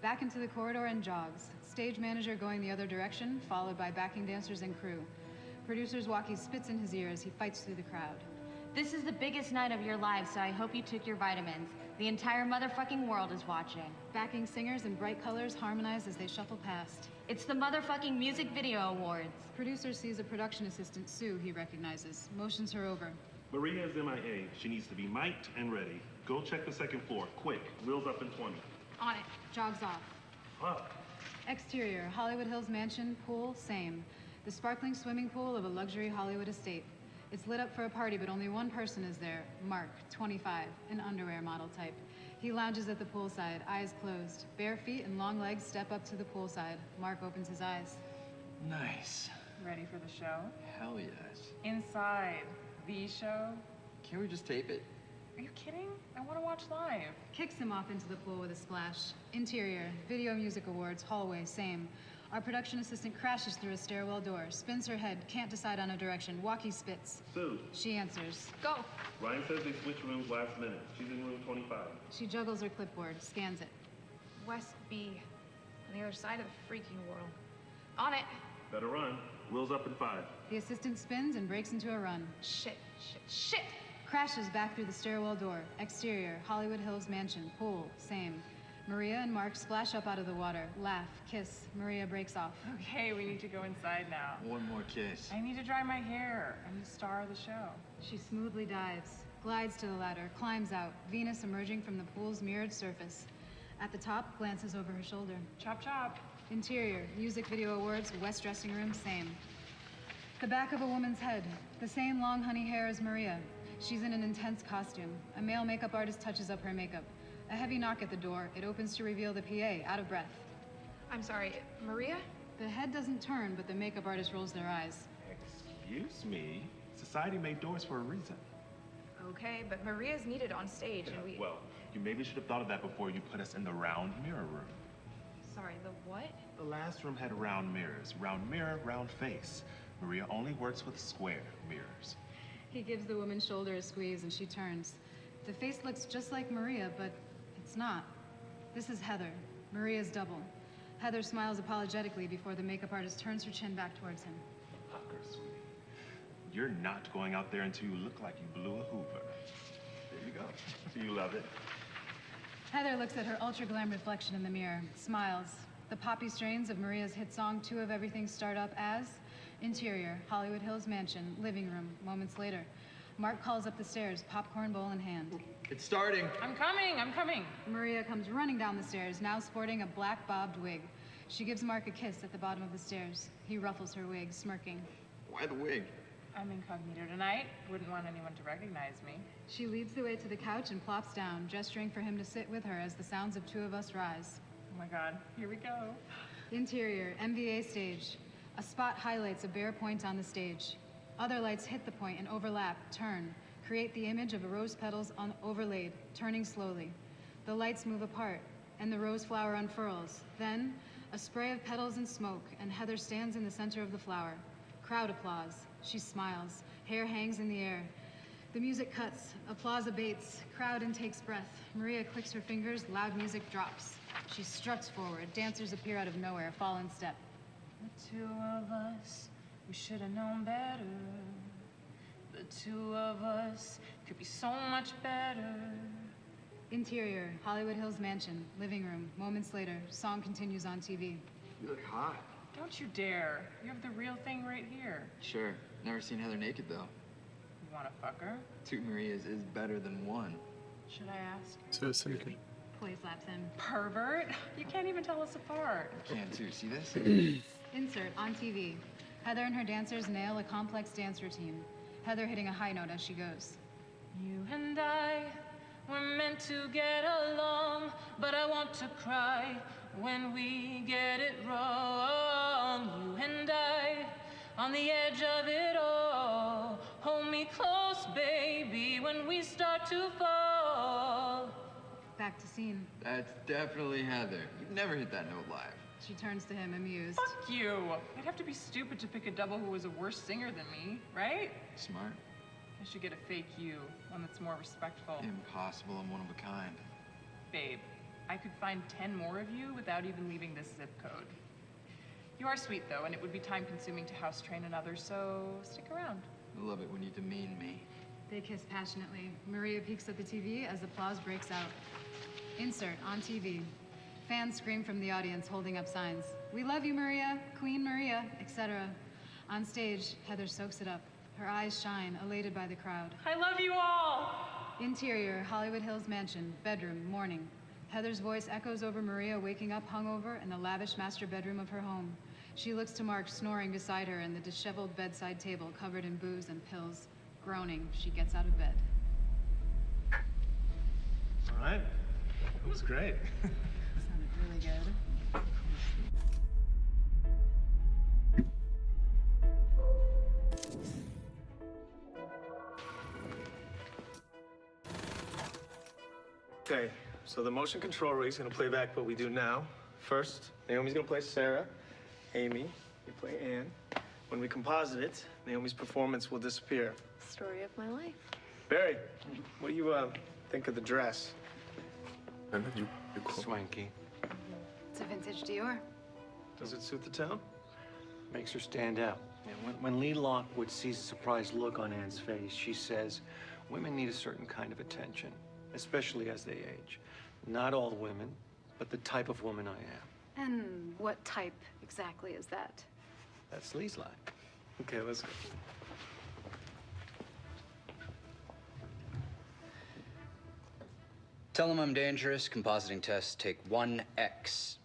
Back into the corridor and jogs. Stage manager going the other direction, followed by backing dancers and crew. Producer's walkie spits in his ear as he fights through the crowd. This is the biggest night of your lives, so I hope you took your vitamins. The entire motherfucking world is watching. Backing singers in bright colors harmonize as they shuffle past. It's the motherfucking music video awards. Producer sees a production assistant, Sue, he recognizes, motions her over. Maria is MIA. She needs to be mic'd and ready. Go check the second floor, quick. Wheels up in 20. On it. Jogs off. Fuck. Exterior, Hollywood Hills mansion, pool, same. The sparkling swimming pool of a luxury Hollywood estate. It's lit up for a party, but only one person is there. Mark, 25, an underwear model type. He lounges at the poolside, eyes closed. Bare feet and long legs step up to the poolside. Mark opens his eyes. Nice. Ready for the show? Hell yes. Inside the show? Can't we just tape it? Are you kidding? I want to watch live. Kicks him off into the pool with a splash. Interior, Video Music Awards, hallway, same. Our production assistant crashes through a stairwell door, spins her head, can't decide on a direction. Walkie spits. Sue. She answers. Go! Ryan says they switched rooms last minute. She's in room 25. She juggles her clipboard, scans it. West B, on the other side of the freaking world. On it. Better run. Wheels up in 5. The assistant spins and breaks into a run. Shit. Crashes back through the stairwell door. Exterior, Hollywood Hills mansion, pool, same. Maria and Mark splash up out of the water, laugh, kiss. Maria breaks off. Okay, we need to go inside now. One more kiss. I need to dry my hair. I'm the star of the show. She smoothly dives, glides to the ladder, climbs out, Venus emerging from the pool's mirrored surface. At the top, glances over her shoulder. Chop, chop. Interior, music video awards, west dressing room, same. The back of a woman's head, the same long honey hair as Maria. She's in an intense costume. A male makeup artist touches up her makeup. A heavy knock at the door. It opens to reveal the PA, out of breath. I'm sorry, Maria? The head doesn't turn, but the makeup artist rolls their eyes. Excuse me? Society made doors for a reason. Okay, but Maria's needed on stage, and we... Well, you maybe should have thought of that before you put us in the round mirror room. Sorry, the what? The last room had round mirrors. Round mirror, round face. Maria only works with square mirrors. He gives the woman's shoulder a squeeze, and she turns. The face looks just like Maria, but it's not. This is Heather, Maria's double. Heather smiles apologetically before the makeup artist turns her chin back towards him. Pucker, sweetie. You're not going out there until you look like you blew a Hoover. There you go. Do you love it? Heather looks at her ultra-glam reflection in the mirror, smiles. The poppy strains of Maria's hit song, Two of Everything, start up as Interior, Hollywood Hills mansion, living room, moments later. Mark calls up the stairs, popcorn bowl in hand. It's starting. I'm coming. Maria comes running down the stairs, now sporting a black bobbed wig. She gives Mark a kiss at the bottom of the stairs. He ruffles her wig, smirking. Why the wig? I'm incognito tonight. Wouldn't want anyone to recognize me. She leads the way to the couch and plops down, gesturing for him to sit with her as the sounds of Two of Us rise. Oh my God, here we go. Interior, MVA stage. A spot highlights a bare point on the stage. Other lights hit the point and overlap, turn, create the image of a rose petals overlaid, turning slowly. The lights move apart, and the rose flower unfurls. Then, a spray of petals and smoke, and Heather stands in the center of the flower. Crowd applause. She smiles. Hair hangs in the air. The music cuts. Applause abates. Crowd intakes breath. Maria clicks her fingers. Loud music drops. She struts forward. Dancers appear out of nowhere, fall in step. The two of us, we should have known better. The two of us could be so much better. Interior, Hollywood Hills mansion, living room. Moments later, song continues on TV. You look hot. Don't you dare. You have the real thing right here. Sure. Never seen Heather naked, though. You want to fuck her? Two Marias is better than one. Should I ask? So cynical. Play slaps him. Pervert. You can't even tell us apart. I can too. See this? Insert on TV. Heather and her dancers nail a complex dance routine. Heather hitting a high note as she goes. You and I were meant to get along, but I want to cry when we get it wrong. You and I, on the edge of it all. Hold me close, baby, when we start to fall. Back to scene. That's definitely Heather. You've never hit that note live. She turns to him, amused. Fuck you. I'd have to be stupid to pick a double who was a worse singer than me, right? Smart. I should get a fake you, one that's more respectful. Impossible. I'm one of a kind. Babe, I could find 10 more of you without even leaving this zip code. You are sweet, though, and it would be time-consuming to house train another, so stick around. I love it when you demean me. They kiss passionately. Maria peeks at the TV as applause breaks out. Insert on TV. Fans scream from the audience, holding up signs. We love you, Maria, Queen Maria, etc. On stage, Heather soaks it up. Her eyes shine, elated by the crowd. I love you all! Interior, Hollywood Hills mansion, bedroom, morning. Heather's voice echoes over Maria waking up hungover in the lavish master bedroom of her home. She looks to Mark snoring beside her in the disheveled bedside table covered in booze and pills. Groaning, she gets out of bed. All right. That was great. Sounded really good. Okay, so the motion control rig is going to play back what we do now. First, Naomi's going to play Sarah. Amy, you play Anne. When we composite it, Naomi's performance will disappear. Story of my life. Barry, what do you think of the dress? Swanky. It's a vintage Dior. Does it suit the town? Makes her stand out. And when Lee Lockwood sees a surprised look on Anne's face, she says, women need a certain kind of attention, especially as they age. Not all women, but the type of woman I am. And what type exactly is that? That's Lee's line. Okay, let's go. Tell him I'm dangerous. Compositing test, take 1X.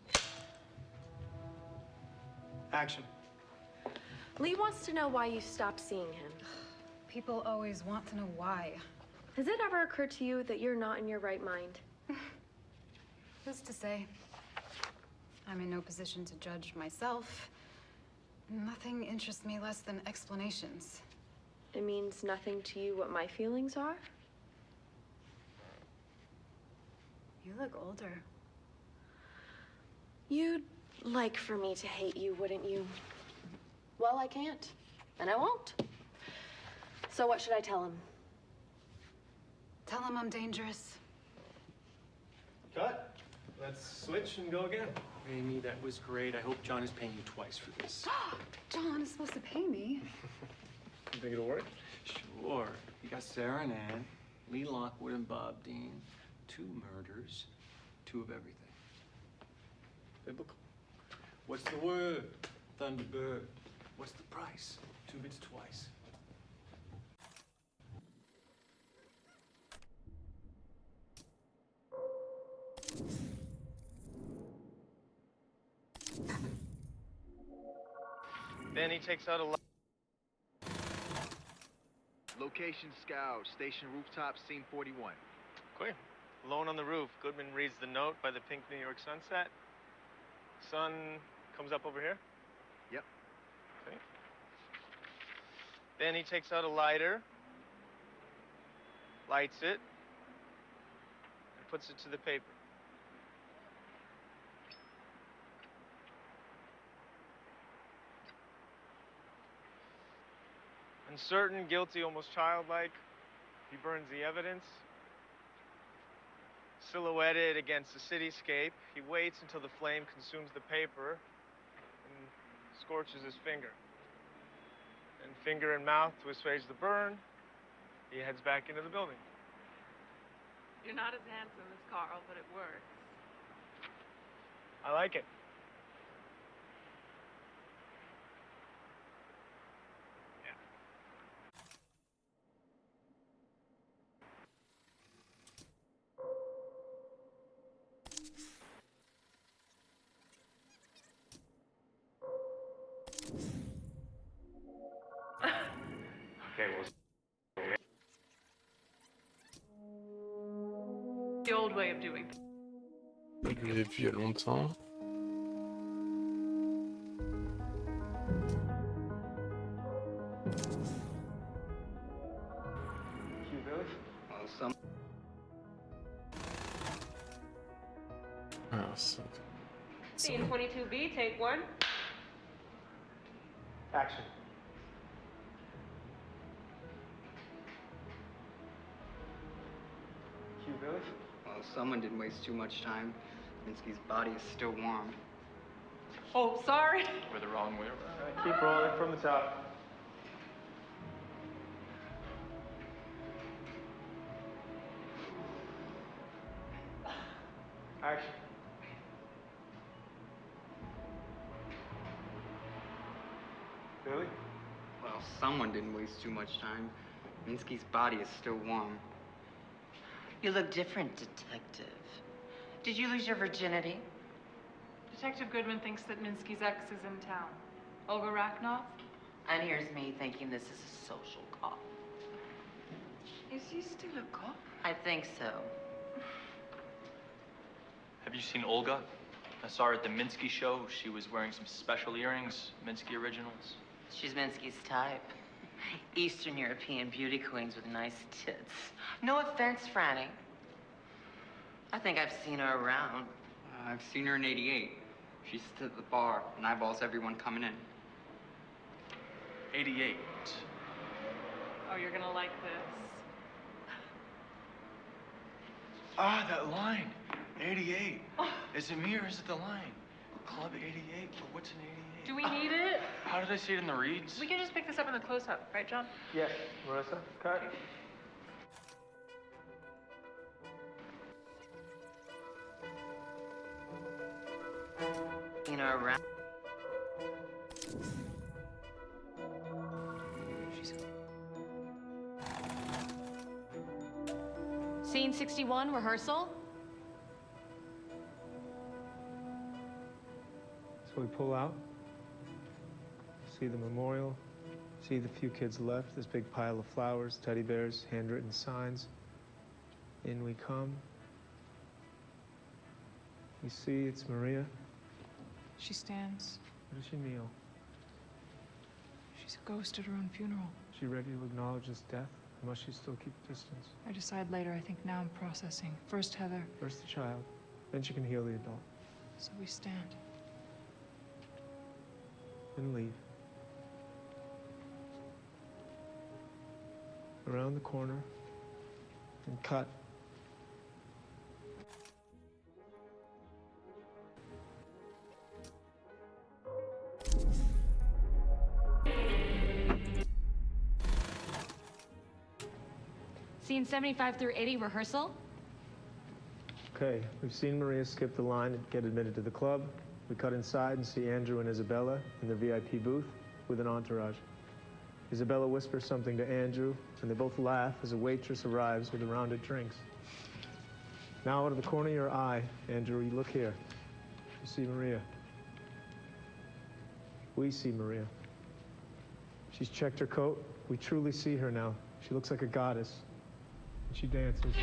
Action. Lee wants to know why you stopped seeing him. People always want to know why. Has it ever occurred to you that you're not in your right mind? Who's to say? I'm in no position to judge myself. Nothing interests me less than explanations. It means nothing to you what my feelings are? You look older. You'd like for me to hate you, wouldn't you? Well, I can't, and I won't. So what should I tell him? Tell him I'm dangerous. Cut. Let's switch and go again. Amy, that was great. I hope John is paying you twice for this. John is supposed to pay me. You think it'll work? Sure. You got Sarah and Ann, Lee Lockwood and Bob Dean, 2 murders, 2 of everything. Biblical. What's the word? Thunderbird. What's the price? 2 bits twice. Then he takes out a Location scout, station rooftop, scene 41. Clear. Alone on the roof. Goodman reads the note by the pink New York sunset. Sun comes up over here. Yep. Okay. Then he takes out a lighter, lights it, and puts it to the paper. Uncertain, guilty, almost childlike, he burns the evidence. Silhouetted against the cityscape, he waits until the flame consumes the paper and scorches his finger. And finger and mouth to assuage the burn, he heads back into the building. You're not as handsome as Carl, but it works. I like it. Okay, well. The old way of doing things. Je l'ai vu il y a longtemps. Ah, ça. Scene 22B, take 1. Action. Cue, Billy? Well, someone didn't waste too much time. Minsky's body is still warm. Oh, sorry. We're the wrong way around. All right, keep rolling from the top. Action. Billy? Well, someone didn't waste too much time. Minsky's body is still warm. You look different, detective. Did you lose your virginity? Detective Goodman thinks that Minsky's ex is in town. Olga Rachnoff? And here's me thinking this is a social cop. Is he still a cop? I think so. Have you seen Olga? I saw her at the Minsky show. She was wearing some special earrings, Minsky originals. She's Minsky's type. Eastern European beauty queens with nice tits. No offense, Franny. I think I've seen her around. I've seen her in '88. She sits at the bar and eyeballs everyone coming in. 88. Oh, you're gonna like this. Ah, that line. 88. Is it me or is it the line? Club 88? But what's an 88? Do we need it? How did I see it in the reads? We can just pick this up in the close-up, right, John? Yes, Marissa. Cut. Seen her around. Scene 61, rehearsal. So we pull out? See the memorial. See the few kids left. This big pile of flowers, teddy bears, handwritten signs. In we come. You see, it's Maria. She stands. Where does she kneel? She's a ghost at her own funeral. Is she ready to acknowledge his death? Or must she still keep distance? I decide later. I think now I'm processing. First Heather. First the child, then she can heal the adult. So we stand. Then leave. Around the corner and cut. Scene 75 through 80, rehearsal. Okay, we've seen Maria skip the line and get admitted to the club. We cut inside and see Andrew and Isabella in the VIP booth with an entourage. Isabella whispers something to Andrew, and they both laugh as a waitress arrives with a round of drinks. Now, out of the corner of your eye, Andrew, you look here. You see Maria. We see Maria. She's checked her coat. We truly see her now. She looks like a goddess. And she dances.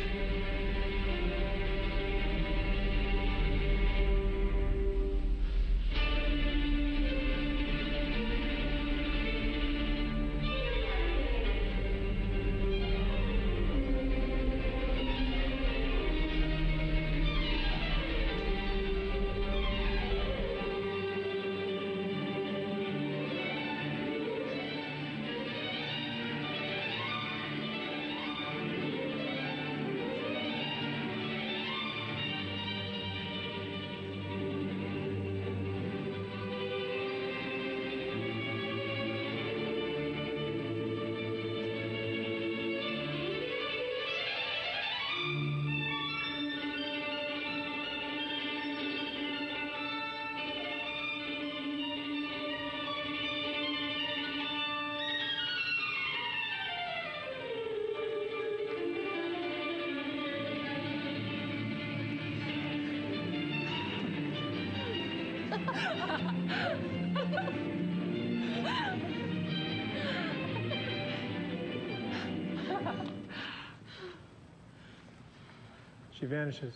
She vanishes.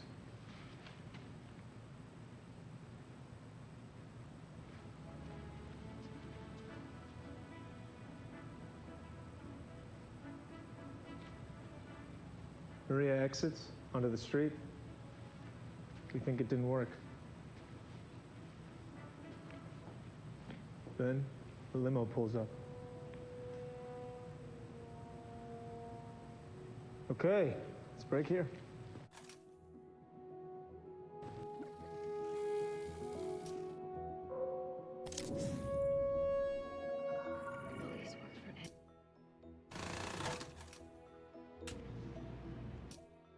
Maria exits onto the street. We think it didn't work. Then the limo pulls up. Okay, let's break here.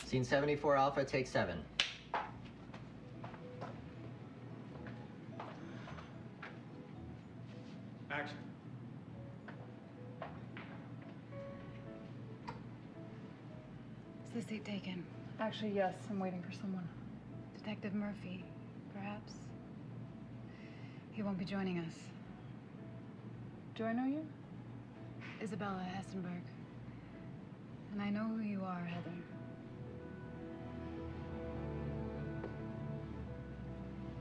Scene 74 Alpha, take 7. Action. Is the seat taken? Actually, yes. I'm waiting for someone. Detective Murphy, perhaps? He won't be joining us. Do I know you? Isabella Hessenberg. And I know who you are, Heather.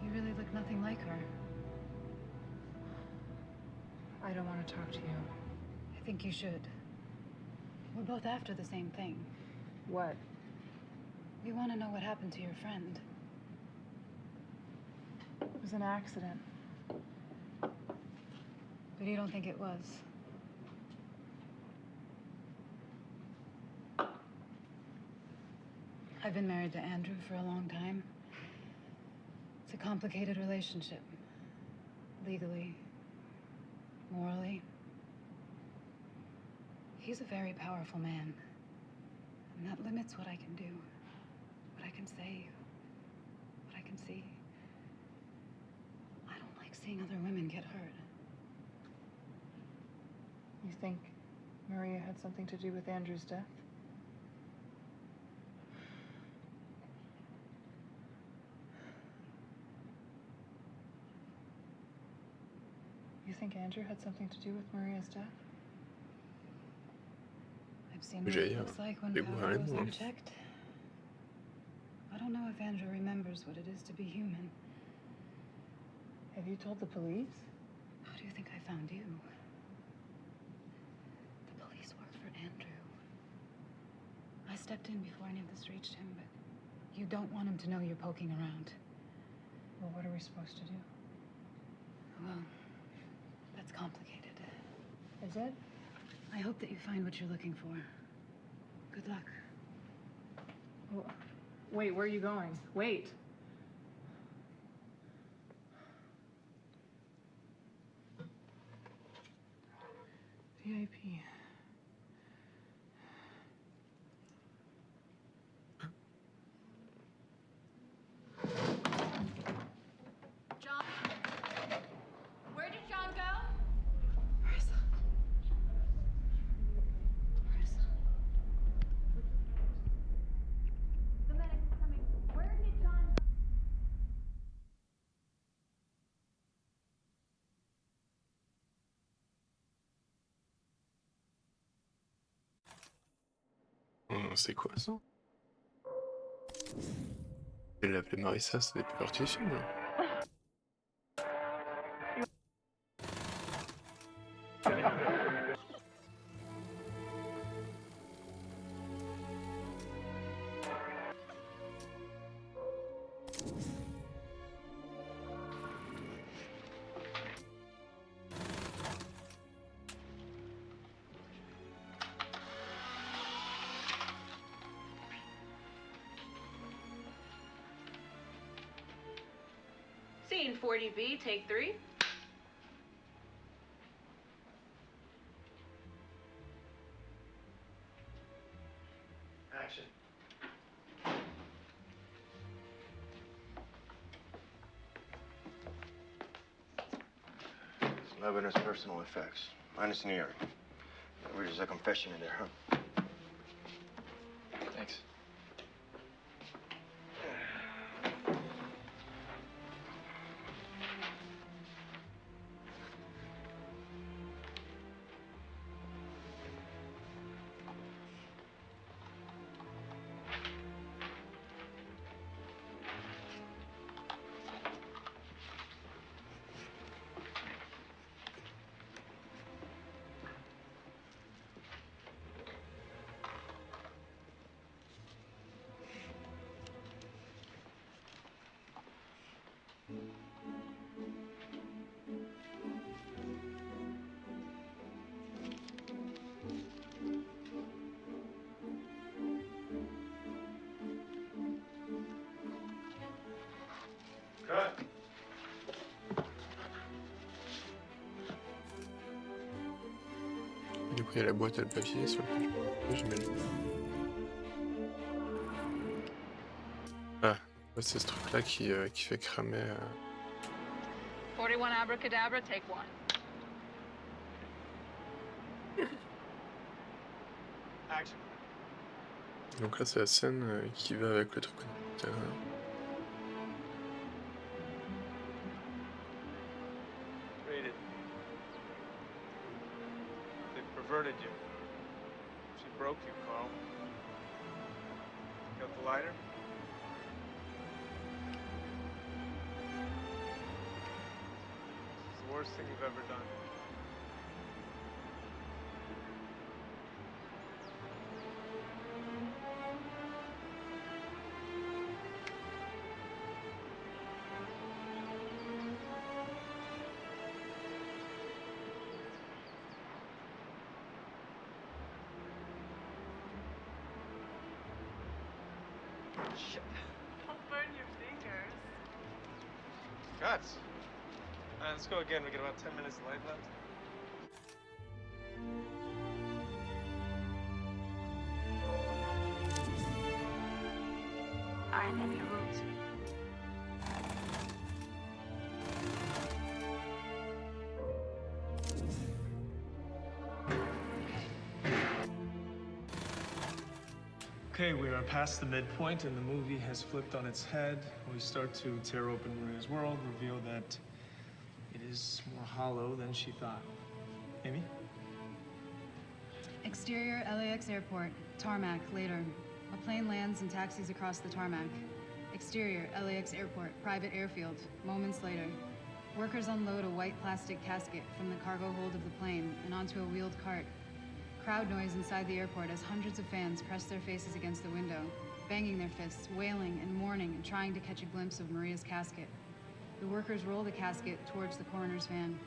You really look nothing like her. I don't want to talk to you. I think you should. We're both after the same thing. What? We want to know what happened to your friend. It was an accident. But you don't think it was? I've been married to Andrew for a long time. It's a complicated relationship. Legally, morally. He's a very powerful man. And that limits what I can do, what I can say, what I can see. I don't like seeing other women get hurt. You think Maria had something to do with Andrew's death? You think Andrew had something to do with Maria's death? I've seen what J'ai it looks like when découvert power les goes noms. unchecked. I don't know if Andrew remembers what it is to be human. Have you told the police? How do you think I found you? The police work for Andrew. I stepped in before any of this reached him, but you don't want him to know you're poking around. Well, what are we supposed to do? Well, that's complicated. Is it? I hope that you find what you're looking for. Good luck. Well, wait, where are you going? Wait. VIP. John? Where did John go? Marissa. Marissa. The medic's coming. Where did John go? C'est quoi ça? Elle l'appelait Marissa, ça n'est plus partie du film. Scene 40B, take 3. Action. Some evidence, personal effects. Minus an earring. There's a confession in there, huh? Thanks. Cut. Du coup, il y a la boîte à le papier sur le j'imagine. Ah, ouais, c'est ce truc-là qui fait cramer. 41 abracadabra, take 1. Action. Donc là, c'est la scène qui va avec le truc. Read it. They perverted you. She broke you, Carl. Got the lighter? It's the worst thing you've ever done. Don't burn your fingers. Cuts. Let's go again. We got about 10 minutes of light left. Alright, then your roots. Okay, we are past the midpoint and the movie has flipped on its head. We start to tear open Maria's world, reveal that it is more hollow than she thought. Amy? Exterior LAX airport, tarmac, later. A plane lands and taxis across the tarmac. Exterior LAX airport, private airfield, moments later. Workers unload a white plastic casket from the cargo hold of the plane and onto a wheeled cart. Crowd noise inside the airport as hundreds of fans press their faces against the window, banging their fists, wailing and mourning and trying to catch a glimpse of Maria's casket. The workers roll the casket towards the coroner's van.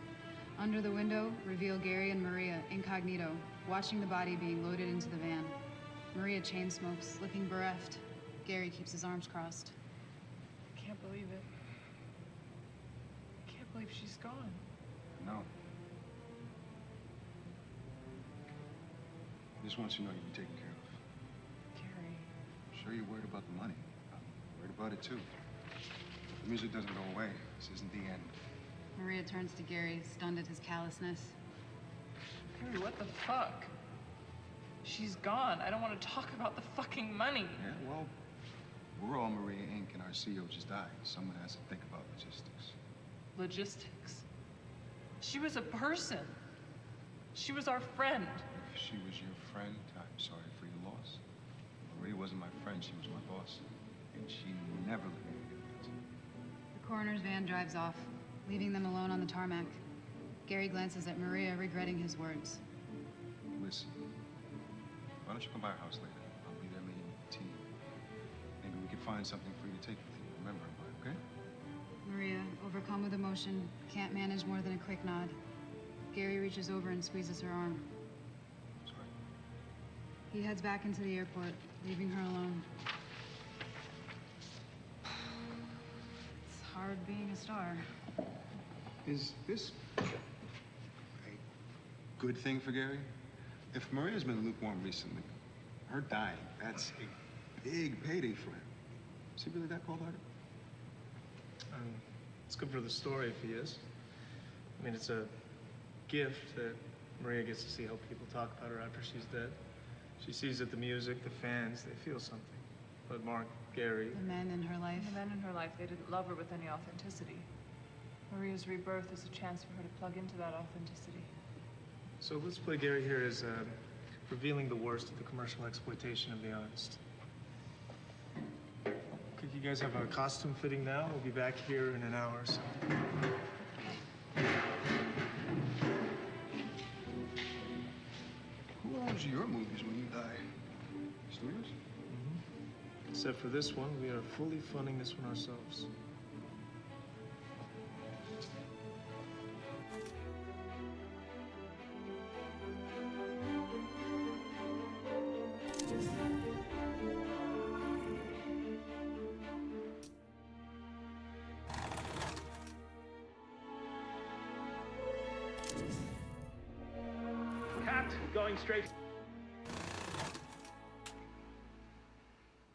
Under the window, reveal Gary and Maria, incognito, watching the body being loaded into the van. Maria chain smokes, looking bereft. Gary keeps his arms crossed. I can't believe it. I can't believe she's gone. No. I just want you to know you'll be taken care of. Gary. I'm sure you're worried about the money. I'm worried about it too. If the music doesn't go away, this isn't the end. Maria turns to Gary, stunned at his callousness. Gary, what the fuck? She's gone. I don't want to talk about the fucking money. Yeah, well, we're all Maria Inc. and our CEO just died. Someone has to think about logistics. Logistics? She was a person. She was our friend. If she was your friend, I'm sorry for your loss. Maria wasn't my friend, she was my boss. And she never let me forget that. The coroner's van drives off, leaving them alone on the tarmac. Gary glances at Maria, regretting his words. Listen, why don't you come by our house later? I'll be there meeting with the team. Maybe we could find something for you to take with you. Remember, okay? Maria, overcome with emotion, can't manage more than a quick nod. Gary reaches over and squeezes her arm. Sorry. He heads back into the airport, leaving her alone. It's hard being a star. Is this a good thing for Gary? If Maria's been lukewarm recently, her dying, that's a big payday for him. Is he really that cold-hearted? It's good for the story if he is. I mean, it's a gift that Maria gets to see how people talk about her after she's dead. She sees that the music, the fans, they feel something. But Mark, Gary... The men in her life. The men in her life, they didn't love her with any authenticity. Maria's rebirth is a chance for her to plug into that authenticity. So let's play Gary here as revealing the worst of the commercial exploitation of the artist. Could you guys have a costume fitting now? We'll be back here in an hour or so. Who owns your movies when you die? Studios? Except for this one, we are fully funding this one ourselves. Cut, going straight.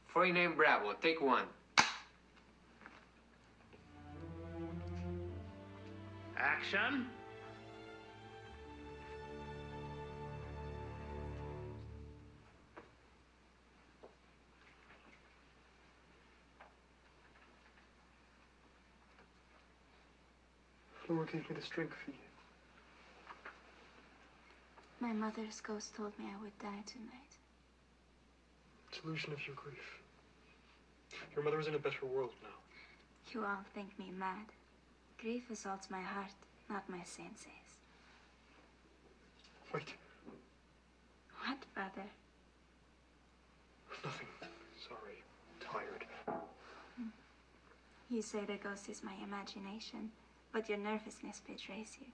Before you name Bravo, take one. Action. Laura gave me the strength for you. My mother's ghost told me I would die tonight. Solution of your grief. Your mother is in a better world now. You all think me mad. Grief assaults my heart, not my senses. Wait. What, brother? Nothing. Sorry. Tired. You say the ghost is my imagination, but your nervousness betrays you.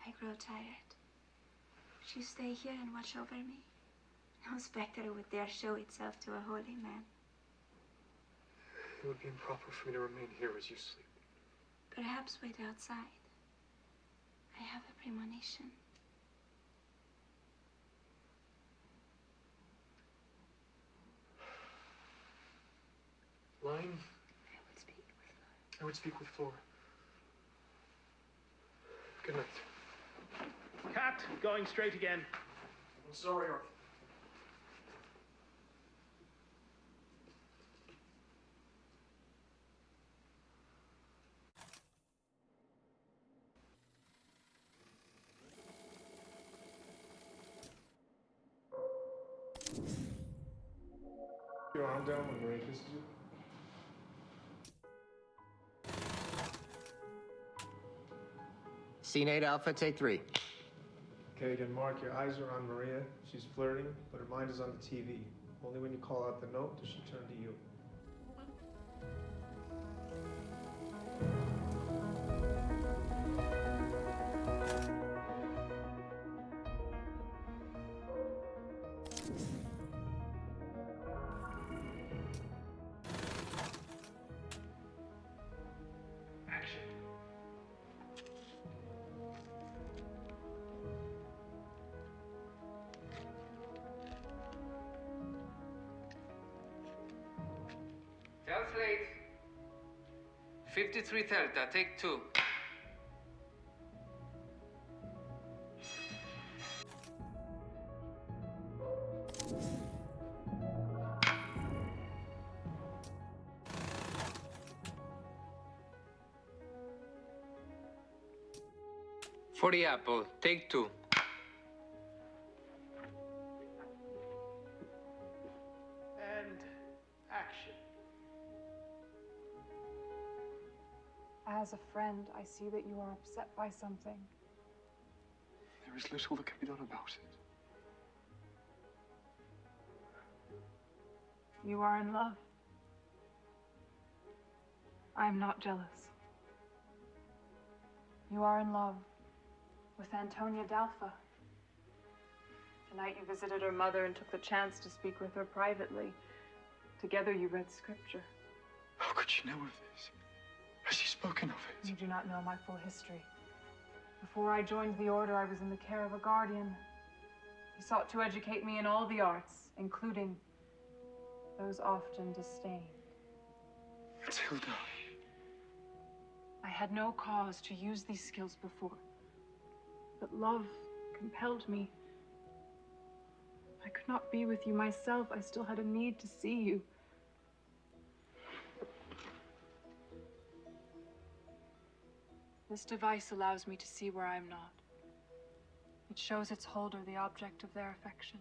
I grow tired. Would you stay here and watch over me? No specter would dare show itself to a holy man. It would be improper for me to remain here as you sleep. Perhaps wait outside. I have a premonition. Line? I would speak with Flora. I would speak with Flora. Good night. Cut, going straight again. I'm sorry, Arthur. countdown when Maria kisses you? Scene 8 Alpha, take 3. Okay, again, Mark, your eyes are on Maria. She's flirting, but her mind is on the TV. Only when you call out the note does she turn to you. Translate. 53 Delta, take 2. For the apple, take 2. And action. As a friend, I see that you are upset by something. There is little that can be done about it. You are in love. I am not jealous. You are in love with Antonia Dalfa. Tonight you visited her mother and took the chance to speak with her privately. Together you read scripture. How could she know of this? Has she spoken of it? You do not know my full history. Before I joined the order, I was in the care of a guardian. He sought to educate me in all the arts, including those often disdained. Matilda. I had no cause to use these skills before, but love compelled me. I could not be with you myself. I still had a need to see you. This device allows me to see where I am not. It shows its holder the object of their affection.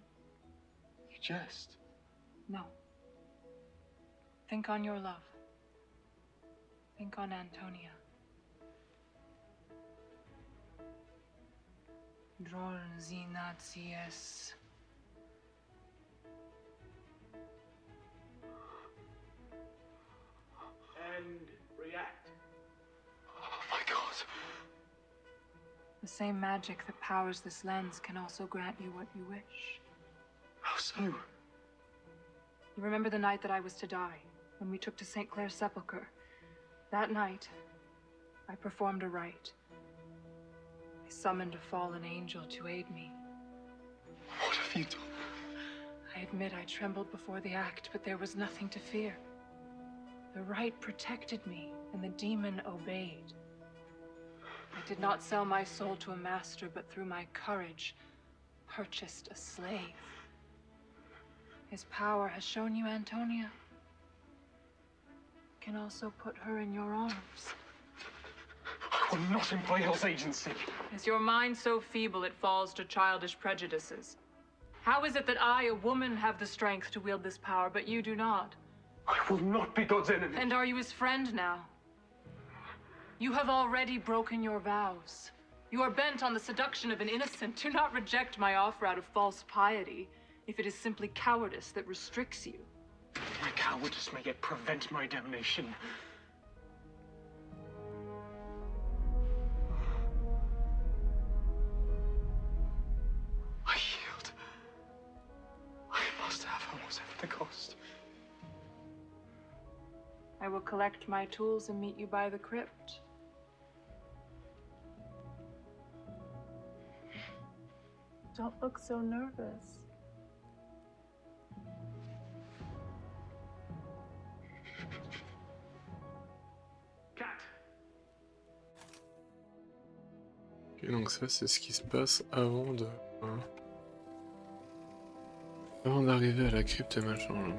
You jest. No. Think on your love. Think on Antonia. Drol zinacies. And react. Oh my God. The same magic that powers this lens can also grant you what you wish. How so? You remember the night that I was to die, when we took to St. Clair's sepulchre. That night, I performed a rite. I summoned a fallen angel to aid me. What have you done? I admit I trembled before the act, but there was nothing to fear. The rite protected me, and the demon obeyed. I did not sell my soul to a master, but through my courage, purchased a slave. His power has shown you Antonia. You can also put her in your arms. I will not employ Hell's agency. Is your mind so feeble it falls to childish prejudices? How is it that I, a woman, have the strength to wield this power, but you do not? I will not be God's enemy. And are you his friend now? You have already broken your vows. You are bent on the seduction of an innocent. Do not reject my offer out of false piety, if it is simply cowardice that restricts you. My cowardice may yet prevent my damnation. I yield. I must have her, whatever the cost. I will collect my tools and meet you by the crypt. Don't look so nervous. Ok, donc ça c'est ce qui se passe avant de... avant d'arriver à la crypte machin. Là.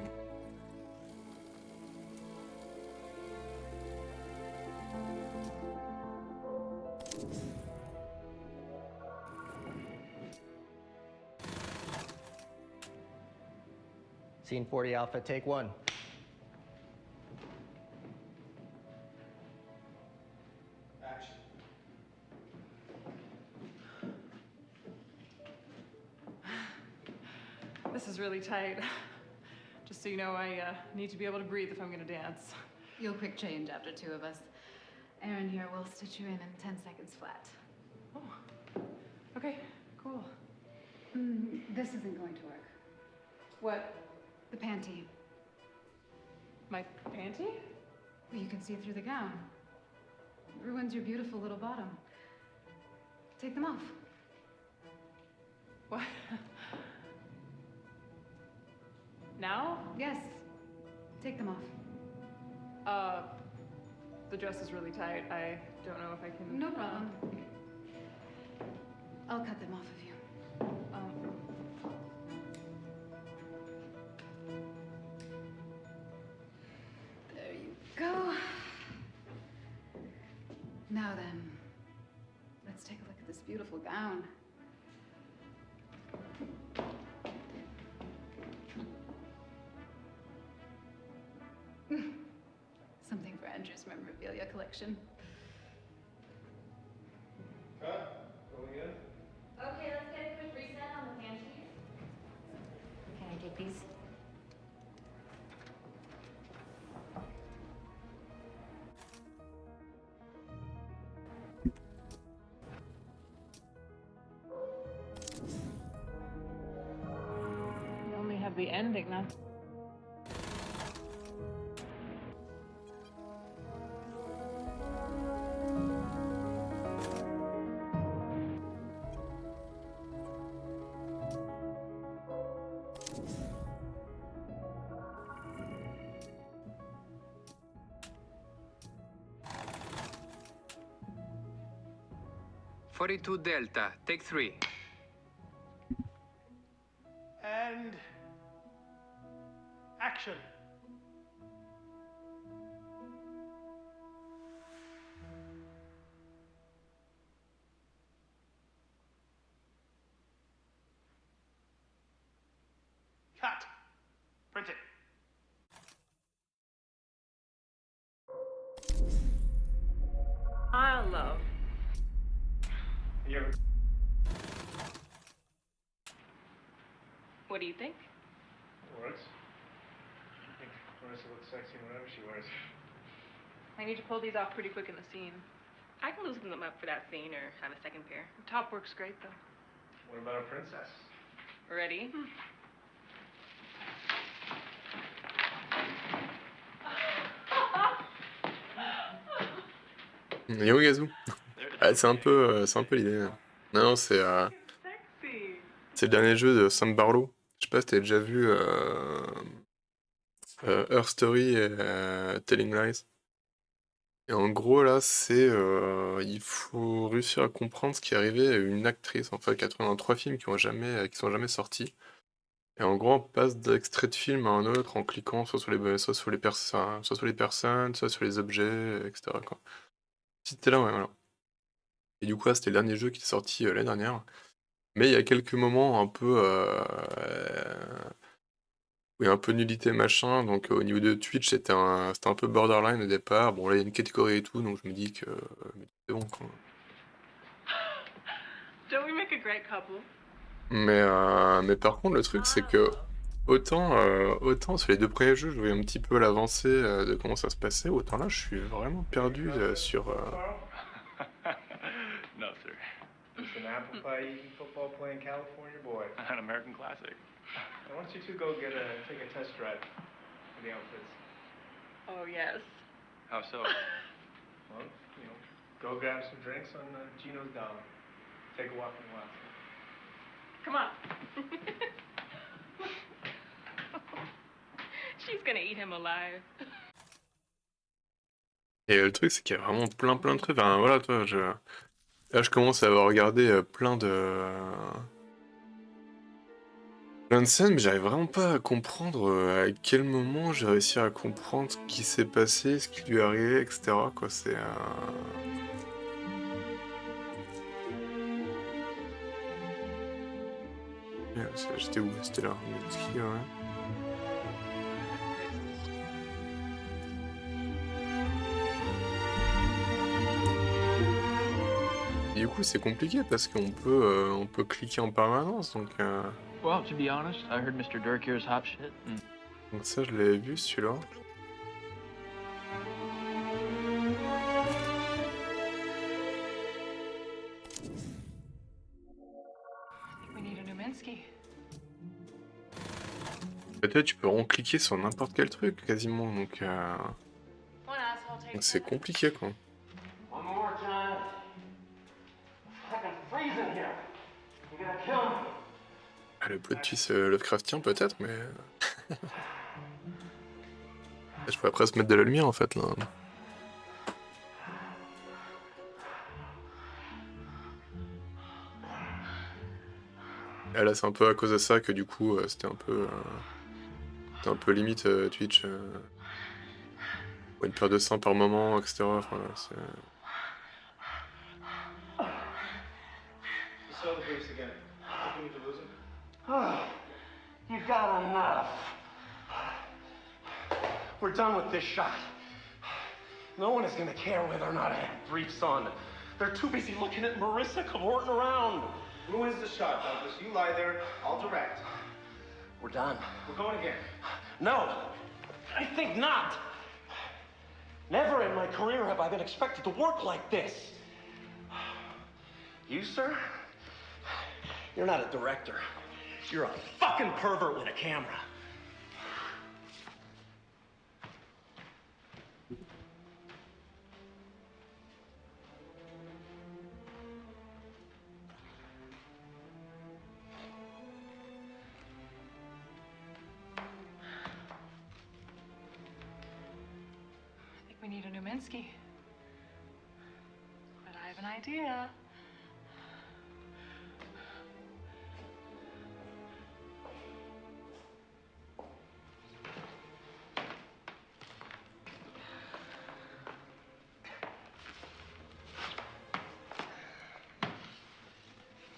Scene 40 Alpha, take 1. This is really tight. Just so you know, I need to be able to breathe if I'm gonna dance. You'll quick change after 2 of us. Aaron here will stitch you in 10 seconds flat. Oh, okay, cool. This isn't going to work. What? The panty. My panty? Well, you can see through the gown. It ruins your beautiful little bottom. Take them off. What? Now? Yes. Take them off. The dress is really tight. I don't know if I can... No problem. I'll cut them off of you. There you go. Now then, let's take a look at this beautiful gown. Something for Andrew's memorabilia collection. Going in? Okay, let's get a quick reset on the panties. Can I take these? We only have the ending now. "42 Delta, take 3. And action. Cut. Print it. I love. You ever... What do you think? Works. I think Marissa looks sexy in whatever she wears. I need to pull these off pretty quick in the scene. I can loosen them up for that scene or have a second pair. The top works great, though. What about a princess? Ready? Yo Gazou. Ah, c'est un peu l'idée. Non, c'est le dernier jeu de Sam Barlow. Je sais pas si t'as déjà vu Her Story et Telling Lies. Et en gros là, c'est il faut réussir à comprendre ce qui est arrivé à une actrice en fait qui a tourné dans 3 films qui sont jamais sortis. Et en gros, on passe d'extrait de film à un autre en cliquant soit sur les personnes, soit sur les objets, etc. quoi. Si t'es là, ouais, voilà. Et du coup, là, c'était le dernier jeu qui est sorti l'année dernière. Mais il y a quelques moments un peu où il y a un peu de nudité machin. Donc au niveau de Twitch, c'était un peu borderline au départ. Bon, là, il y a une catégorie et tout, donc je me dis que c'est bon, quoi. Don't we make a great couple? Mais par contre, le truc, c'est que autant sur les 2 premiers jeux, je voyais un petit peu l'avancée de comment ça se passait, autant là, je suis vraiment perdu sur... No, sir. Just an apple pie eating football playing California boy. An American classic. I want you two go take a test drive for the outfits. Oh, yes. How so? Well, go grab some drinks on Gino's dollar. Take a walk in the wild. Come on. She's gonna eat him alive. Et le truc, c'est qu'il y a vraiment plein de trucs. Enfin, voilà, toi, là, je commence à avoir regardé plein de scènes, mais j'arrive vraiment pas à comprendre à quel moment j'ai réussi à comprendre ce qui s'est passé, ce qui lui est arrivé, etc. quoi, c'est... J'étais où? C'était là. Ouais. Et du coup, c'est compliqué parce qu'on peut cliquer en permanence, donc... Well, to be honest, I heard Mr. Dirk here's hot shit. Donc ça, je l'avais vu, celui-là. We need a new Minsky. Peut-être tu peux cliquer sur n'importe quel truc, quasiment, donc c'est compliqué, quoi. One more time. I'm fucking freezing here. You gotta kill me. Ah, le plot twist Lovecraftien, peut-être, mais... Je pourrais presque mettre de la lumière, en fait, là. Et là, c'est un peu à cause de ça que, du coup, c'était un peu limite Twitch. Une paire de seins par moment, etc. Enfin, là, c'est... You've got enough. We're done with this shot. No one is gonna care whether or not I have briefs on. They're too busy looking at Marissa cavorting around. Who is the shot, Douglas? You lie there, I'll direct. We're done. We're going again. No, I think not. Never in my career have I been expected to work like this. You, sir? You're not a director. You're a fucking pervert with a camera. I think we need a new Minsky. But I have an idea.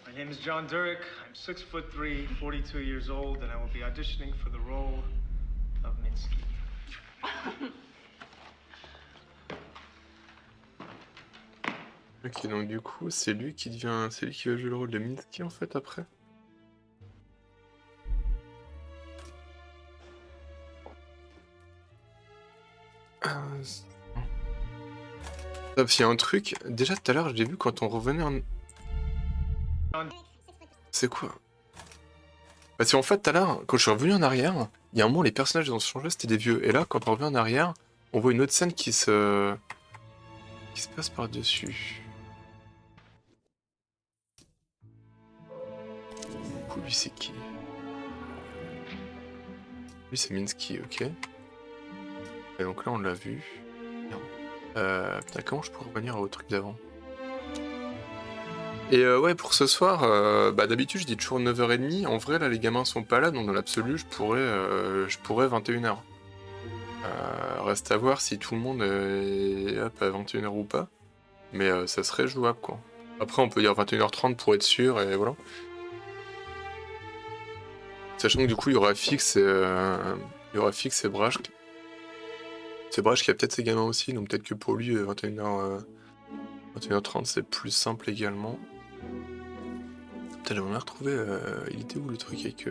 My name is John Durek. I'm 6'3", 42 years old, and I will be auditioning for the role of Minsky. Ok, donc du coup, c'est lui qui va jouer le rôle de Minsky, en fait, après. Sauf il y a un truc, déjà tout à l'heure, je l'ai vu quand on revenait en... C'est quoi? Parce qu'en fait, tout à l'heure, quand je suis revenu en arrière, il y a un moment, les personnages ont changé, c'était des vieux. Et là, quand on revient en arrière, on voit une autre scène qui se passe par-dessus. Du coup, lui, c'est qui? Lui, c'est Minsky, ok. Et donc là, on l'a vu. Putain, comment je pourrais revenir au truc d'avant? Et ouais, pour ce soir, d'habitude je dis toujours 9h30. En vrai, là, les gamins sont pas là, donc dans l'absolu, je pourrais 21h. Reste à voir si tout le monde est up à 21h ou pas. Mais ça serait jouable, quoi. Après, on peut dire 21h30 pour être sûr, et voilà. Sachant que du coup, il y aura Fix et Brash. C'est Brash qui a peut-être ses gamins aussi, donc peut-être que pour lui, 21h30, c'est plus simple également. Putain, j'aimerais bien retrouver... il était où le truc avec...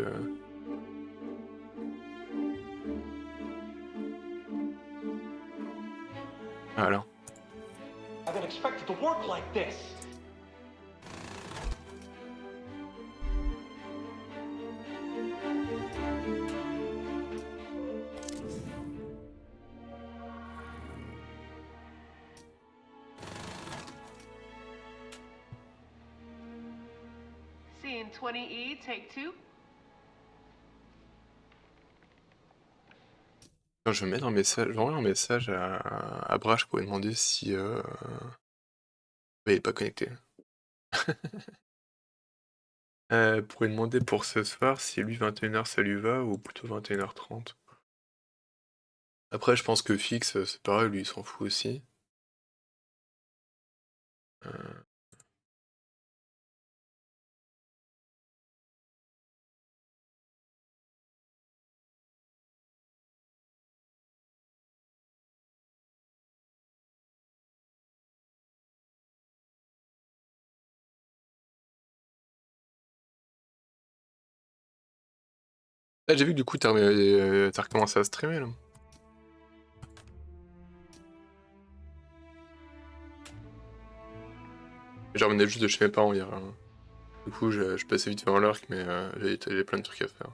Voilà. I've been expected to work like this. Scene 20E, take 2. Non, je vais mettre un message, j'envoie un message à Brash pour lui demander si... il est pas connecté. Pour lui demander pour ce soir si lui 21h ça lui va ou plutôt 21h30. Après, je pense que Fix, c'est pareil, lui il s'en fout aussi. Ah, j'ai vu que du coup t'as recommencé à streamer là. Je revenais juste de chez mes parents hier. Hein. Du coup, je passais vite devant l'arc, mais j'avais plein de trucs à faire.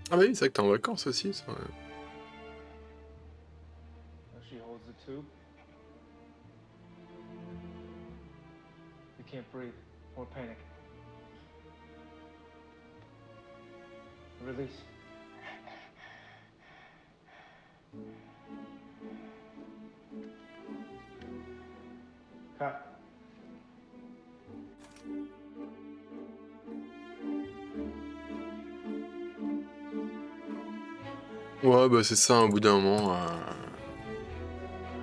Ah bah oui, c'est vrai que t'es en vacances aussi, ça. She holds the tube. You can't breathe. More panic. Release. Cut. Ouais, bah c'est ça, au bout d'un moment.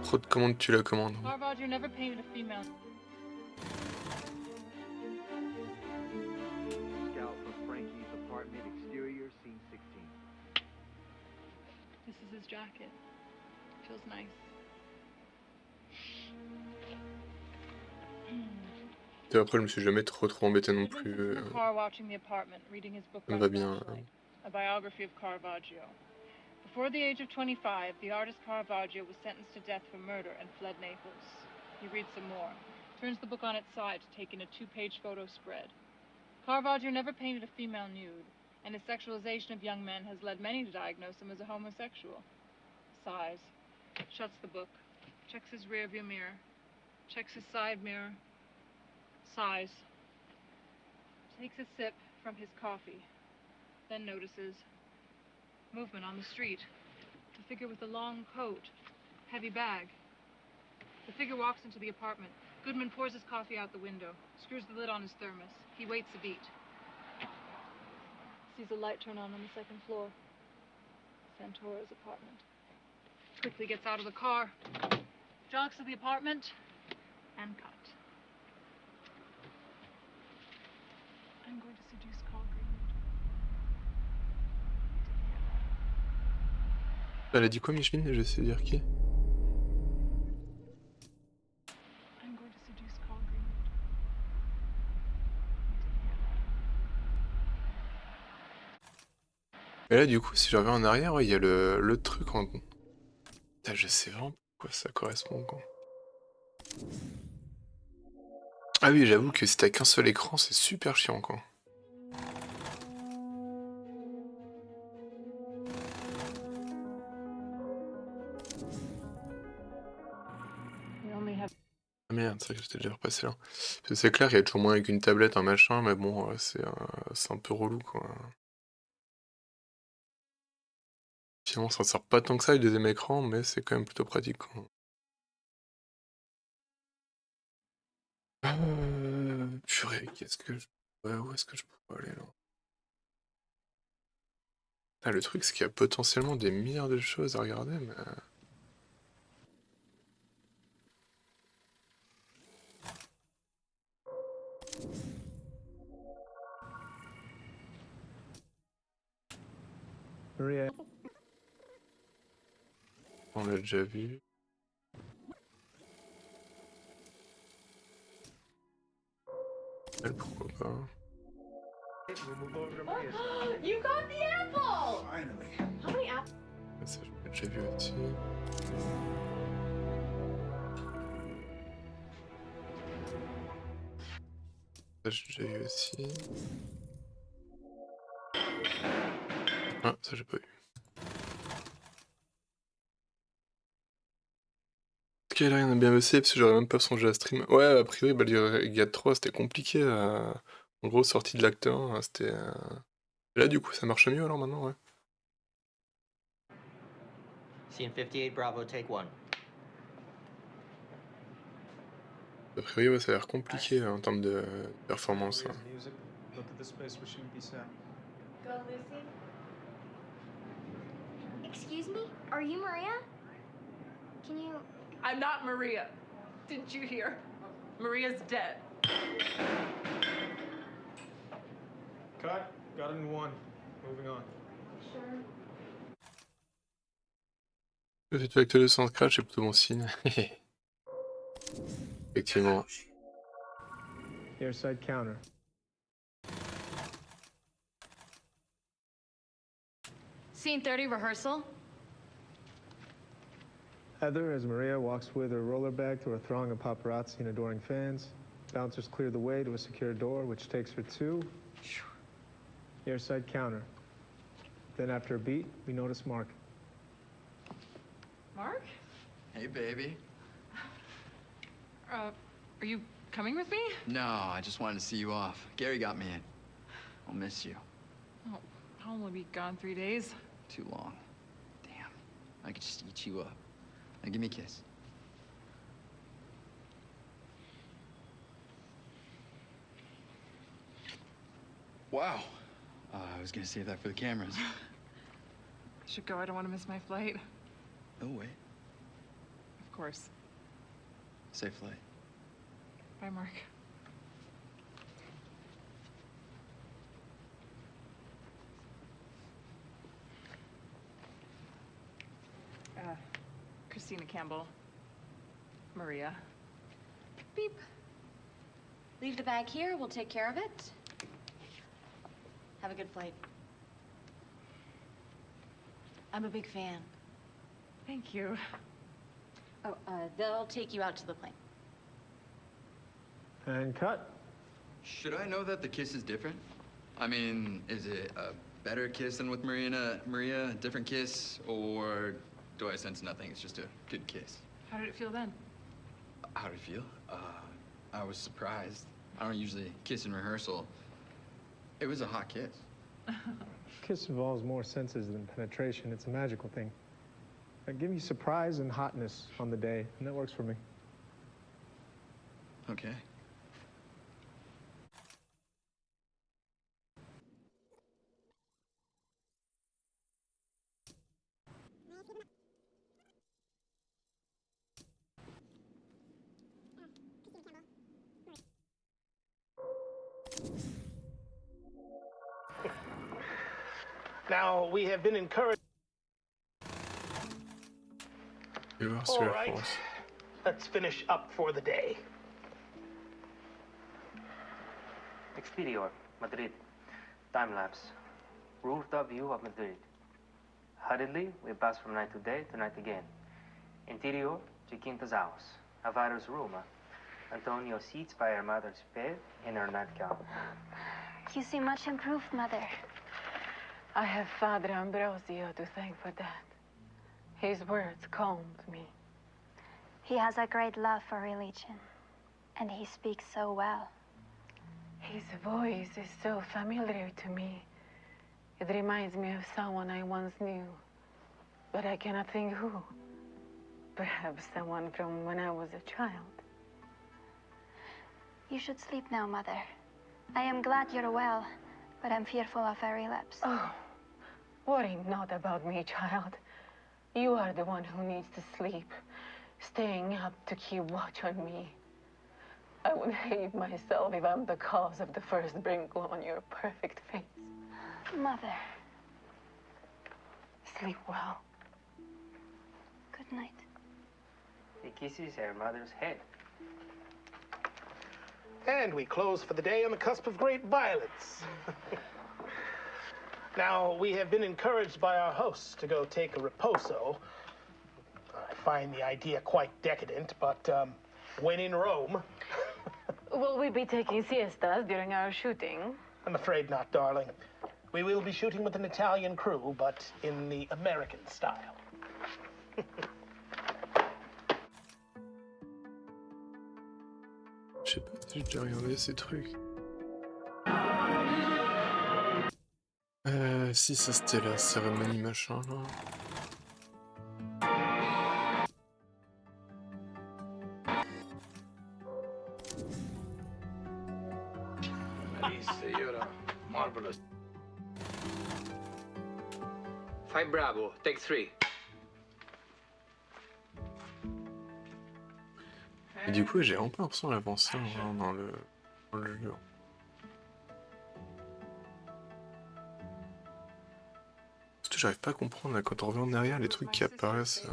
Trop de commandes, tu la commandes. Caravaggio never painted a female. Scout for Frankie's apartment exterior, scene 16. This is his jacket. Feels nice. Et après, je me suis jamais trop embêté non plus. In the car watching the apartment, reading his book Ça me by va bien. flashlight, a biography of Caravaggio. Before the age of 25, the artist Caravaggio was sentenced to death for murder and fled Naples. He reads some more, turns the book on its side to take in a 2-page photo spread. Caravaggio never painted a female nude, and his sexualization of young men has led many to diagnose him as a homosexual. Sighs, shuts the book, checks his rearview mirror, checks his side mirror, sighs, takes a sip from his coffee, then notices movement on the street. A figure with a long coat, heavy bag. The figure walks into the apartment. Goodman pours his coffee out the window, screws the lid on his thermos. He waits a beat. Sees a light turn on the second floor. Santora's apartment. Quickly gets out of the car, jogs to the apartment, and cut. I'm going to seduce Carl Greenwood. Elle a dit quoi, Micheline? Je sais dire qui? I'm going to seduce Carl Greenwood. Et là, du coup, si je reviens en arrière, ouais, il y a le truc en... Putain, je sais vraiment pas à quoi ça correspond, quoi. Ah oui, j'avoue que si t'as qu'un seul écran, c'est super chiant, quoi. Ah merde, c'est vrai que j'étais déjà repassé là. Parce que c'est clair, il y a toujours moins avec une tablette, un machin, mais bon, c'est un peu relou, quoi. Finalement, ça sert pas tant que ça, le deuxième écran, mais c'est quand même plutôt pratique, quoi. Purée, qu'est-ce que je... Ouais, où est-ce que je pourrais aller, là? Ah, le truc, c'est qu'il y a potentiellement des milliards de choses à regarder, mais... Maria. On l'a déjà vu. Elle, pourquoi pas. You got the apple! Finally. How many apples? Ça, je l'ai déjà vu aussi. Ça, j'ai déjà vu aussi. Ah, ça, j'ai pas vu. Quel rien a bien bossé, parce que j'aurais même pas songé à stream. Ouais, a priori, Baldur's 3, c'était compliqué. En gros, sortie de l'acte 1, c'était... Là, du coup, ça marche mieux, alors, maintenant, ouais. Scene 58, Bravo, take 1. A priori, ouais, ça a l'air compliqué en termes de performance. Hein. Look at the space where she would be sat. Go, Lucy. Excuse me? Are you Maria? Can you... I'm not Maria. Didn't you hear? Maria's dead. Cut. Got a new one. Moving on. Sure. Le fait avec le sans scratch, c'est plutôt bon signe. Effectivement. Airside counter. Scene 30, rehearsal. Heather, as Maria walks with her roller bag through a throng of paparazzi and adoring fans. Bouncers clear the way to a secure door, which takes her to airside counter. Then after a beat, we notice Mark. Mark? Hey, baby. Are you coming with me? No, I just wanted to see you off. Gary got me in. I'll miss you. Oh, I'll only be gone 3 days. Too long. Damn. I could just eat you up. Now give me a kiss. Wow. I was gonna save that for the cameras. I should go. I don't want to miss my flight. No way. Of course. Safe flight. Bye, Mark. Christina Campbell. Maria. Beep. Leave the bag here. We'll take care of it. Have a good flight. I'm a big fan. Thank you. Oh, they'll take you out to the plane. And cut. Should I know that the kiss is different? I mean, is it a better kiss than with Maria, a different kiss, or do I sense nothing? It's just a good kiss. How did it feel then? How did it feel? I was surprised. I don't usually kiss in rehearsal. It was a hot kiss. Kiss involves more senses than penetration. It's a magical thing. Give me surprise and hotness on the day, and that works for me. Okay. Now, we have been encouraged. All right, let's finish up for the day. Exterior, Madrid. Time-lapse. Rooftop view of Madrid. Hurriedly, we pass from night to day to night again. Interior, Chiquinta's house. Alvaro's room. Antonio sits by her mother's bed in her nightgown. You seem much improved, Mother. I have Father Ambrosio to thank for that. His words calmed me. He has a great love for religion, and he speaks so well. His voice is so familiar to me. It reminds me of someone I once knew, but I cannot think who. Perhaps someone from when I was a child. You should sleep now, Mother. I am glad you're well, but I'm fearful of a relapse. Oh, worry not about me, child. You are the one who needs to sleep, staying up to keep watch on me. I would hate myself if I'm the cause of the first wrinkle on your perfect face. Mother. Sleep well. Good night. He kisses her mother's head. And we close for the day on the cusp of great violence. Now, we have been encouraged by our hosts to go take a reposo. I find the idea quite decadent, but when in Rome... Will we be taking siestas during our shooting? I'm afraid not, darling. We will be shooting with an Italian crew, but in the American style. Je sais pas si j'ai déjà regardé ces trucs. Si, ça c'était la cérémonie machin là. Marvelous. 5 Bravo, take 3. Et du coup, j'ai un peu l'impression d'avancer dans le jeu. Surtout, j'arrive pas à comprendre là, quand on revient en arrière, les trucs qui apparaissent.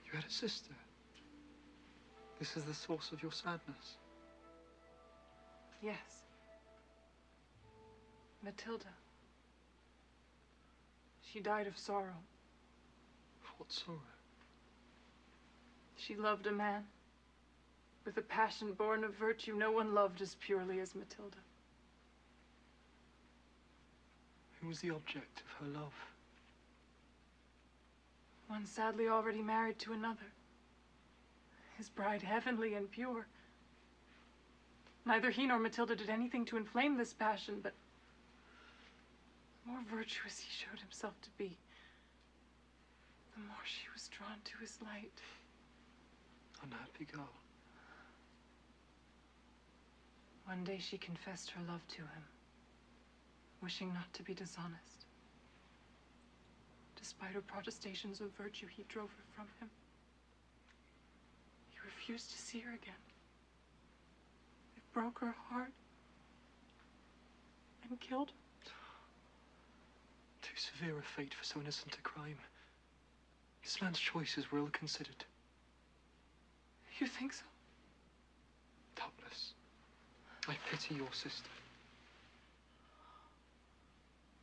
You had a sister. This is the source of your sadness. Yes. Matilda. She died of sorrow. What sorrow? She loved a man with a passion born of virtue no one loved as purely as Matilda. Who was the object of her love? One sadly already married to another. His bride heavenly and pure. Neither he nor Matilda did anything to inflame this passion, but the more virtuous he showed himself to be, the more she was drawn to his light. Unhappy girl. One day she confessed her love to him, wishing not to be dishonest. Despite her protestations of virtue, he drove her from him. He refused to see her again. It broke her heart and killed her. Too severe a fate for so innocent a crime. This man's choices were ill-considered. You think so? Doubtless. I pity your sister.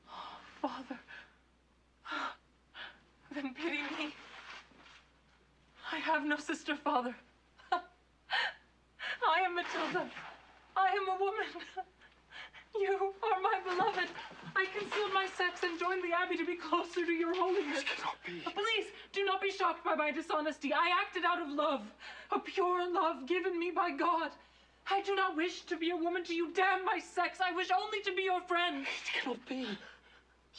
Oh, Father. Then pity me. I have no sister, Father. I am Matilda. I am a woman. You are my beloved. I concealed my sex and joined the Abbey to be closer to your holiness. This cannot be. Please, do not be shocked by my dishonesty. I acted out of love, a pure love given me by God. I do not wish to be a woman to you. Damn my sex. I wish only to be your friend. It cannot be.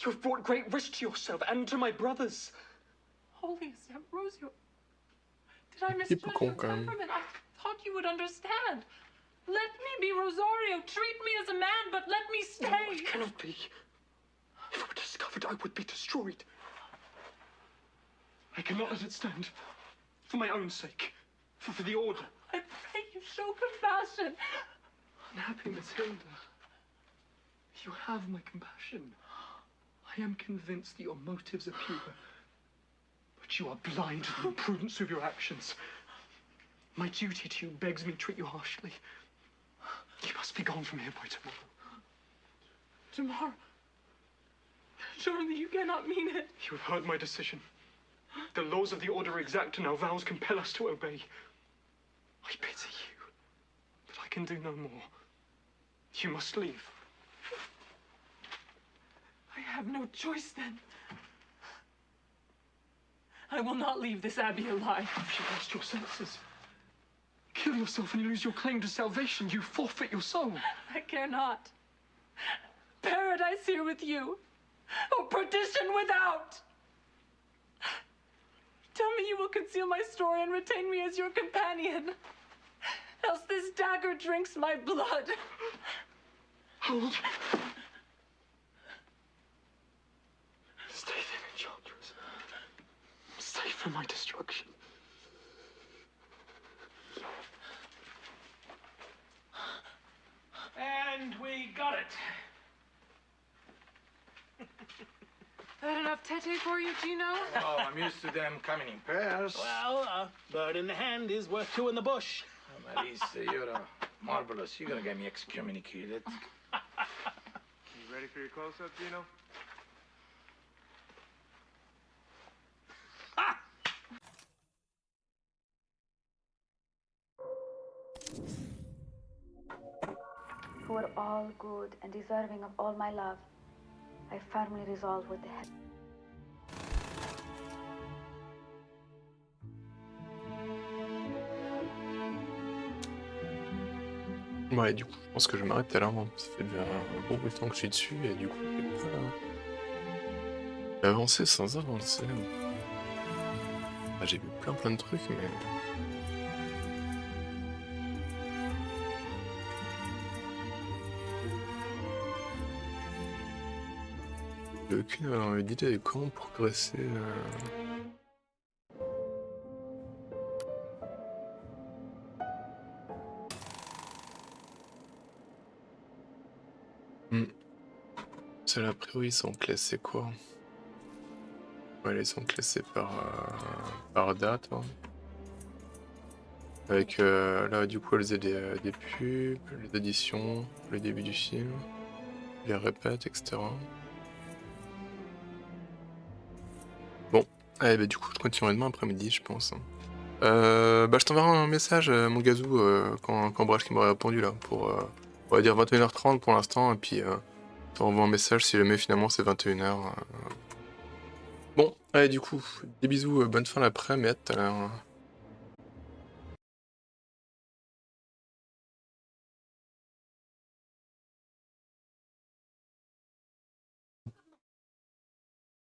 You have brought great risk to yourself and to my brothers. Holiest Ambrosio, did I misjudge your temperament? I thought you would understand. Let me be Rosario. Treat me as a man, but let me stay. No, it cannot be. If it were discovered, I would be destroyed. I cannot let it stand. For my own sake. For the order. I pray you show compassion. Unhappy Matilda. You have my compassion. I am convinced that your motives are pure. But you are blind to the imprudence of your actions. My duty to you begs me to treat you harshly. You must be gone from here by tomorrow. Tomorrow? Surely you cannot mean it. You have heard my decision. The laws of the order are exact and our vows compel us to obey. I pity you, but I can do no more. You must leave. I have no choice then. I will not leave this abbey alive. If you lost your senses, kill yourself and you lose your claim to salvation. You forfeit your soul. I care not. Paradise here with you, or perdition without. Tell me you will conceal my story and retain me as your companion. Else this dagger drinks my blood. Hold. Stay then, Enchantress. Stay for my destruction. And we got it. That enough tete for you, Gino? Oh, I'm used to them coming in pairs. Well, a bird in the hand is worth two in the bush. Oh, Marissa, you're marvelous. You're gonna get me excommunicated. You ready for your close-up, Gino? Who are all good and deserving of all my love, I firmly resolve with the head. Ouais, du coup, je pense que je vais m'arrêter là, hein. Ça fait déjà un bon bout de temps que je suis dessus, et du coup, je vais pas avancer sans avancer. Ah, j'ai vu plein de trucs, mais... J'ai aucune idée de comment progresser. Celles a priori ils sont classés quoi? Ouais, ils sont classés par date. Hein. Avec là du coup elle faisait des pubs, les auditions, le début du film, les répètes, etc. Bon, allez bah du coup je continuerai demain après-midi je pense. Bah je t'enverrai un message mon gazou quand Brach qui m'aurait répondu là pour on va dire 21h30 pour l'instant et puis t'envoies un message si jamais finalement c'est 21h. Bon, allez du coup, des bisous, bonne fin l'après, mais à tout à l'heure.